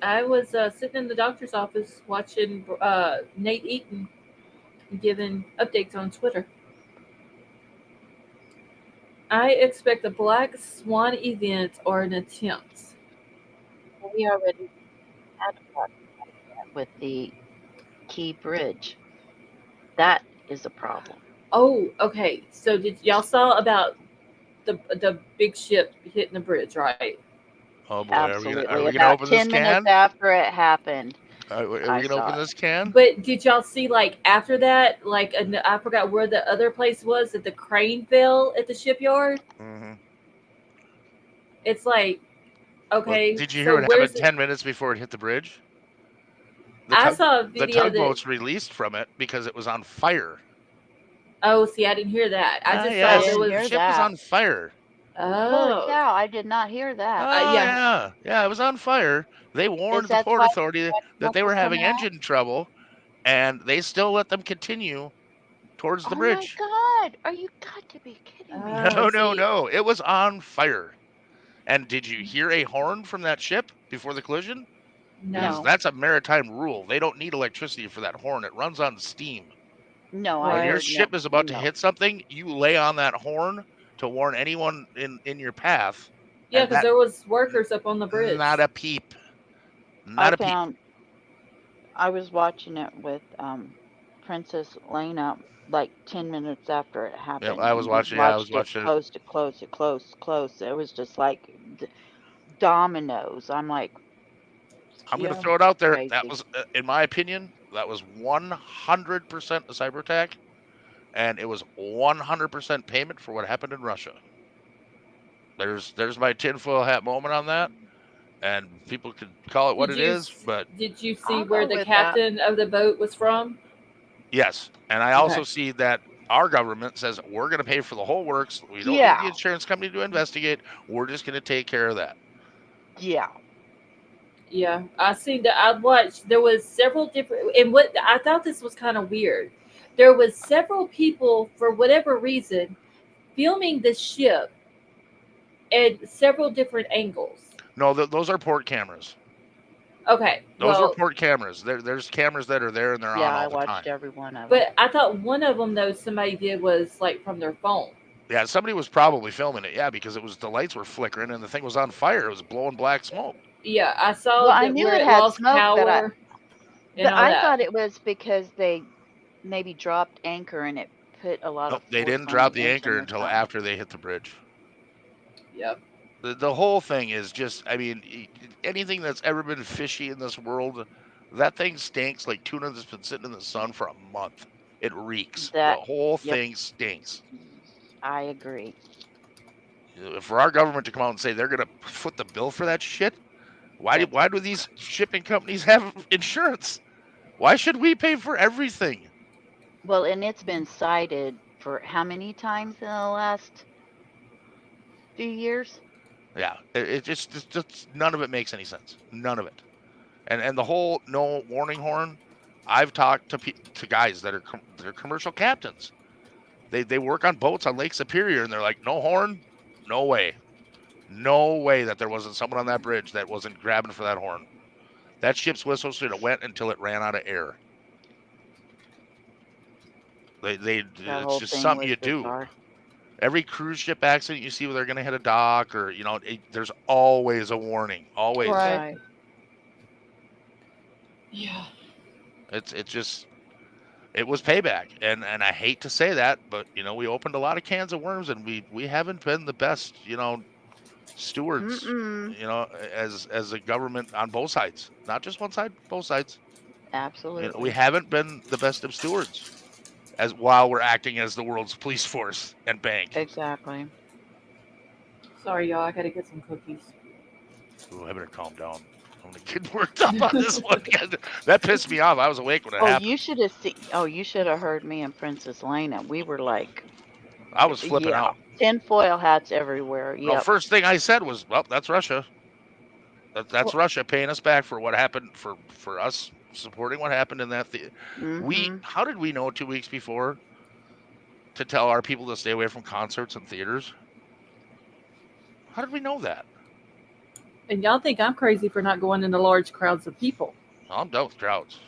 I was sitting in the doctor's office watching Nate Eaton giving updates on Twitter. I expect a Black Swan event or an attempt. We already had a problem with the Key Bridge. That is a problem. Oh, okay. So did y'all saw about the big ship hitting the bridge, right? Oh boy, Absolutely. are we gonna About open 10 this minutes can? after it happened, Are we I gonna open saw it. this can? But did y'all see, like, after that, like, I forgot where the other place was, that the crane fell at the shipyard? Mm-hmm. It's like, okay. Well, did you so hear what where's happened 10 minutes before it hit the bridge? I saw a The video tugboat's released from it because it was on fire. Oh, see, I didn't hear that. I just yeah, saw there was. the ship was on fire. Holy Oh, cow, I did not hear that. Yeah, it was on fire. They warned the that Port why Authority that they were having coming out? engine trouble, and they still let them continue towards the Oh my bridge. God! Are you got to be kidding me? Oh, see, No. It was on fire. And did you hear a horn from that ship before the collision? Because no. that's a maritime rule. They don't need electricity for that horn. It runs on steam. No, When I Right. your heard ship no. is about to No. hit something, you lay on that horn to warn anyone in your path. Yeah, And because that there was workers up on the bridge. not a peep. I Not a peep. found. I was watching it with Princess Lena like 10 minutes after it happened, I was and we watching. Yeah, I was watched it watching it. close to close to close close. It was just like dominoes. I'm like, I'm going to Yeah. throw it out there. That crazy. was, in my opinion, that was 100% a cyber attack, and it was 100% payment for what happened in Russia. There's my tinfoil hat moment on that, and people could call it what Did it you is, but did you see I'll where go the with that. captain of the boat was from? yes. And I also see that our government says we're going to pay for the whole works. We don't need the Yeah, insurance company to investigate. We're just going to take care of that. yeah. Yeah, I seen that. I watched. There was several different, and what I thought this was kind of weird. There was several people for whatever reason filming the ship at several different angles. No, those are port cameras. Okay, Those were well, port cameras. There's cameras that are there and they're Yeah, on I all the time. watched every one of them. but I thought one of them though somebody did was like from their phone. Yeah, somebody was probably filming it. Yeah, because it was the lights were flickering and the thing was on fire. It was blowing black smoke. Yeah, I saw Well, I that knew where it it had lost smoke, power and all I that. thought it was because they maybe dropped anchor and it put a lot Nope, of they force didn't on drop the the anchor engine or until something. after they hit the bridge. Yep. The whole thing is just, I mean, anything that's ever been fishy in this world, that thing stinks like tuna that's been sitting in the sun for a month. It reeks. That The whole yep, thing stinks. I agree. For our government to come out and say they're going to foot the bill for that shit, why do these shipping companies have insurance? Why should we pay for everything? Well, and it's been cited for how many times in the last few years? Yeah, it just none of it makes any sense. None of it. And the whole no warning horn. I've talked to guys that are they're commercial captains. They work on boats on Lake Superior, and they're like, no horn, no way, no way that there wasn't someone on that bridge that wasn't grabbing for that horn. That ship's whistle should have went until it ran out of air. That It's whole just thing something was you do. bizarre. Every cruise ship accident you see where they're going to hit a dock or, there's always a warning. Always. Right. Yeah. It was payback. And I hate to say that, but, we opened a lot of cans of worms and we haven't been the best, stewards, as a government on both sides. Not just one side, both sides. Absolutely. We haven't been the best of stewards as while we're acting as the world's police force and bank. Exactly. Sorry, y'all. I gotta get some cookies. Ooh, I better calm down. I'm gonna get worked up on this one. That pissed me off. I was awake when it happened. You should have seen. Oh, you should have heard me and Princess Lena. We were like, I was flipping out. tinfoil hats everywhere. No, Yep. first thing I said was, "Well, that's Russia. That's Russia paying us back for what happened for us supporting what happened in that." How did we know 2 weeks before to tell our people to stay away from concerts and theaters? How did we know that? And y'all think I'm crazy for not going into large crowds of people. I'm done with crowds.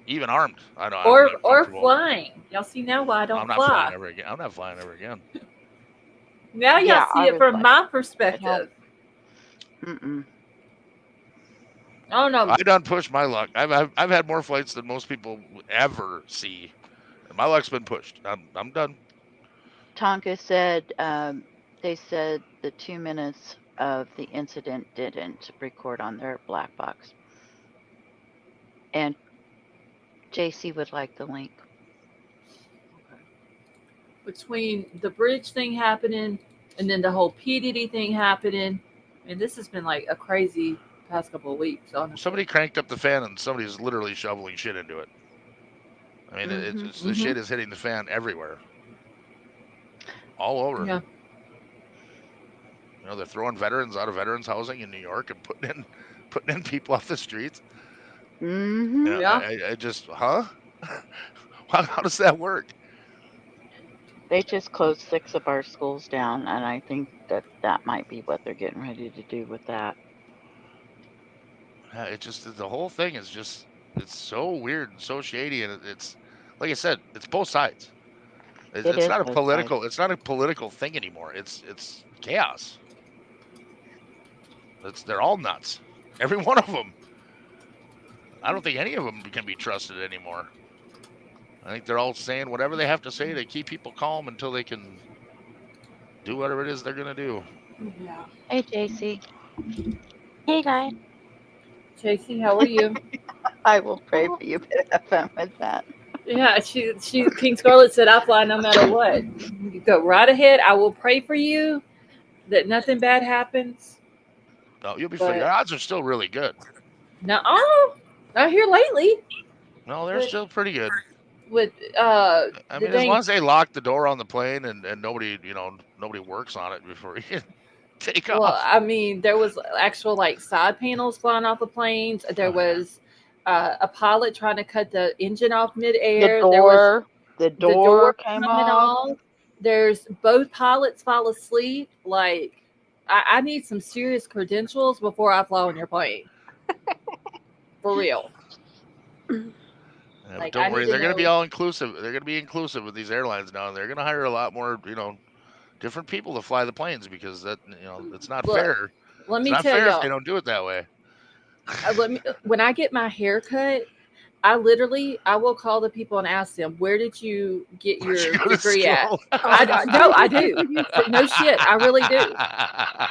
Even armed. I don't. Or flying. Y'all see now why I don't I'm not fly. flying ever again. I'm not flying ever again. Now y'all Yeah, see I it was from like, my perspective. Mm-mm. Oh no. I done pushed my luck. I've had more flights than most people ever see. And my luck's been pushed. I'm done. Tonka said they said the 2 minutes of the incident didn't record on their black box. And JC would like the link. Between the bridge thing happening and then the whole P. Diddy thing happening, and this has been like a crazy past couple of weeks, honestly. Somebody cranked up the fan and somebody's literally shoveling shit into it. I mean, the shit is hitting the fan everywhere. All over. Yeah. They're throwing veterans out of veterans housing in New York and putting in people off the streets. Mm-hmm. Yeah, I just, huh? How does that work? They just closed 6 of our schools down, and I think that might be what they're getting ready to do with that. It just, the whole thing is just, it's so weird and so shady, and it's like I said, it's both sides. It It's is not a both sides. political. It's not a political thing anymore. It's chaos. They're all nuts. Every one of them. I don't think any of them can be trusted anymore. I think they're all saying whatever they have to say to keep people calm until they can do whatever it is they're gonna do. Yeah. Hey, JC. Hey guys. JC, how are you? I will pray for you, but have fun with that. Yeah, she King Scarlet said I fly no matter what. You go right ahead. I will pray for you that nothing bad happens. No, you'll be fine. Your But odds are still really good. no, not here lately. No, they're With still pretty good. with I the mean, as long dang. as they lock the door on the plane and nobody, nobody works on it before you take Well, off. I mean, there was actual like side panels flying off the planes. There was a pilot trying to cut the engine off midair. There was The the door door came coming off. off. There's both pilots fall asleep. Like, I need some serious credentials before I fly on your plane. For real. Yeah, Like, but don't I worry, need to they're going to be know. all inclusive. They're going to be inclusive with these airlines now. They're going to hire a lot more, different people to fly the planes because that, it's not Look, fair. let It's me not tell fair if they y'all. don't do it that way. When I get my hair cut, I will call the people and ask them, where did you get Where'd your you go to degree at? school? I do. No shit, I really do.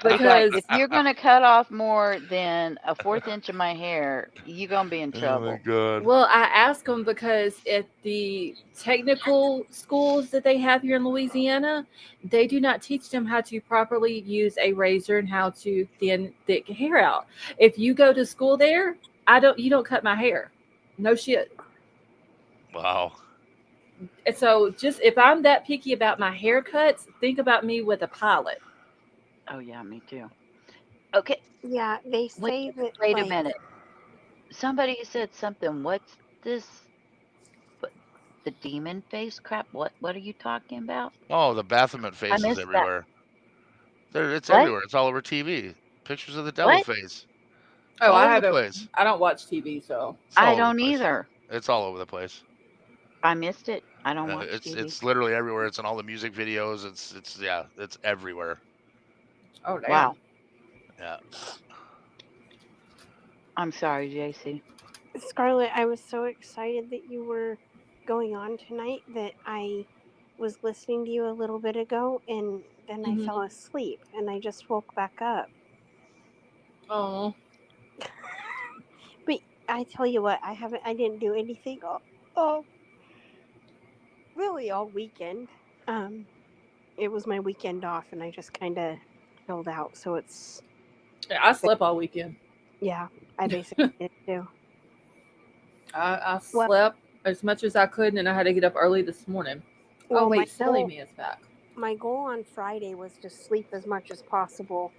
It's like, Because if you're going to cut off more than a 1/4 inch of my hair, you're going to be in Oh my trouble. god. well, I ask them because at the technical schools that they have here in Louisiana, they do not teach them how to properly use a razor and how to thin thick hair out. If you go to school there, you don't cut my hair. No shit. Wow. And so just if I'm that picky about my haircuts, think about me with a pilot. Oh, yeah, me too. Okay, Yeah, they say that wait a like minute. Somebody said something. What's this? The demon face crap? What are you talking about? Oh, the Baphomet I faces missed that. everywhere. It's What? everywhere. It's all over TV. Pictures of the devil What? face. It's Oh, all over the place. I don't watch TV, so It's all I over the don't place. either. It's all over the place. I missed it. I don't watch TV. It's literally everywhere. It's in all the music videos. It's everywhere. oh damn. Wow. Yeah. I'm sorry, JC. Scarlett, I was so excited that you were going on tonight that I was listening to you a little bit ago and then I fell asleep and I just woke back up. Oh. But I tell you what, I didn't do anything really all weekend. It was my weekend off and I just kind of chilled out. So it's Yeah, I slept all weekend. yeah, I basically did too. I slept as much as I could, and then I had to get up early this morning. Well, oh wait, Sally me is back. My goal on Friday was to sleep as much as possible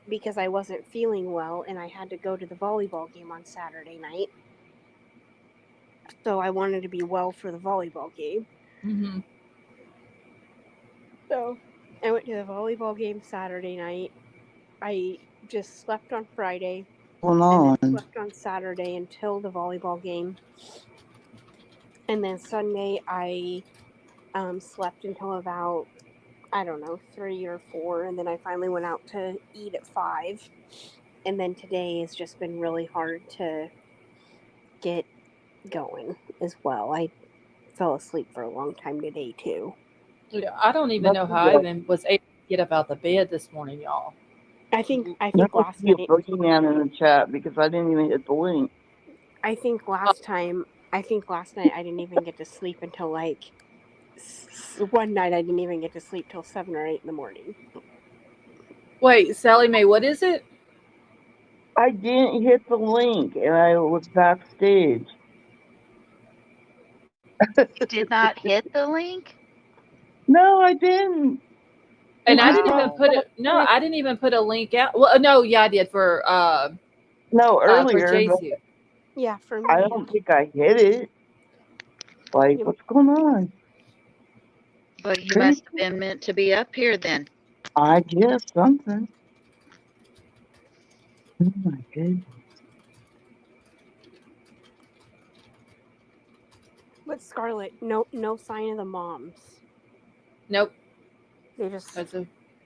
because I wasn't feeling well and I had to go to the volleyball game on Saturday night. So I wanted to be well for the volleyball game. Mm-hmm. So I went to the volleyball game Saturday night. I just slept on Friday. Hold and then on. slept on Saturday until the volleyball game. And then Sunday I slept until about, 3 or 4. And then I finally went out to eat at 5. And then today has just been really hard to get going as well. I fell asleep for a long time today too. Yeah, I don't even know how I even was able to get up out the bed this morning, y'all. I think There must last be a night. boogeyman in the chat because I didn't even hit the link. I think last night I didn't even get to sleep until like one night. I didn't even get to sleep till 7 or 8 in the morning. Wait, Sally Mae, what is it? I didn't hit the link and I was backstage. You did not hit the link? No, I didn't. And I Wow. didn't even put it. No, I didn't even put a link out. Well, no, yeah, I did for No, for earlier. JC. Yeah, for me. I don't think I hit it. Like, You- what's going on? But you Crazy. must have been meant to be up here then. I guess something. Oh my goodness. But Scarlett, no sign of the moms. Nope. They just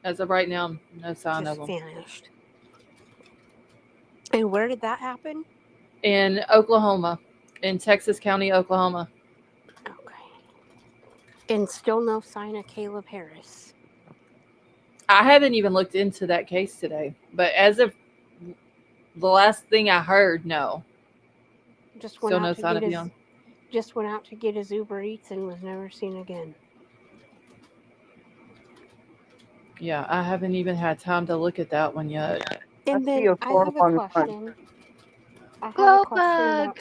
As of right now, no sign of just them. vanished. And where did that happen? In Oklahoma, in Texas County, Oklahoma. Okay. And still no sign of Caleb Harris. I haven't even looked into that case today, but as of the last thing I heard, no. Just went Still out no to sign get of his him. just went out to get his Uber Eats and was never seen again. Yeah, I haven't even had time to look at that one yet. And I see then a I have a 411. question. I have a Glow question about bug.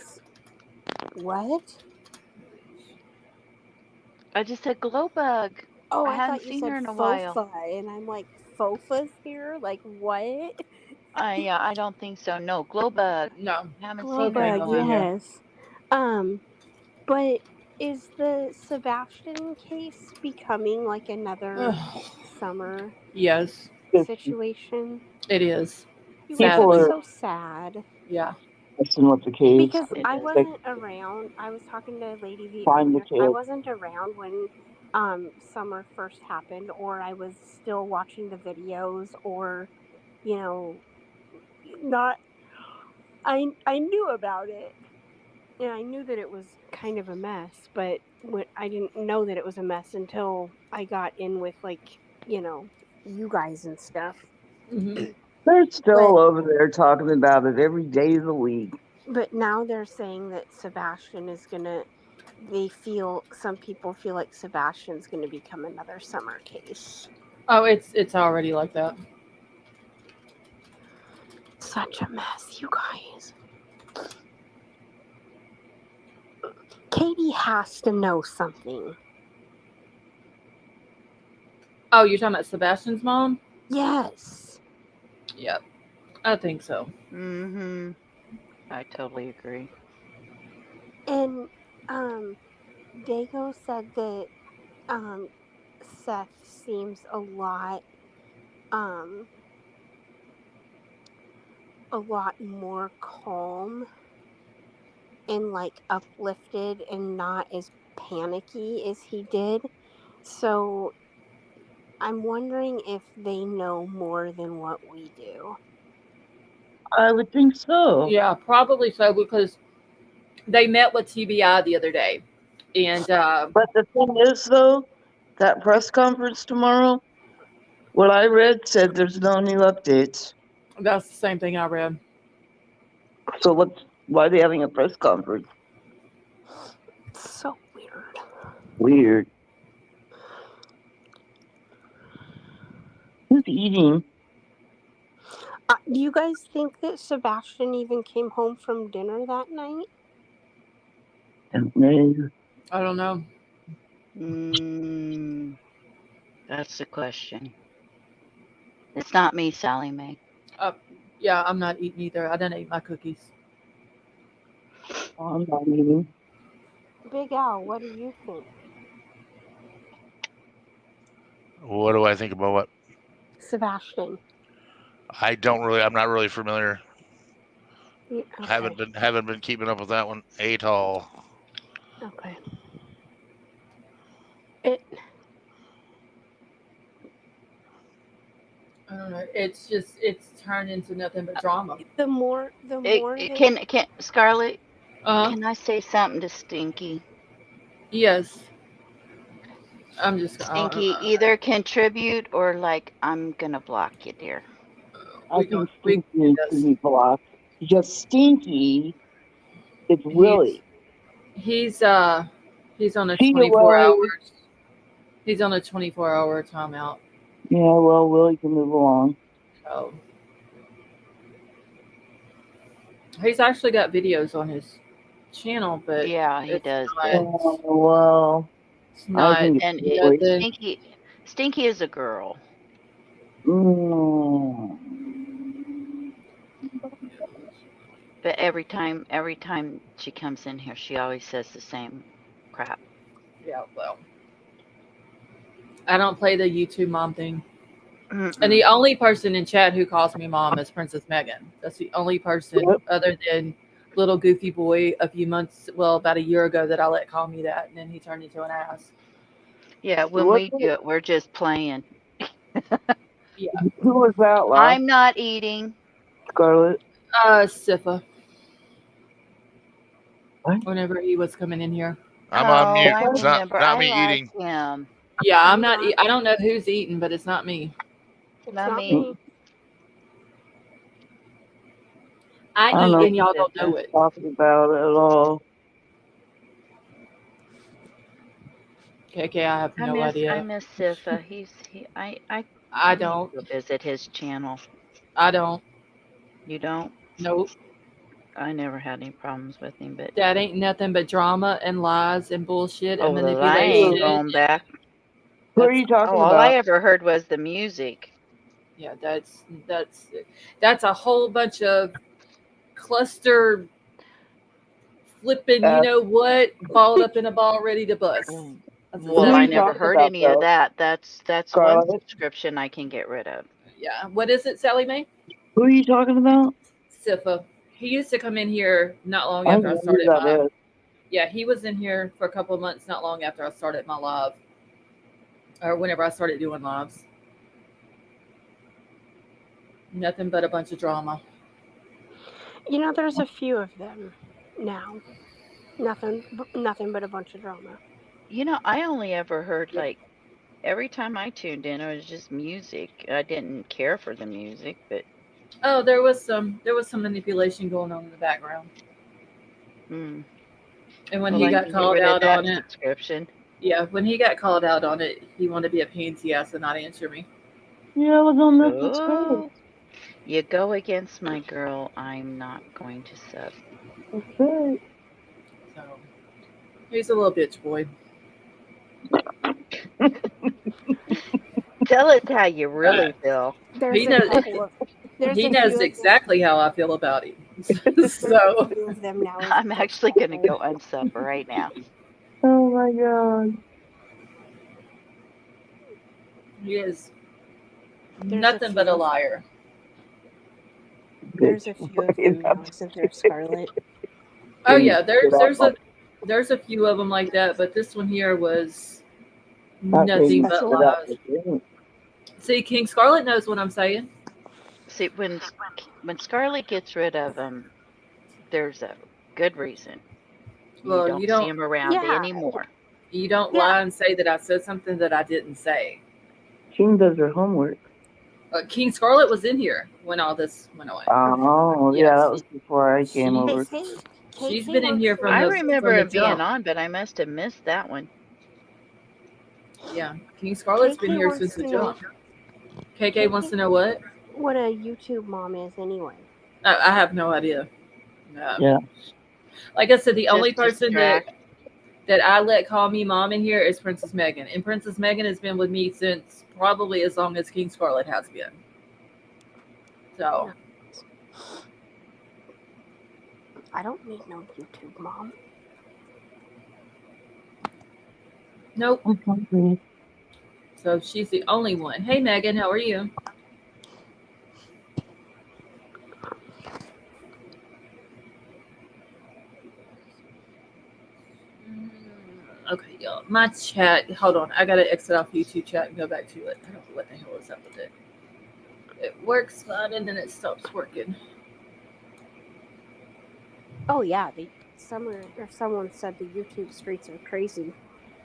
what? I just said glow bug. Oh, I I hadn't thought you seen said her in a while. Fofa, and I'm like, Fofa's here? Like, what? I don't think so. No, glow bug. No. Haven't seen her Okay, in Glowbug, a I'll be while. here. yes. But is the Sebastian case becoming like another summer Yes, situation? it is. You guys, People that's are so sad. Yeah. messing with the kids. Because It I is. wasn't around. I was talking to Lady V Find the earlier. I kids. wasn't around when summer first happened, or I was still watching the videos, or you know, not. I knew about it, and I knew that it was kind of a mess, but I didn't know that it was a mess until I got in with you guys and stuff. Hmm. They're But still over there talking about it every day of the week. but now they're saying that Sebastian is gonna. Some people feel like Sebastian's gonna become another summer case. Oh, it's already like that. Such a mess, you guys. Katie has to know something. Oh, you're talking about Sebastian's mom? Yes. Yep, I think so. Mm-hmm. I totally agree. And Dago said that Seth seems a lot more calm and like uplifted and not as panicky as he did. So I'm wondering if they know more than what we do. I would think so. Yeah, probably so because they met with TBI the other day, and But the thing is, though, that press conference tomorrow, what I read said there's no new updates. that's the same thing I read. So why are they having a press conference? So weird. Weird. Who's eating? Do you guys think that Sebastian even came home from dinner that night? Don't know. I don't know. That's the question. It's not me, Sally Mae. Yeah, I'm not eating either. I didn't eat my cookies. I'm not eating. Big Al, what do you think? What do I think about what? Sebastian. I'm not really familiar. Yeah, okay. Haven't been keeping up with that one at all. Okay. I don't know. It's turned into nothing but drama. The more Can Scarlett? Uh-huh. Can I say something to Stinky? Yes. I'm just Stinky, either contribute or like I'm gonna block you, dear. I think Stinky needs to be blocked. Because Stinky is really. He's on a 24 hours. He's on a 24-hour timeout. Yeah, well, Willie can move along. So he's actually got videos on his channel, but yeah, he does. Oh, well, it's not. I think And Stinky is a girl. But every time she comes in here, she always says the same crap. Yeah, well, I don't play the YouTube mom thing. Mm-mm. And the only person in chat who calls me mom is Princess Megan. That's the only person other than little goofy boy about a year ago that I let call me that, and then he turned into an ass. Yeah, when we do it, we're just playing. Yeah. Who was that last? I'm not eating. Scarlett? Sifa. What? Whenever he was coming in here. I'm on mute. I It's not remember. me I eating. like him. Yeah, I'm not. I don't know who's eating, but it's not me. It's Not not me. me. I don't eat know and y'all don't what know he's it. talking about at all. KK, I have no I idea. miss Sifa. I don't. Go visit his channel. I don't. You don't? Nope. I never had any problems with him, but That ain't nothing but drama and lies and bullshit and well, I ain't manipulation. going back. Who are you talking All I about? ever heard was the music. Yeah, that's a whole bunch of cluster flipping, you know what, balled up in a ball ready to bust. That's Well, exactly I you never talking heard about, any of though? that. That's one Scarlett? subscription I can get rid of. Yeah. What is it, Sally Mae? Who are you talking about? Sifa. He used to come in here not long I after don't I know started who that my. is. Yeah, he was in here for a couple of months not long after I started my live, or whenever I started doing lives. Nothing but a bunch of drama. You know, there's a few of them now. Nothing but a bunch of drama. You know, I only ever heard like every time I tuned in, it was just music. I didn't care for the music, but Oh, there was some manipulation going on in the background. mm. And when Well, he I got can get called rid of out that on it, subscription. yeah, when he got called out on it, he wanted to be a pansy ass and not answer me. Yeah, I was on this screen. Oh, you go against my girl, I'm not going to sub. Okay. So he's a little bitch boy. Tell us how you really feel. There's He a knows. couple of. There's He a knows few exactly how I feel about him. There's So a few of them now. I'm actually going to go unsub right now. Oh my god. he is There's nothing but a liar. There's a few of them now, isn't there, Scarlett? Oh yeah, there's a few of them like that, but this one here was nothing but lies. See, King Scarlet knows what I'm saying. See, when Scarlett gets rid of them, there's a good reason. Well, you don't see him around anymore. You don't lie and say that I said something that I didn't say. King does her homework. King Scarlet was in here when all this went on. Oh, yeah, that was before I came over. She's been in here from I the remember him being jump. on, but I must have missed that one. Yeah, King Scarlet's been here since the jump. KK wants to know what? What a YouTube mom is, anyway. I have no idea. Yeah. Like I said, the only person that I let call me mom in here is Princess Megan. And Princess Megan has been with me since probably as long as King Scarlet has been. So. I don't need no YouTube mom. Nope. So she's the only one. Hey, Megan, how are you? Okay, y'all. My chat. Hold on. I gotta exit off YouTube chat and go back to it. I don't know what the hell is up with it. It works fine and then it stops working. Oh yeah, someone said the YouTube streets are crazy.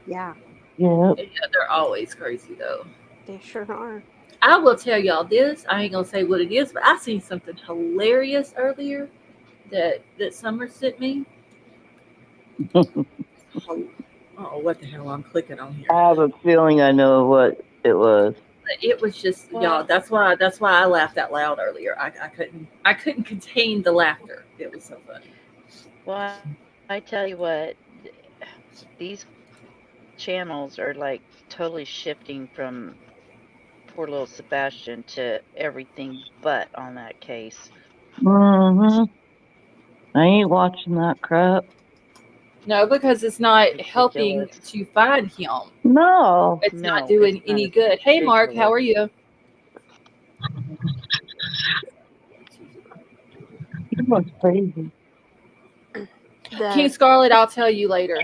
Yeah. Yeah. They're always crazy though. They sure are. I will tell y'all this. I ain't gonna say what it is, but I seen something hilarious earlier that Summer sent me. Oh, what the hell I'm clicking on here? I have a feeling I know what it was. It was just y'all. That's why I laughed out loud earlier. I couldn't contain the laughter. It was so funny. Well, I tell you what, these channels are like totally shifting from poor little Sebastian to everything but on that case. Mm-hmm. I ain't watching that crap. No, because it's not helping Ridiculous. to find him. No. It's No, not doing it's not. any good. Hey, Mark, how are you? It looks crazy. King Scarlet, I'll tell you later.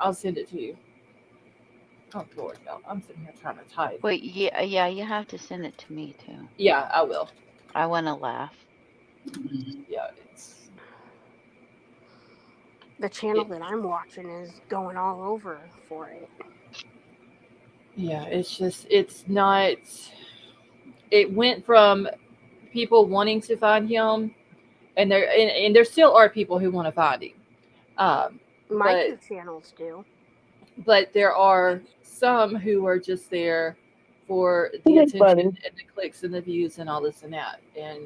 I'll send it to you. Oh, Lord, no. I'm sitting here trying to type. Wait, yeah, you have to send it to me too. Yeah, I will. I want to laugh. Yeah, it's... The channel that I'm watching is going all over for it. Yeah, it's just, it's not... It went from people wanting to find him, and there still are people who want to find him. My two channels do. But there are some who are just there for the attention and the clicks and the views and all this and that. And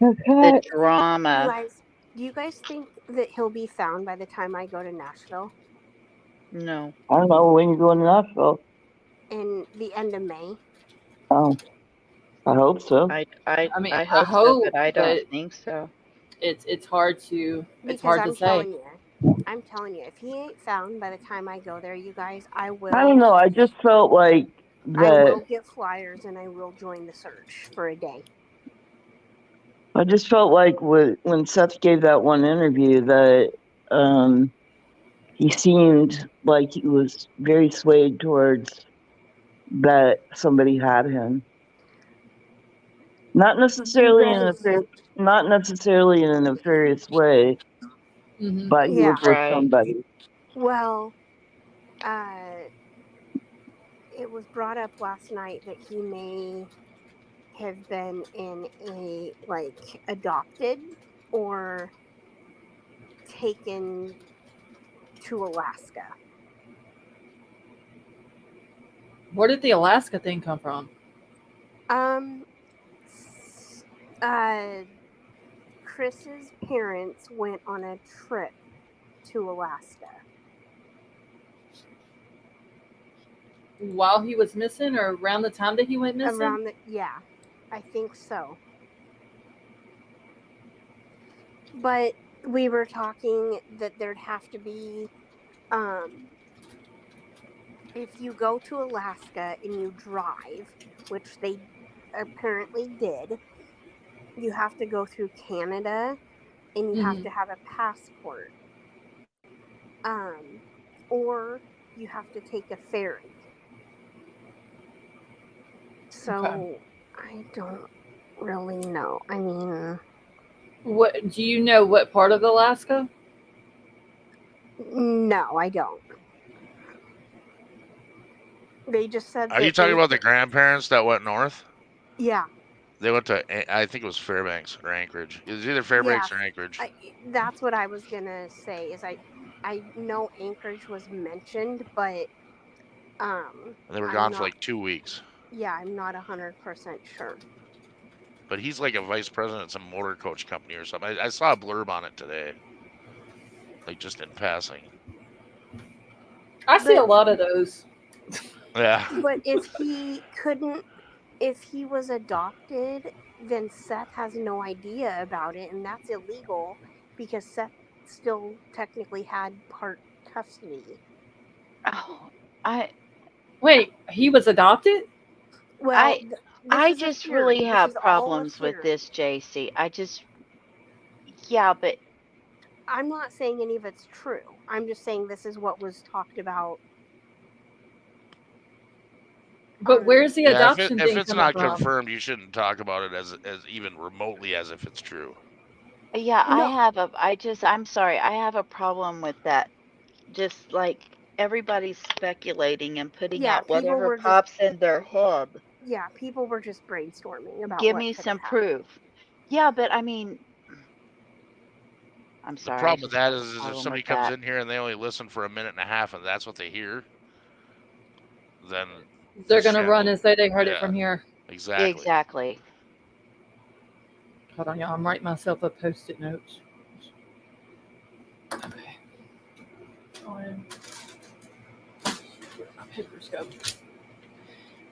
The drama. Do you guys think that he'll be found by the time I go to Nashville? No. I don't know when you're going to Nashville. In the end of May? Oh, I hope so. I mean, I I hope so, hope, but I don't but think so. it's hard to Telling say. I'm telling you, if he ain't found by the time I go there, you guys, I don't know. I just felt like I that. will get flyers and I will join the search for a day. I just felt like when Seth gave that one interview that he seemed like he was very swayed towards that somebody had him. Not necessarily in a nefarious way, but he was with somebody. Well, it was brought up last night that he may have been in a adopted or taken to Alaska. Where did the Alaska thing come from? Chris's parents went on a trip to Alaska. While he was missing, or around the time that he went missing? Yeah, I think so. But we were talking that there'd have to be, if you go to Alaska and you drive, which they apparently did, you have to go through Canada and you have to have a passport. Or you have to take a ferry. So I don't really know. I mean, what do you know? What part of Alaska? No, I don't. They just said. Are you talking about the grandparents that went north? Yeah. They went to, I think it was Fairbanks or Anchorage. It was either Fairbanks or Anchorage. That's what I was gonna say. Is I know Anchorage was mentioned, but they were gone for like 2 weeks. Yeah, I'm not 100% sure. But he's like a vice president of some motor coach company or something. I saw a blurb on it today, like just in passing. I see a lot of those. Yeah. But if he was adopted, then Seth has no idea about it, and that's illegal because Seth still technically had part custody. Oh, wait. He was adopted? Well, I just really have problems with this, JC. Yeah, but I'm not saying any of it's true. I'm just saying this is what was talked about. But where's the adoption thing if it's coming not from? confirmed, you shouldn't talk about it as even remotely as if it's true. Yeah, I'm sorry. I have a problem with that. Just like everybody's speculating and putting out whatever pops in their head. Yeah, people were just brainstorming about Give me some proof. Yeah, but I mean, I'm sorry. The problem with that is if somebody comes in here and they only listen for a minute and a half and that's what they hear, then they're going to run and say they heard it from here. Exactly. Hold on, y'all. I'm writing myself a post-it note. Okay. Where my papers go?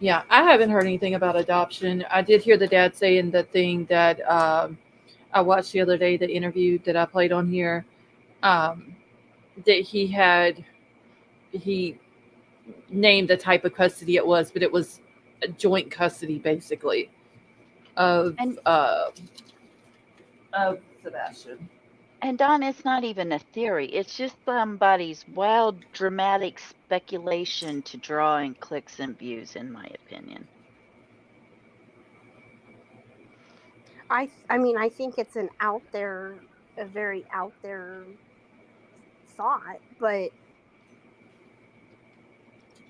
Yeah, I haven't heard anything about adoption. I did hear the dad saying the thing that I watched the other day, the interview that I played on here, that he named the type of custody it was, but it was a joint custody basically of And Sebastian. and Don, it's not even a theory. It's just somebody's wild, dramatic speculation to draw in clicks and views, in my opinion. I mean, I think it's a very out there thought, but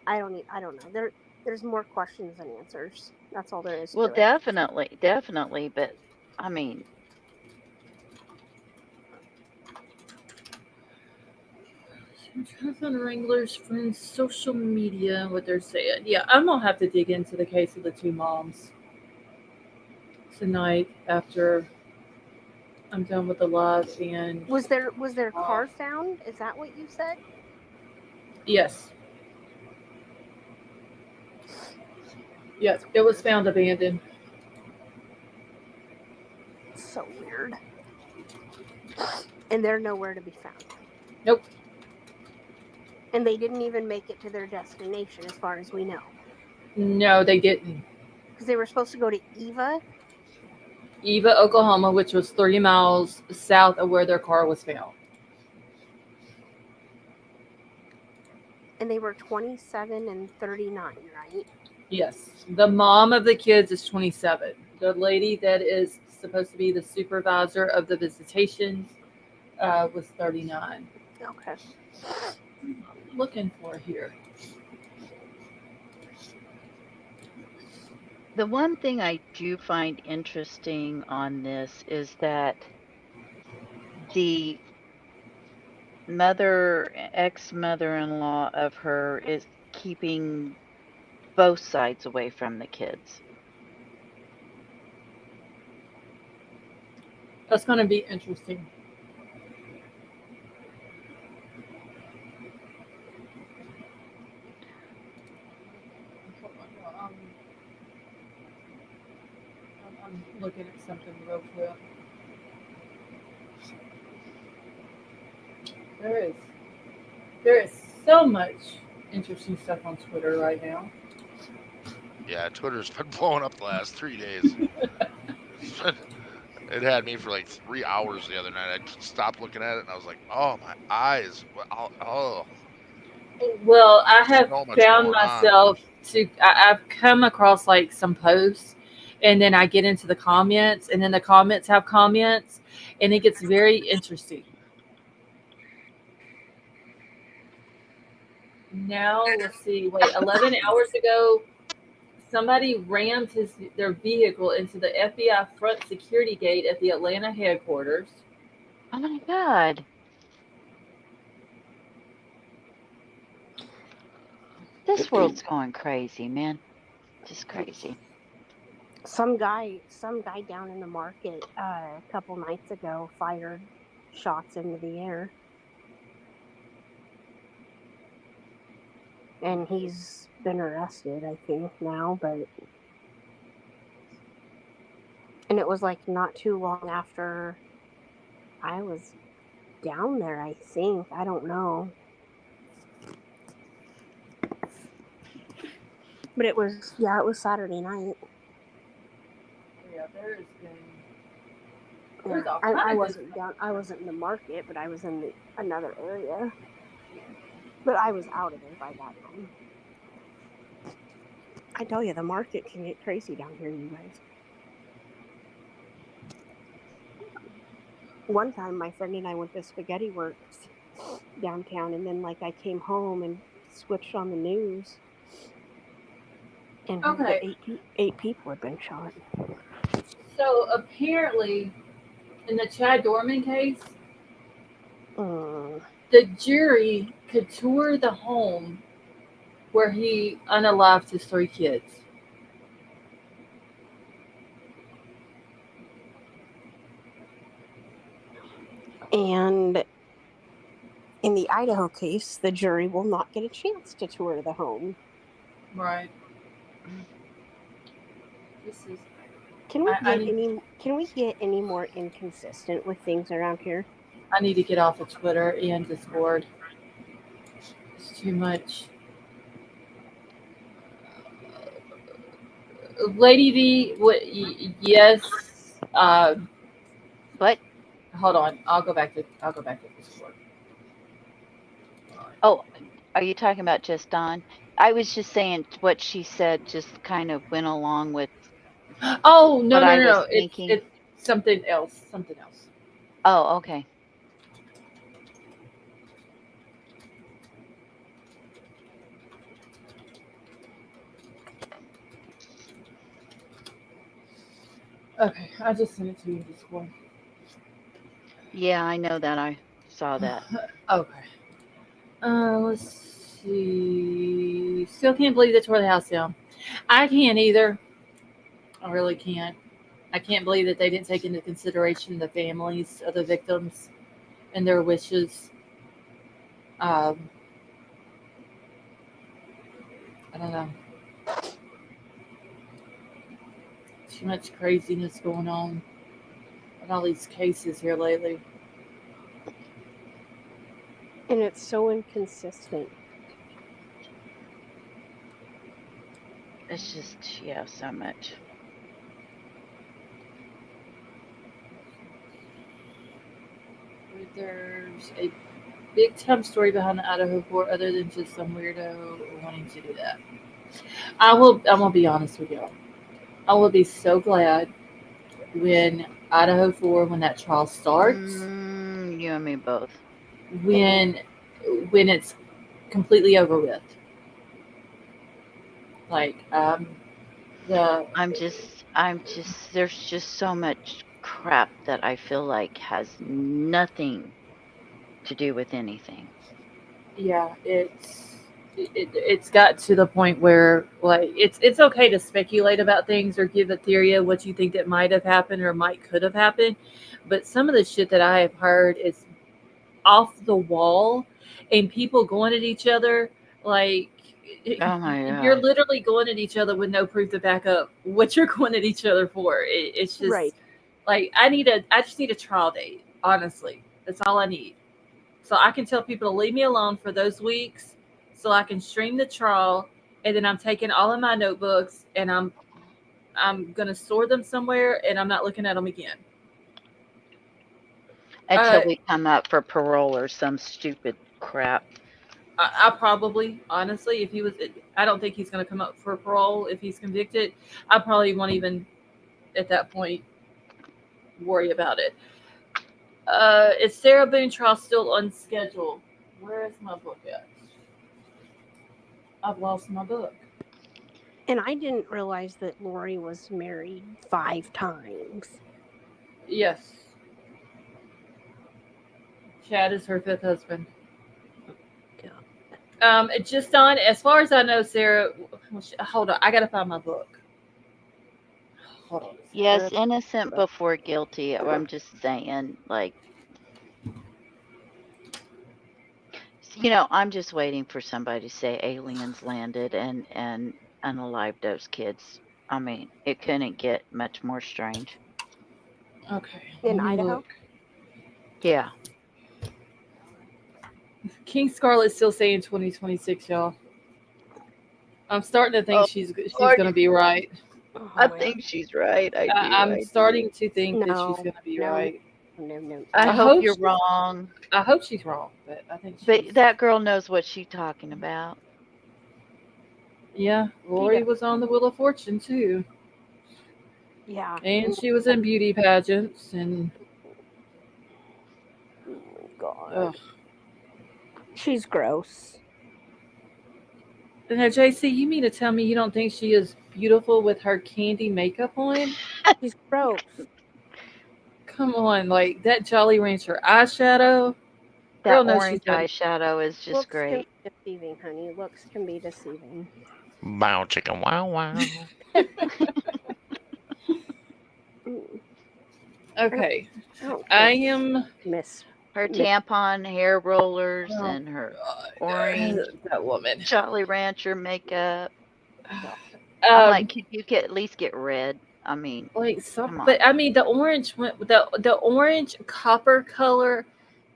I don't know. There's more questions than answers. That's all there is Well, to it. definitely, but I mean, Jonathan Wrangler's friends, social media, what they're saying. Yeah, I'm gonna have to dig into the case of the two moms tonight after I'm done with the live. And Was their car found? Is that what you said? yes, yes, it was found abandoned. So weird. And they're nowhere to be found. Nope. And they didn't even make it to their destination, as far as we know. No, they didn't. Because they were supposed to go to Eva, Oklahoma, which was 30 miles south of where their car was found. And they were 27 and 39, right? Yes. The mom of the kids is 27. The lady that is supposed to be the supervisor of the visitations was 39. Okay. Looking for here. the one thing I do find interesting on this is that the ex-mother-in-law of her is keeping both sides away from the kids. That's going to be interesting. I'm looking at something real quick. There is so much interesting stuff on Twitter right now. Yeah, Twitter's been blowing up the last 3 days. It had me for like 3 hours the other night. I stopped looking at it and I was like, oh, my eyes. Oh, Well, I have so much found going on. myself I've come across like some posts, and then I get into the comments, and then the comments have comments, and it gets very interesting. Now, let's see, wait, 11 hours ago, somebody rammed their vehicle into the FBI front security gate at the Atlanta headquarters. Oh my God. This world's going crazy, man. Just crazy. Some guy down in the market a couple nights ago fired shots into the air. And he's been arrested, I think, now, and it was like not too long after I was down there, I think. I don't know. But it was Saturday night. Yeah, there has been. Yeah, I wasn't down. I wasn't in the market, but I was in another area. But I was out of there by that time. I tell you, the market can get crazy down here, you guys. One time, my friend and I went to Spaghetti Works downtown, and then I came home and switched on the news, and heard that eight people had been shot. So apparently, in the Chad Dorman case, the jury could tour the home where he unalived his 3 kids. And in the Idaho case, the jury will not get a chance to tour the home. Right. This is Can we I get need- any more inconsistent with things around here? I need to get off of Twitter and Discord. It's too much. Lady V, yes. What? Hold on. I'll go back to Discord. Oh, are you talking about just Dawn? I was just saying what she said just kind of went along with Oh no what I was no! thinking. It's something else. Something else. Oh, okay. Okay, I just sent it to you in Discord. Yeah, I know that. I saw that. Okay. Let's see. Still can't believe they tore the house down. I can't either. I really can't. I can't believe that they didn't take into consideration the families of the victims and their wishes. I don't know. Too much craziness going on in all these cases here lately. And it's so inconsistent. It's just, yeah, so much. There's a big time story behind the Idaho court other than just some weirdo wanting to do that. I'm gonna be honest with y'all. I will be so glad when Idaho 4, when that trial starts, You and me both. when it's completely over with. Like I'm just there's just so much crap that I feel like has nothing to do with anything. yeah, it's got to the point where like it's okay to speculate about things or give a theory of what you think that might have happened or could have happened, but some of the shit that I have heard is off the wall, and people going at each other like Oh my you're God. literally going at each other with no proof to back up what you're going at each other for. It's just Right. like I just need a trial date. Honestly, that's all I need, so I can tell people to leave me alone for those weeks, so I can stream the trial, and then I'm taking all of my notebooks and I'm gonna store them somewhere, and I'm not looking at them again. Until we come up for parole or some stupid crap. I probably, honestly, if he was, I don't think he's going to come up for parole if he's convicted. I probably won't even, at that point, worry about it. Is Sarah Boone trial still on schedule? Where is my book at? I've lost my book. And I didn't realize that Lori was married 5 times. Yes. Chad is her 5th husband. Just on, as far as I know, Sarah, hold on, I gotta find my book. Hold on. Yes, innocent before guilty. I'm just saying, like, I'm just waiting for somebody to say aliens landed and unalived those kids. I mean, it couldn't get much more strange. Okay. In Idaho? Look. Yeah. King Scarlet's still saying 2026, y'all. I'm starting to think she's going to be right. I think she's right. I'm starting to think that she's going to be right. No. I hope you're wrong. I hope she's wrong, but I think But that girl knows what she's talking about. Yeah, Lori was on the Wheel of Fortune too. Yeah. And she was in beauty pageants and oh my God. Ugh. She's gross. Now, JC, you mean to tell me you don't think she is beautiful with her candy makeup on? She's gross. Come on, like that Jolly Rancher eyeshadow. That orange eyeshadow is just Looks great. can be deceiving, honey. Looks can be deceiving. Bow chicken wow wow. Okay. I am miss her tampon hair rollers and her orange that woman Jolly Rancher makeup. I'm like, could you at least get red? I mean, Like come on. but I mean the orange the orange copper color.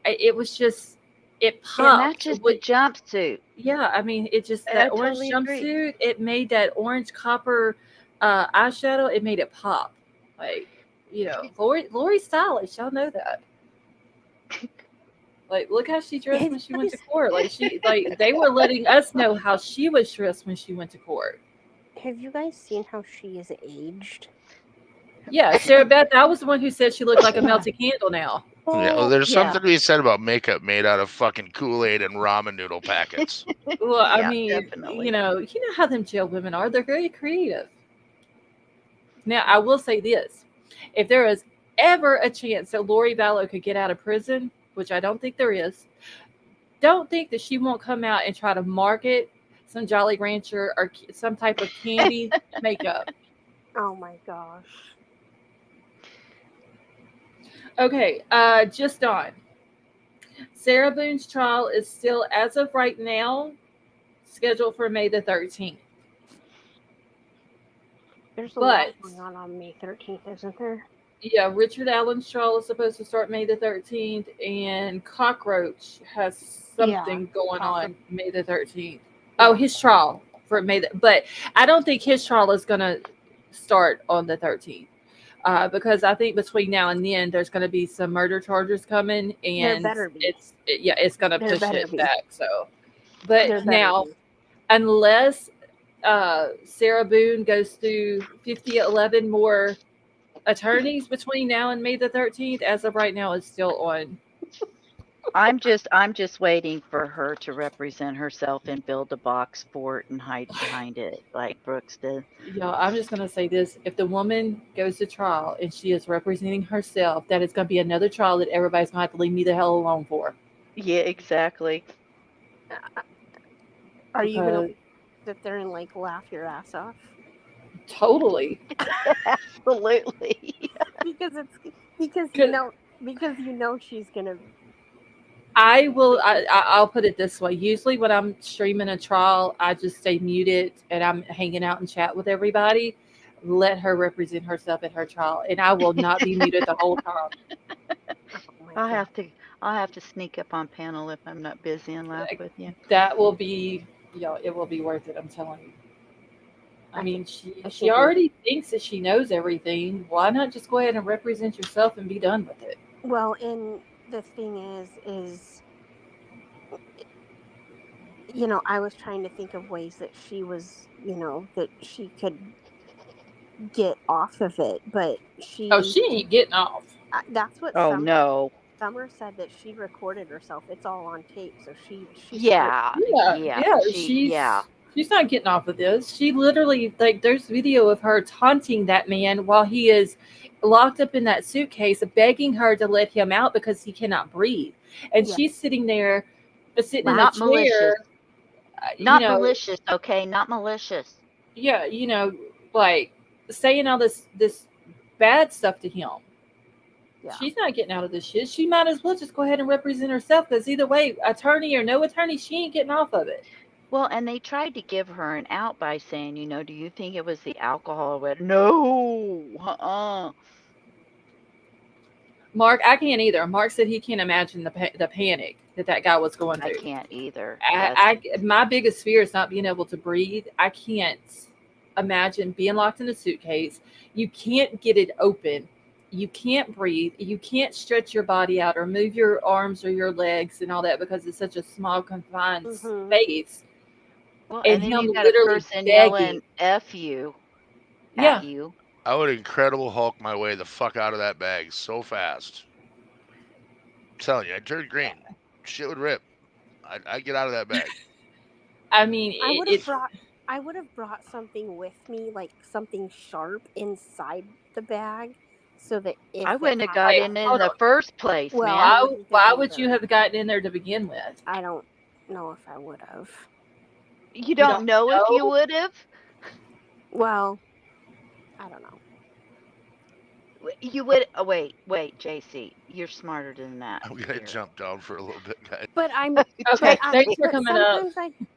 It was just it It popped. matches the jumpsuit. Yeah, I mean it just I that orange totally agree. jumpsuit. It made that orange copper eyeshadow. It made it pop. Like Lori's stylish. Y'all know that. Like, look how she dressed when she went to court. Like they were letting us know how she was dressed when she went to court. Have you guys seen how she is aged? Yeah, Sarah Beth, I was the one who said she looked like a melted candle now. Yeah, well, there's something to be said about makeup made out of fucking Kool-Aid and ramen noodle packets. Well, I Yeah, mean, definitely. you know how them jail women are. They're very creative. Now, I will say this: if there is ever a chance that Lori Vallow could get out of prison, which I don't think there is, don't think that she won't come out and try to market some Jolly Rancher or some type of candy makeup. Oh my gosh. Okay, just on. Sarah Boone's trial is still, as of right now, scheduled for May the 13th. There's a lot going on May 13th, isn't there? Yeah, Richard Allen's trial is supposed to start May the 13th, and Cockroach has something going on May the 13th. Oh, his trial for May, but I don't think his trial is going to start on the 13th. Because I think between now and then there's going to be some murder charges coming, and it's going to push it back. So, but now, unless Sarah Boone goes through 11 more attorneys between now and May the 13th, as of right now, it's still on. I'm just waiting for her to represent herself and build a box fort and hide behind it like Brooks did. Yeah, I'm just gonna say this: if the woman goes to trial and she is representing herself, that is gonna be another trial that everybody's gonna have to leave me the hell alone for. Yeah, exactly. Are you gonna sit there and like laugh your ass off? Totally. Absolutely. because you know she's gonna. I will. I'll put it this way. Usually, when I'm streaming a trial, I just stay muted and I'm hanging out and chat with everybody. Let her represent herself at her trial, and I will not be muted the whole time. I'll have to sneak up on panel if I'm not busy and laugh with you. That will be, it will be worth it. I'm telling you. I mean, she already thinks that she knows everything. Why not just go ahead and represent yourself and be done with it? Well, and the thing is, I was trying to think of ways that she was, that she could get off of it, but she ain't getting off. That's what. Summer said that she recorded herself. It's all on tape, so she. She's not getting off of this. She literally, there's video of her taunting that man while he is locked up in that suitcase, begging her to let him out because he cannot breathe. And she's sitting there, in a chair. Not malicious, okay? Not malicious. Yeah, like saying all this bad stuff to him. Yeah. She's not getting out of this shit. She might as well just go ahead and represent herself, because either way, attorney or no attorney, she ain't getting off of it. Well, and they tried to give her an out by saying, do you think it was the alcohol? No. Mark, I can't either. Mark said he can't imagine the panic that guy was going through. I can't either. My biggest fear is not being able to breathe. I can't imagine being locked in a suitcase. You can't get it open. You can't breathe. You can't stretch your body out or move your arms or your legs and all that because it's such a small, confined space. Well, and then you got a person yelling "F you" at you. I would Incredible Hulk my way the fuck out of that bag so fast. I'm telling you, I turned green. Shit would rip. I'd get out of that bag. I mean, I would have brought something with me, like something sharp inside the bag, so that if I wouldn't have got in the first place. Well, man. Why would you have gotten in there to begin with? I don't know if I would have. You don't know if you would have? Well, I don't know. You would. Oh, wait, JC. You're smarter than that. I'm gonna jump down for a little bit, guys. But I'm okay. Thanks for coming up.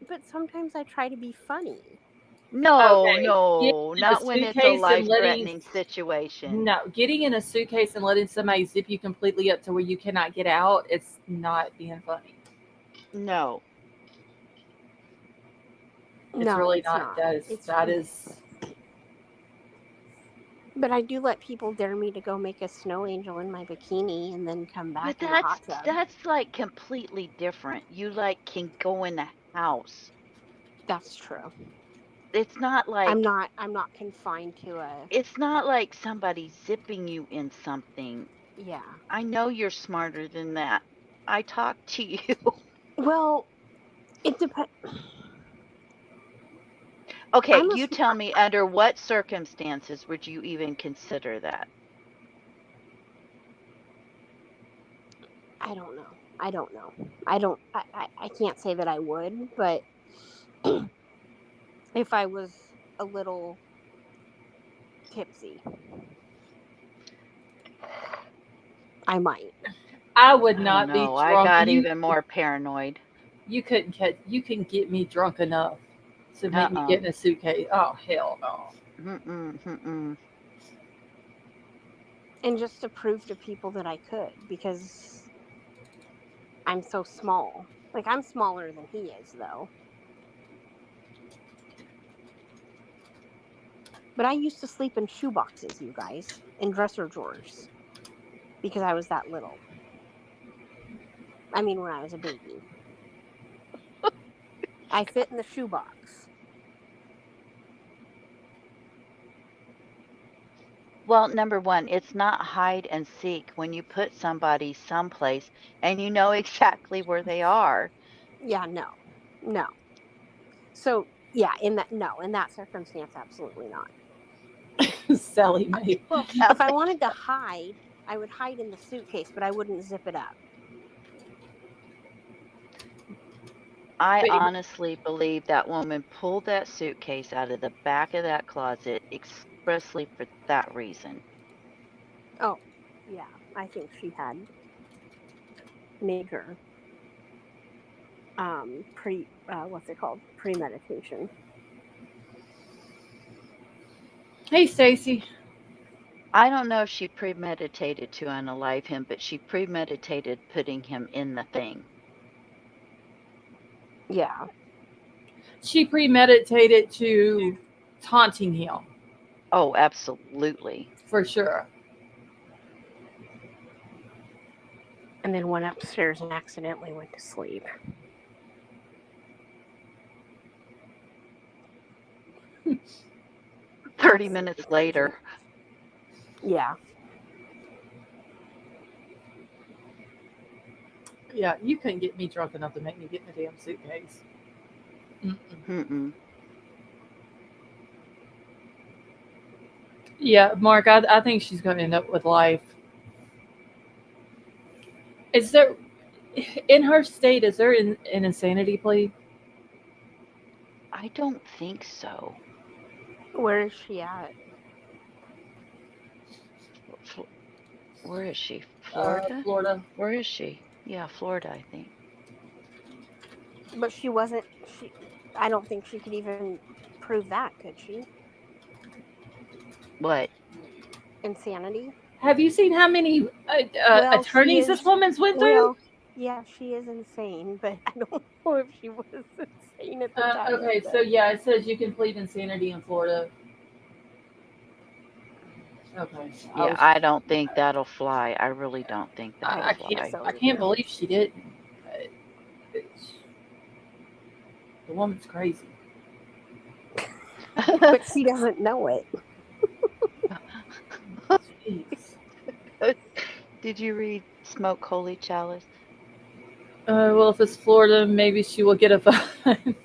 But sometimes I try to be funny. No, Okay, no, getting in a not when it's a suitcase and letting life-threatening situation. no, getting in a suitcase and letting somebody zip you completely up to where you cannot get out, it's not being funny. No. It's No, really it's not. not. That is But I do let people dare me to go make a snow angel in my bikini and then come But back in a hot tub. that's like completely different. You like can go in the house. That's true. It's not like I'm not confined to a it's not like somebody zipping you in something. yeah. I know you're smarter than that. I talked to you. Well, it depends. Okay, I'm a you sm- tell me under what circumstances would you even consider that? I don't know. I don't know. I can't say that I would, but if I was a little tipsy, I might. I would I don't not be know. I drunk. got even more paranoid. You can get me drunk enough to make me Uh-uh. get in a suitcase. Oh hell no. Mm-mm, mm-mm. And just to prove to people that I could because I'm so small. Like I'm smaller than he is though. But I used to sleep in shoe boxes, you guys, in dresser drawers because I was that little. I mean, when I was a baby, I fit in the shoebox. Well, number one, it's not hide and seek when you put somebody someplace and you know exactly where they are. Yeah, no. So yeah, in that circumstance, absolutely not. Sally Mae. Well, If I wanted to hide, I would hide in the suitcase, but I wouldn't zip it up. I But honestly believe that woman pulled that suitcase out of the back of that closet expressly for that reason. Oh, yeah, I think she had major what's it called, premeditation. hey Stacy. I don't know if she premeditated to unalive him, but she premeditated putting him in the thing. Yeah, She premeditated to taunting him Oh, absolutely. for sure. and then went upstairs and accidentally went to sleep. 30 minutes later. Yeah, Yeah, you couldn't get me drunk enough to make me get in a damn suitcase. Mm-mm. Mm-mm. Yeah, Mark, I think she's going to end up with life. Is there, in her state, is there an insanity plea? I don't think so. where is she at? Fl- Where is she? Florida? Florida. Where is she? Yeah, Florida, I think. But she wasn't. She. I don't think she could even prove that, could she? What? Insanity. Have you seen how many Well, she attorneys is. this woman's went through? Well, yeah, she is insane, but I don't know if she was insane at the time. Okay, so But yeah, it says you can plead insanity in Florida. Okay, Yeah, I don't think that'll fly. I really don't think that'll I think can't. fly. so I can't either. believe she didn't. But the woman's crazy. But she doesn't know it. Jeez. Did you read Smoke Holy Chalice? Well, if it's Florida, maybe she will get a fine.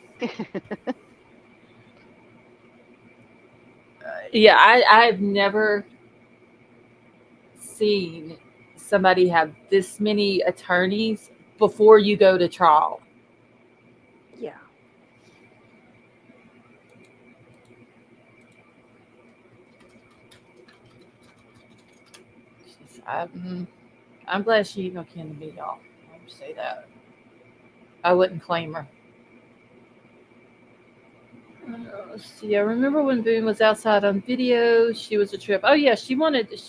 Yeah, I've never seen somebody have this many attorneys before you go to trial. Yeah. I'm glad she ain't no kin to me, y'all. I'll just say that. I wouldn't claim her. Let's see. I remember when Boone was outside on video. She was a trip. Oh yeah, she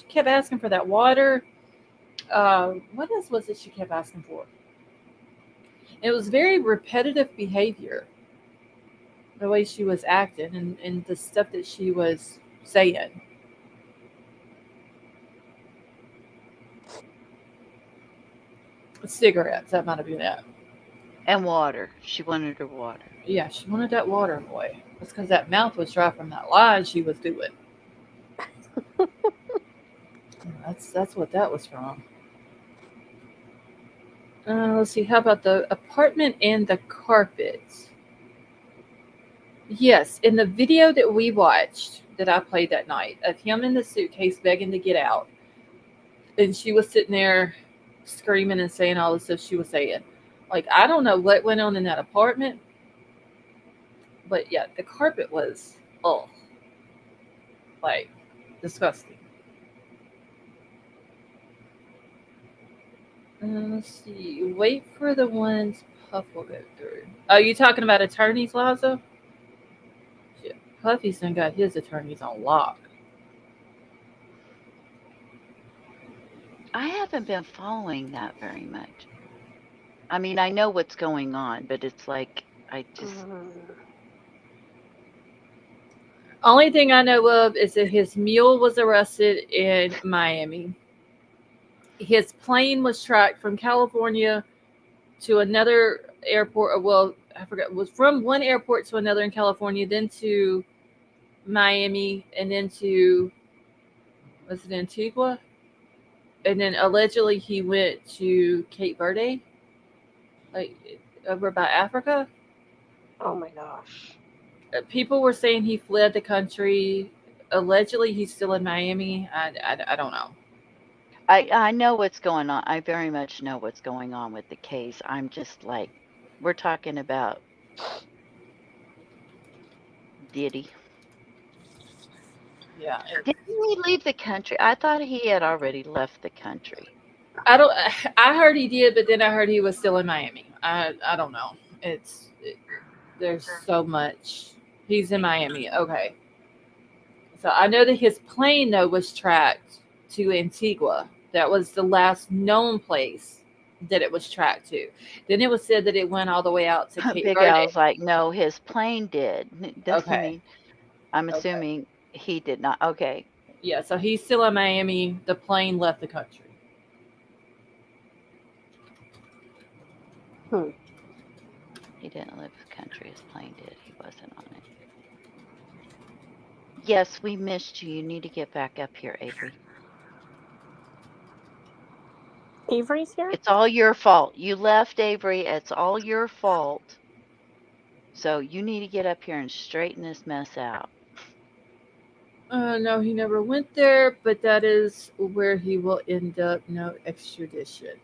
kept asking for that water. What else was it she kept asking for? It was very repetitive behavior, the way she was acting and the stuff that she was saying. Cigarettes, that might have been it. And water. She wanted her water. Yeah, she wanted that water, boy. It's because that mouth was dry from that line she was doing. That's what that was from. Let's see. How about the apartment and the carpets? Yes, in the video that we watched that I played that night of him in the suitcase begging to get out, and she was sitting there screaming and saying all the stuff she was saying. Like, I don't know what went on in that apartment, but yeah, the carpet was, oh, like, disgusting. Let's see. Wait for the ones Puff will go through. Oh, you talking about attorneys, Lazo? Yeah, Puffy's done got his attorneys on lock. I haven't been following that very much. I mean, I know what's going on, but it's like I just Only thing I know of is that his mule was arrested in Miami. His plane was tracked from California to another airport. Well, I forgot. It was from one airport to another in California, then to Miami, and then to, was it Antigua? And then allegedly he went to Cape Verde, like over by Africa. Oh my gosh. People were saying he fled the country. Allegedly, he's still in Miami. I don't know. I know what's going on. I very much know what's going on with the case. I'm just like, we're talking about Diddy. Yeah. Didn't he leave the country? I thought he had already left the country. I heard he did, but then I heard he was still in Miami. I don't know. There's so much. He's in Miami. Okay. So I know that his plane though was tracked to Antigua. That was the last known place that it was tracked to. Then it was said that it went all the way out to Cape Big Verde. Al's like, no, his plane did. Doesn't Okay. mean. I'm Okay. assuming he did not. Okay. Yeah, so he's still in Miami. The plane left the country. He didn't leave the country. His plane did. He wasn't on it. Yes, we missed you. You need to get back up here, Avery. Avery's here? It's all your fault. You left, Avery. It's all your fault. So you need to get up here and straighten this mess out. No, he never went there, but that is where he will end up. No extradition.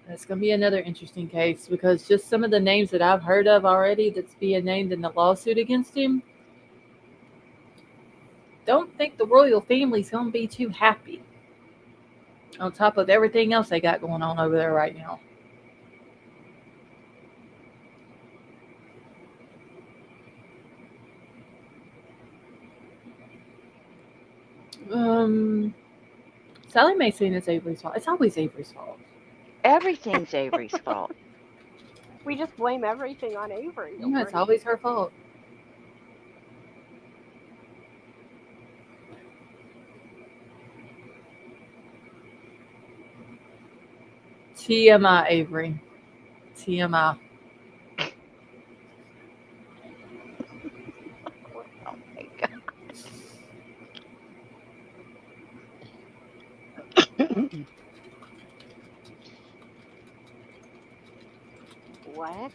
That's going to be another interesting case because just some of the names that I've heard of already that's being named in the lawsuit against him, don't think the royal family's going to be too happy on top of everything else they got going on over there right now. Sally Mae saying it's Avery's fault. It's always Avery's fault. Everything's Avery's fault. We just blame everything on Avery. Yeah, it's always her fault. TMI, Avery. TMI. Oh my God. What?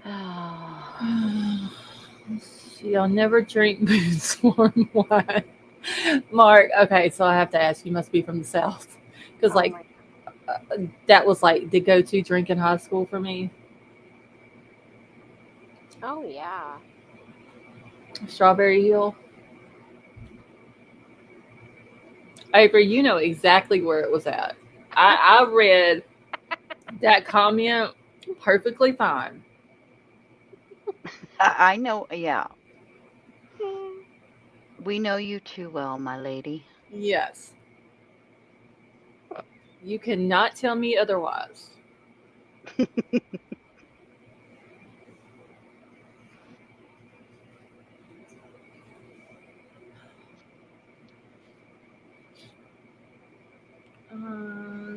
Oh. See, I'll never drink Boone's warm wine. Mark, okay, so I have to ask, you must be from the South. Because, that was like the go-to drink in high school for me. Oh, yeah. Strawberry Hill. Avery, you know exactly where it was at. I read that comment perfectly fine. I know. Yeah, we know you too well, my lady. Yes. You cannot tell me otherwise.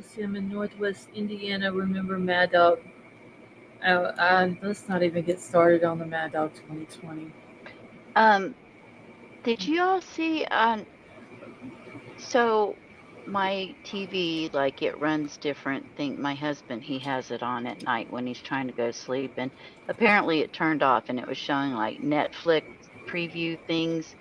See, I'm in Northwest Indiana. Remember Mad Dog? Let's not even get started on the Mad Dog 2020. Did you all see on? So my TV, like it runs different thing. My husband, he has it on at night when he's trying to go to sleep, and apparently it turned off, and it was showing like Netflix preview things.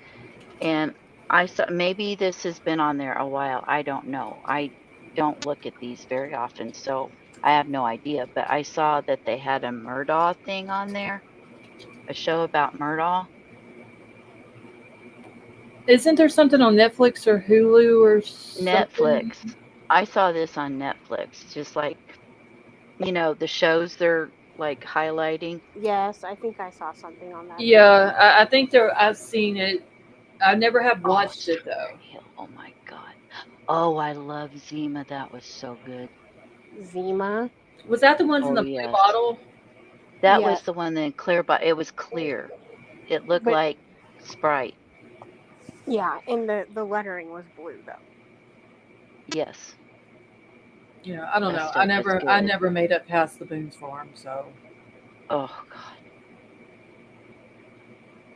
And I saw maybe this has been on there a while. I don't know. I don't look at these very often, so I have no idea. But I saw that they had a Murdaugh thing on there, a show about Murdaugh. Isn't there something on Netflix or Hulu or something? Netflix. I saw this on Netflix, just like, the shows they're like highlighting. Yes, I think I saw something on that. Yeah, I think I've seen it. I never have Oh, watched it Strawberry though. Hill. Oh my God. Oh, I love Zima. That was so good. Zima. Was that the ones in Oh, the blue yes. bottle? That Yeah, was the one that clear, but it was clear. It looked but like Sprite. yeah, and the lettering was blue though. Yes. Yeah, I don't That know. stuff was I good. never made it past the Boone's Farm, so Oh, God.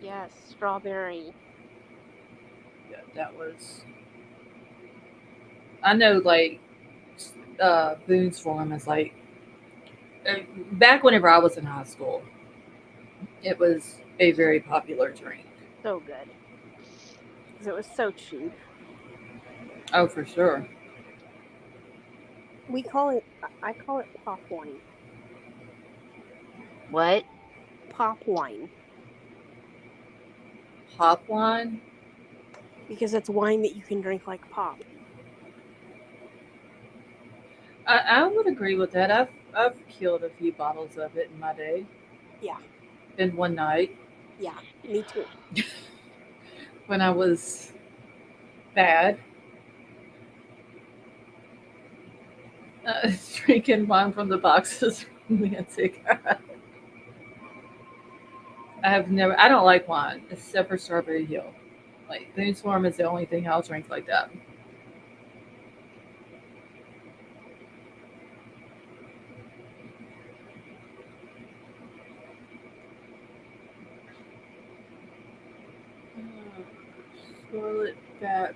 Yes, strawberry. yeah, that was. I know, like Boone's Farm is like back whenever I was in high school. It was a very popular drink. So good. Because it was so cheap. Oh, for sure. I call it pop wine. What? Pop wine. Pop wine. Because it's wine that you can drink like pop. I would agree with that. I've killed a few bottles of it in my day. Yeah. In one night Yeah. Me too. when I was bad, drinking wine from the box is romantic. I have never. I don't like wine except for Strawberry Hill. Like Boone's Farm is the only thing I'll drink like that. Scarlet Bat.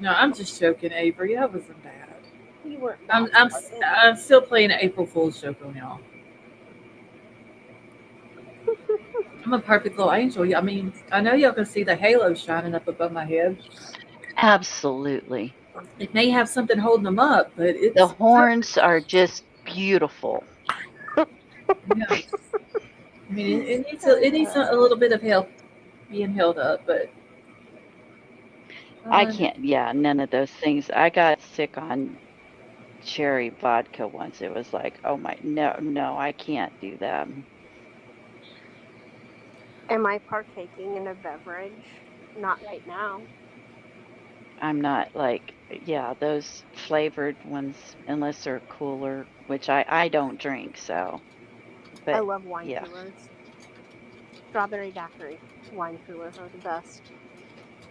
No, I'm just joking, Avery. That wasn't bad. You weren't I'm that I'm smart. I'm still playing an April Fool's joke on y'all. I'm a perfect little angel. I mean, I know y'all can see the halo shining up above my head. Absolutely. It may have something holding them up, but The it's horns are just beautiful. yeah. I mean, it needs a little bit of help being held up, but I no. can't, yeah, none of those things. I got sick on cherry vodka once. It was like, oh my, no, I can't do that. Am I partaking in a beverage? Not right now. I'm not like, yeah, those flavored ones, unless they're cooler, which I don't drink, so, I but love wine yeah, coolers. Strawberry daiquiri wine coolers are the best.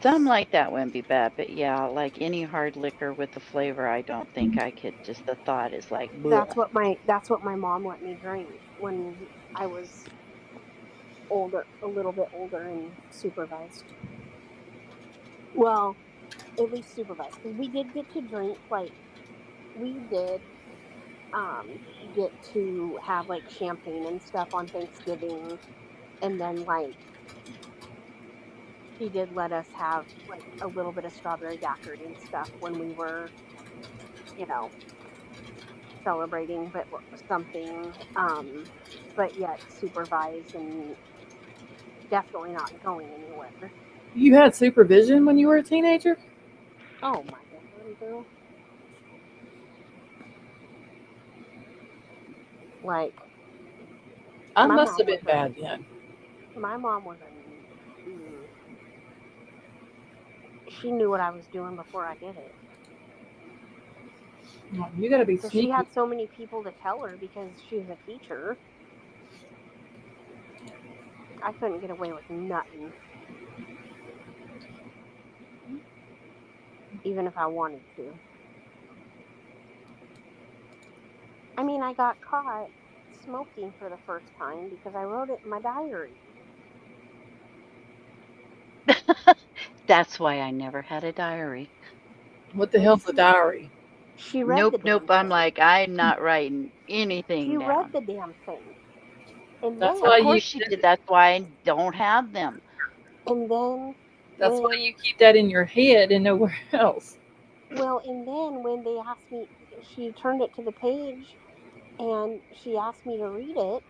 some like that wouldn't be bad, but yeah, like any hard liquor with the flavor, I don't think I could, just the thought is like, bleh. That's what my mom let me drink when I was older, a little bit older and supervised. Well, at least supervised because we did get to drink we did get to have like champagne and stuff on Thanksgiving, and then like she did let us have like a little bit of strawberry daiquiri and stuff when we were, you know, celebrating but something, but yet supervised and definitely not going anywhere. You had supervision when you were a teenager? Oh my god, girl. Like, I my must mom have been was bad then. my mom was she knew what I was doing before I did it. You gotta be So she sneaky. had so many people to tell her because she's a teacher. I couldn't get away with nothing. Even if I wanted to. I mean, I got caught smoking for the first time because I wrote it in my diary. That's why I never had a diary. What the hell's a diary? She read the Nope. damn I'm thing. like, I'm not writing anything She read down. the damn thing. And That's then Of why you. course she did. That's why I don't have them. That's why when you keep that in your head and nowhere else. and then when they asked me, she turned it to the page and she asked me to read it,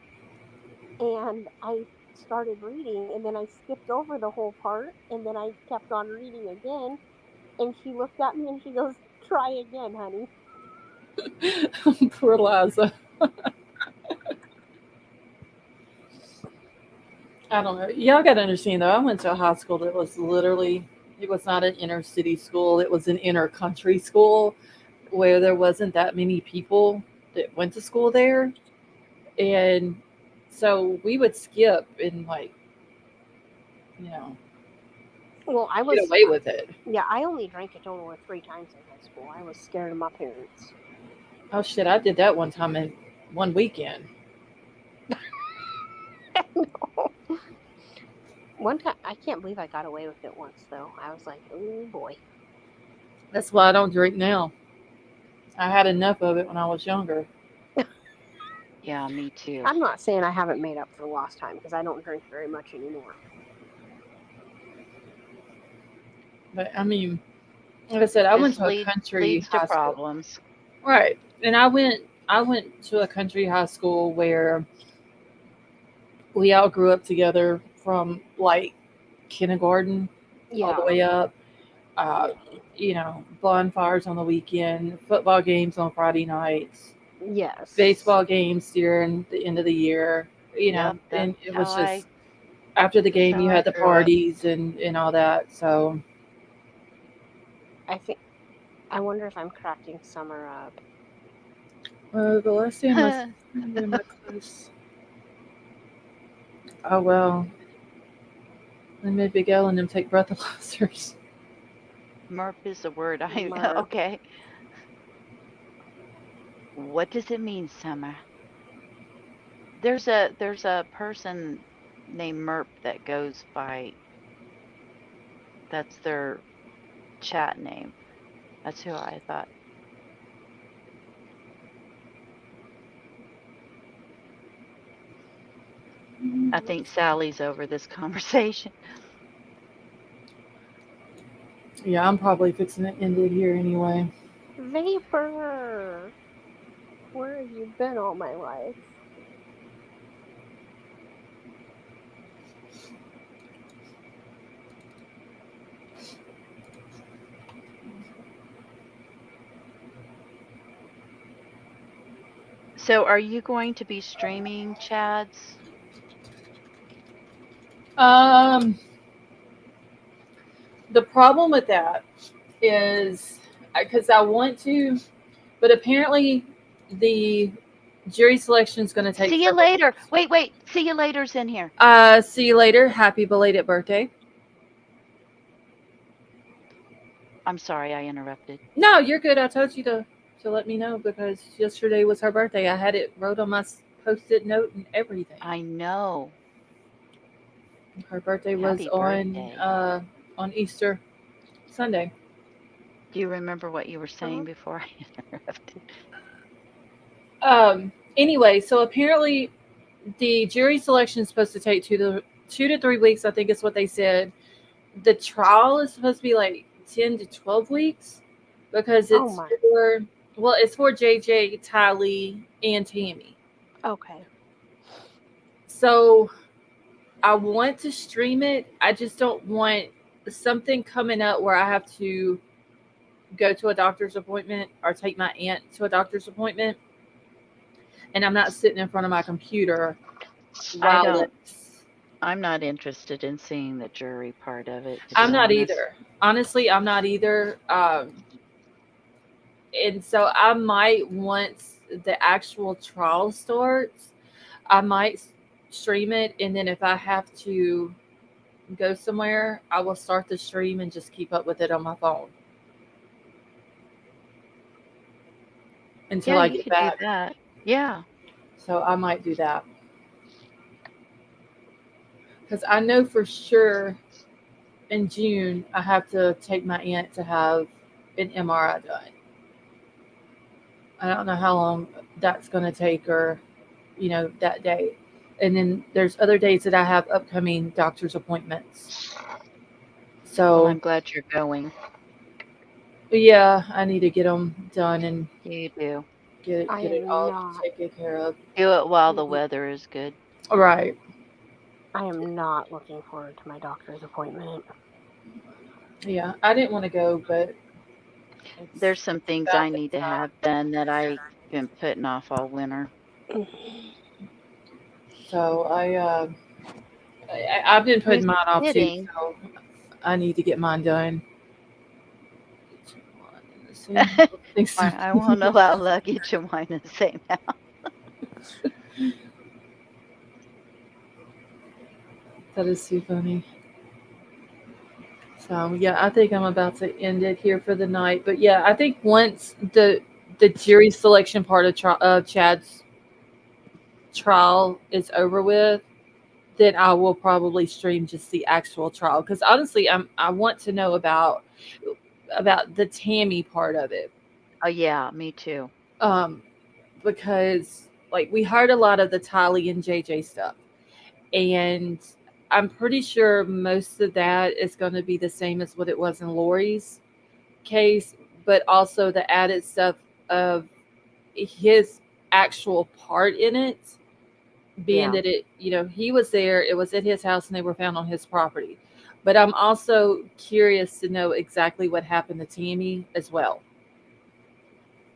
and I started reading, and then I skipped over the whole part, and then I kept on reading again, and she looked at me and she goes, "Try again, honey." Poor Liza. I don't know. Y'all got to understand though. I went to a high school that was literally. It was not an inner city school. It was an inner country school where there wasn't that many people that went to school there, and so we would skip and Well, get away with it. I only drank a total of 3 times in high school. I was scared of my parents. Oh shit! I did that one time in one weekend. One time, I can't believe I got away with it once, though. I was like, oh boy. That's why I don't drink now. I had enough of it when I was younger. Yeah, me too. I'm not saying I haven't made up for lost time because I don't drink very much anymore. But I mean, like I said, I went This to a country leads to high school. problems. Right. And I went to a country high school where we all grew up together from like kindergarten all the way up. Bonfires on the weekend, football games on Friday nights, Yes. baseball games during the end of the year. Yep, And it was that's how just after the that's game how you I had the grew up. parties and all that. So I wonder if I'm cracking summer up. the last day of my class. Oh well. I made Big L and them take breathalyzers. Merp is a word I Merp. okay. What does it mean, Summer? There's a person named Merp that goes by, that's their chat name. That's who I thought. I think Sally's over this conversation. Yeah, I'm probably fixing to end it here anyway. Vapor! Where have you been all my life? So are you going to be streaming, Chads? The problem with that is because I want to, but apparently the jury selection is going to take. See you later. Wait. See you later's in here. See you later. Happy belated birthday. I'm sorry I interrupted. No, you're good. I told you to let me know because yesterday was her birthday. I had it wrote on my post-it note and everything. I know. Her birthday Happy was birthday. on Easter Sunday. Do you remember what you were saying before I interrupted? Anyway, so apparently the jury selection is supposed to take 2 to 3 weeks. I think is what they said. The trial is supposed to be like 10 to 12 weeks because it's for JJ, Tylee, and Tammy. Okay. So I want to stream it. I just don't want something coming up where I have to go to a doctor's appointment or take my aunt to a doctor's appointment. and I'm not sitting in front of my computer I while don't. it's. I'm not interested in seeing the jury part of it, to I'm be not honest. either. Honestly, I'm not either. And so I might, once the actual trial starts, I might stream it, and then if I have to go somewhere, I will start the stream and just keep up with it on my phone until Yeah, I you get could do back. that. Yeah. So I might do that because I know for sure in June I have to take my aunt to have an MRI done. I don't know how long that's going to take her, that day. And then there's other days that I have upcoming doctor's appointments. Well, So, I'm glad you're going. yeah, I need to get them done and You do. get I it am all not. taken care of. Do it while the Mhm. weather is good. All right. I am not looking forward to my doctor's appointment. Yeah, I didn't want to go, but There's it's some things about I that need to time. have done that I've been putting off all winter. So I've been putting Who's mine off too. kidding? So I need to get mine done. I won't allow luggage in mine in the same house. That is too funny. So yeah, I think I'm about to end it here for the night. But yeah, I think once the jury selection part of Chad's trial is over with, then I will probably stream just the actual trial because honestly, I want to know about the Tammy part of it. Oh yeah, me too. Because like we heard a lot of the Tylee and JJ stuff, and I'm pretty sure most of that is going to be the same as what it was in Lori's case, but also the added stuff of his actual part in it, being Yeah. that he was there, it was at his house, and they were found on his property. But I'm also curious to know exactly what happened to Tammy as well.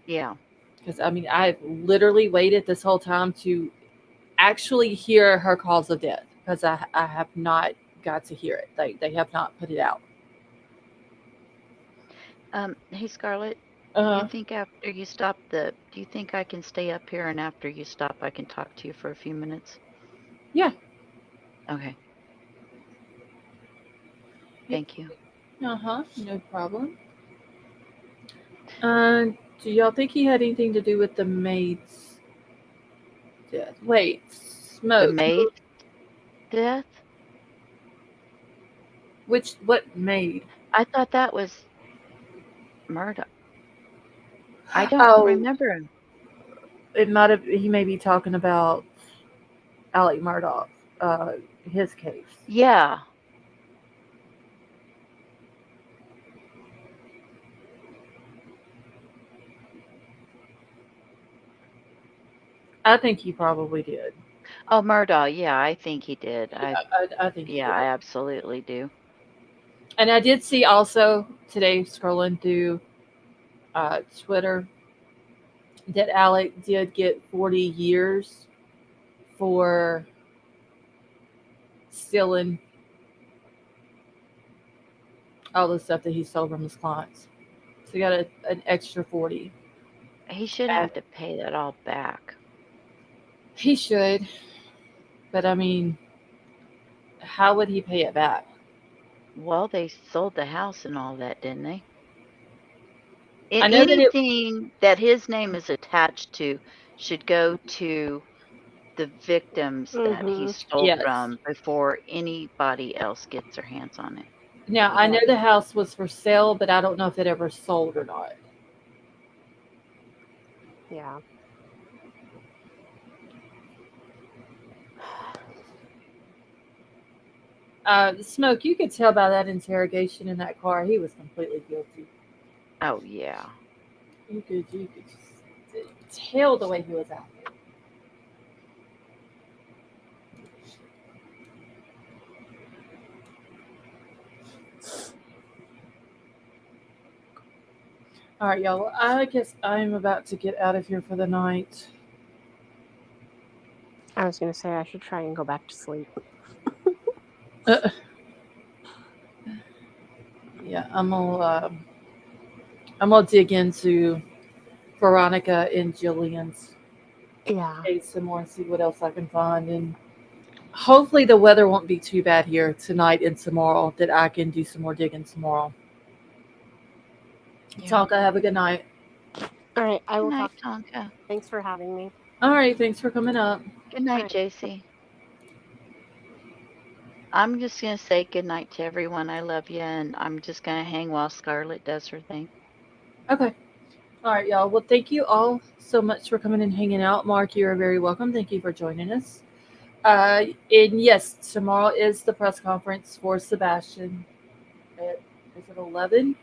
Yeah. Because I mean, I've literally waited this whole time to actually hear her cause of death because I have not got to hear it. They have not put it out. Hey Scarlett, Uh, do you think I can stay up here and after you stop I can talk to you for a few minutes? yeah. Okay. Yep. Thank you. No problem. Uh, do y'all think he had anything to do with the maid's death? Wait, The Smoke. maid death? What maid? I thought that was murder. I don't Oh, remember him. it might have. He may be talking about Alec Murdoch, uh, his case. Yeah. I think he probably did. Oh, Murdoch. Yeah, I think he did. Yeah, I think he Yeah, did. I absolutely do. And I did see also today scrolling through Twitter that Alec did get 40 years for stealing all the stuff that he stole from his clients. So he got an extra 40. He should And have to pay that all back. he should, but I mean, how would he pay it back? Well, they sold the house and all that, didn't they? I know that Anything that his name is attached to should go to the victims that he Mhm. stole yes. from before anybody else gets their hands on it. Now I know Yep. the house was for sale, but I don't know if it ever sold or not. Yeah. Smoke, you could tell by that interrogation in that car, he was completely guilty. Oh yeah. You could just tell the way he was acting. All right, y'all. I guess I'm about to get out of here for the night. I was gonna say I should try and go back to sleep. Yeah, I'm gonna dig into Veronica and Jillian's Yeah. case some more and see what else I can find. And hopefully the weather won't be too bad here tonight and tomorrow that I can do some more digging tomorrow. Yeah. Tonka, have a good night. All right. I Good will night, talk. Tonka. Thanks for having me. All right, thanks for coming up. Good night, right. JC. I'm just going to say good night to everyone. I love you, and I'm just going to hang while Scarlett does her thing. Okay. All right, y'all. Well, thank you all so much for coming and hanging out. Mark, you're very welcome. Thank you for joining us. And yes, tomorrow is the press conference for Sebastian. Is it 11?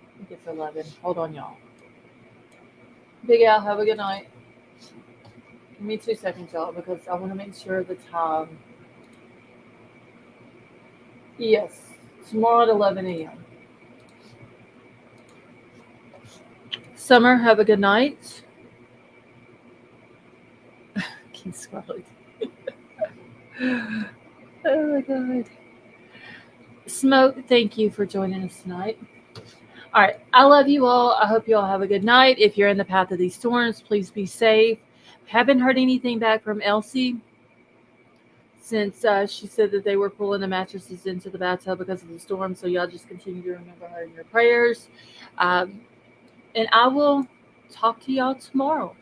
I think it's 11. Hold on, y'all. Big Al, have a good night. Give me 2 seconds, y'all, because I want to make sure the time. Yes, tomorrow at 11 a.m. Summer, have a good night. Keep Scarlet. Oh my God. Smoke, thank you for joining us tonight. All right. I love you all. I hope you all have a good night. If you're in the path of these storms, please be safe. Haven't heard anything back from Elsie since she said that they were pulling the mattresses into the bathtub because of the storm. So y'all just continue to remember her in your prayers. And I will talk to y'all tomorrow.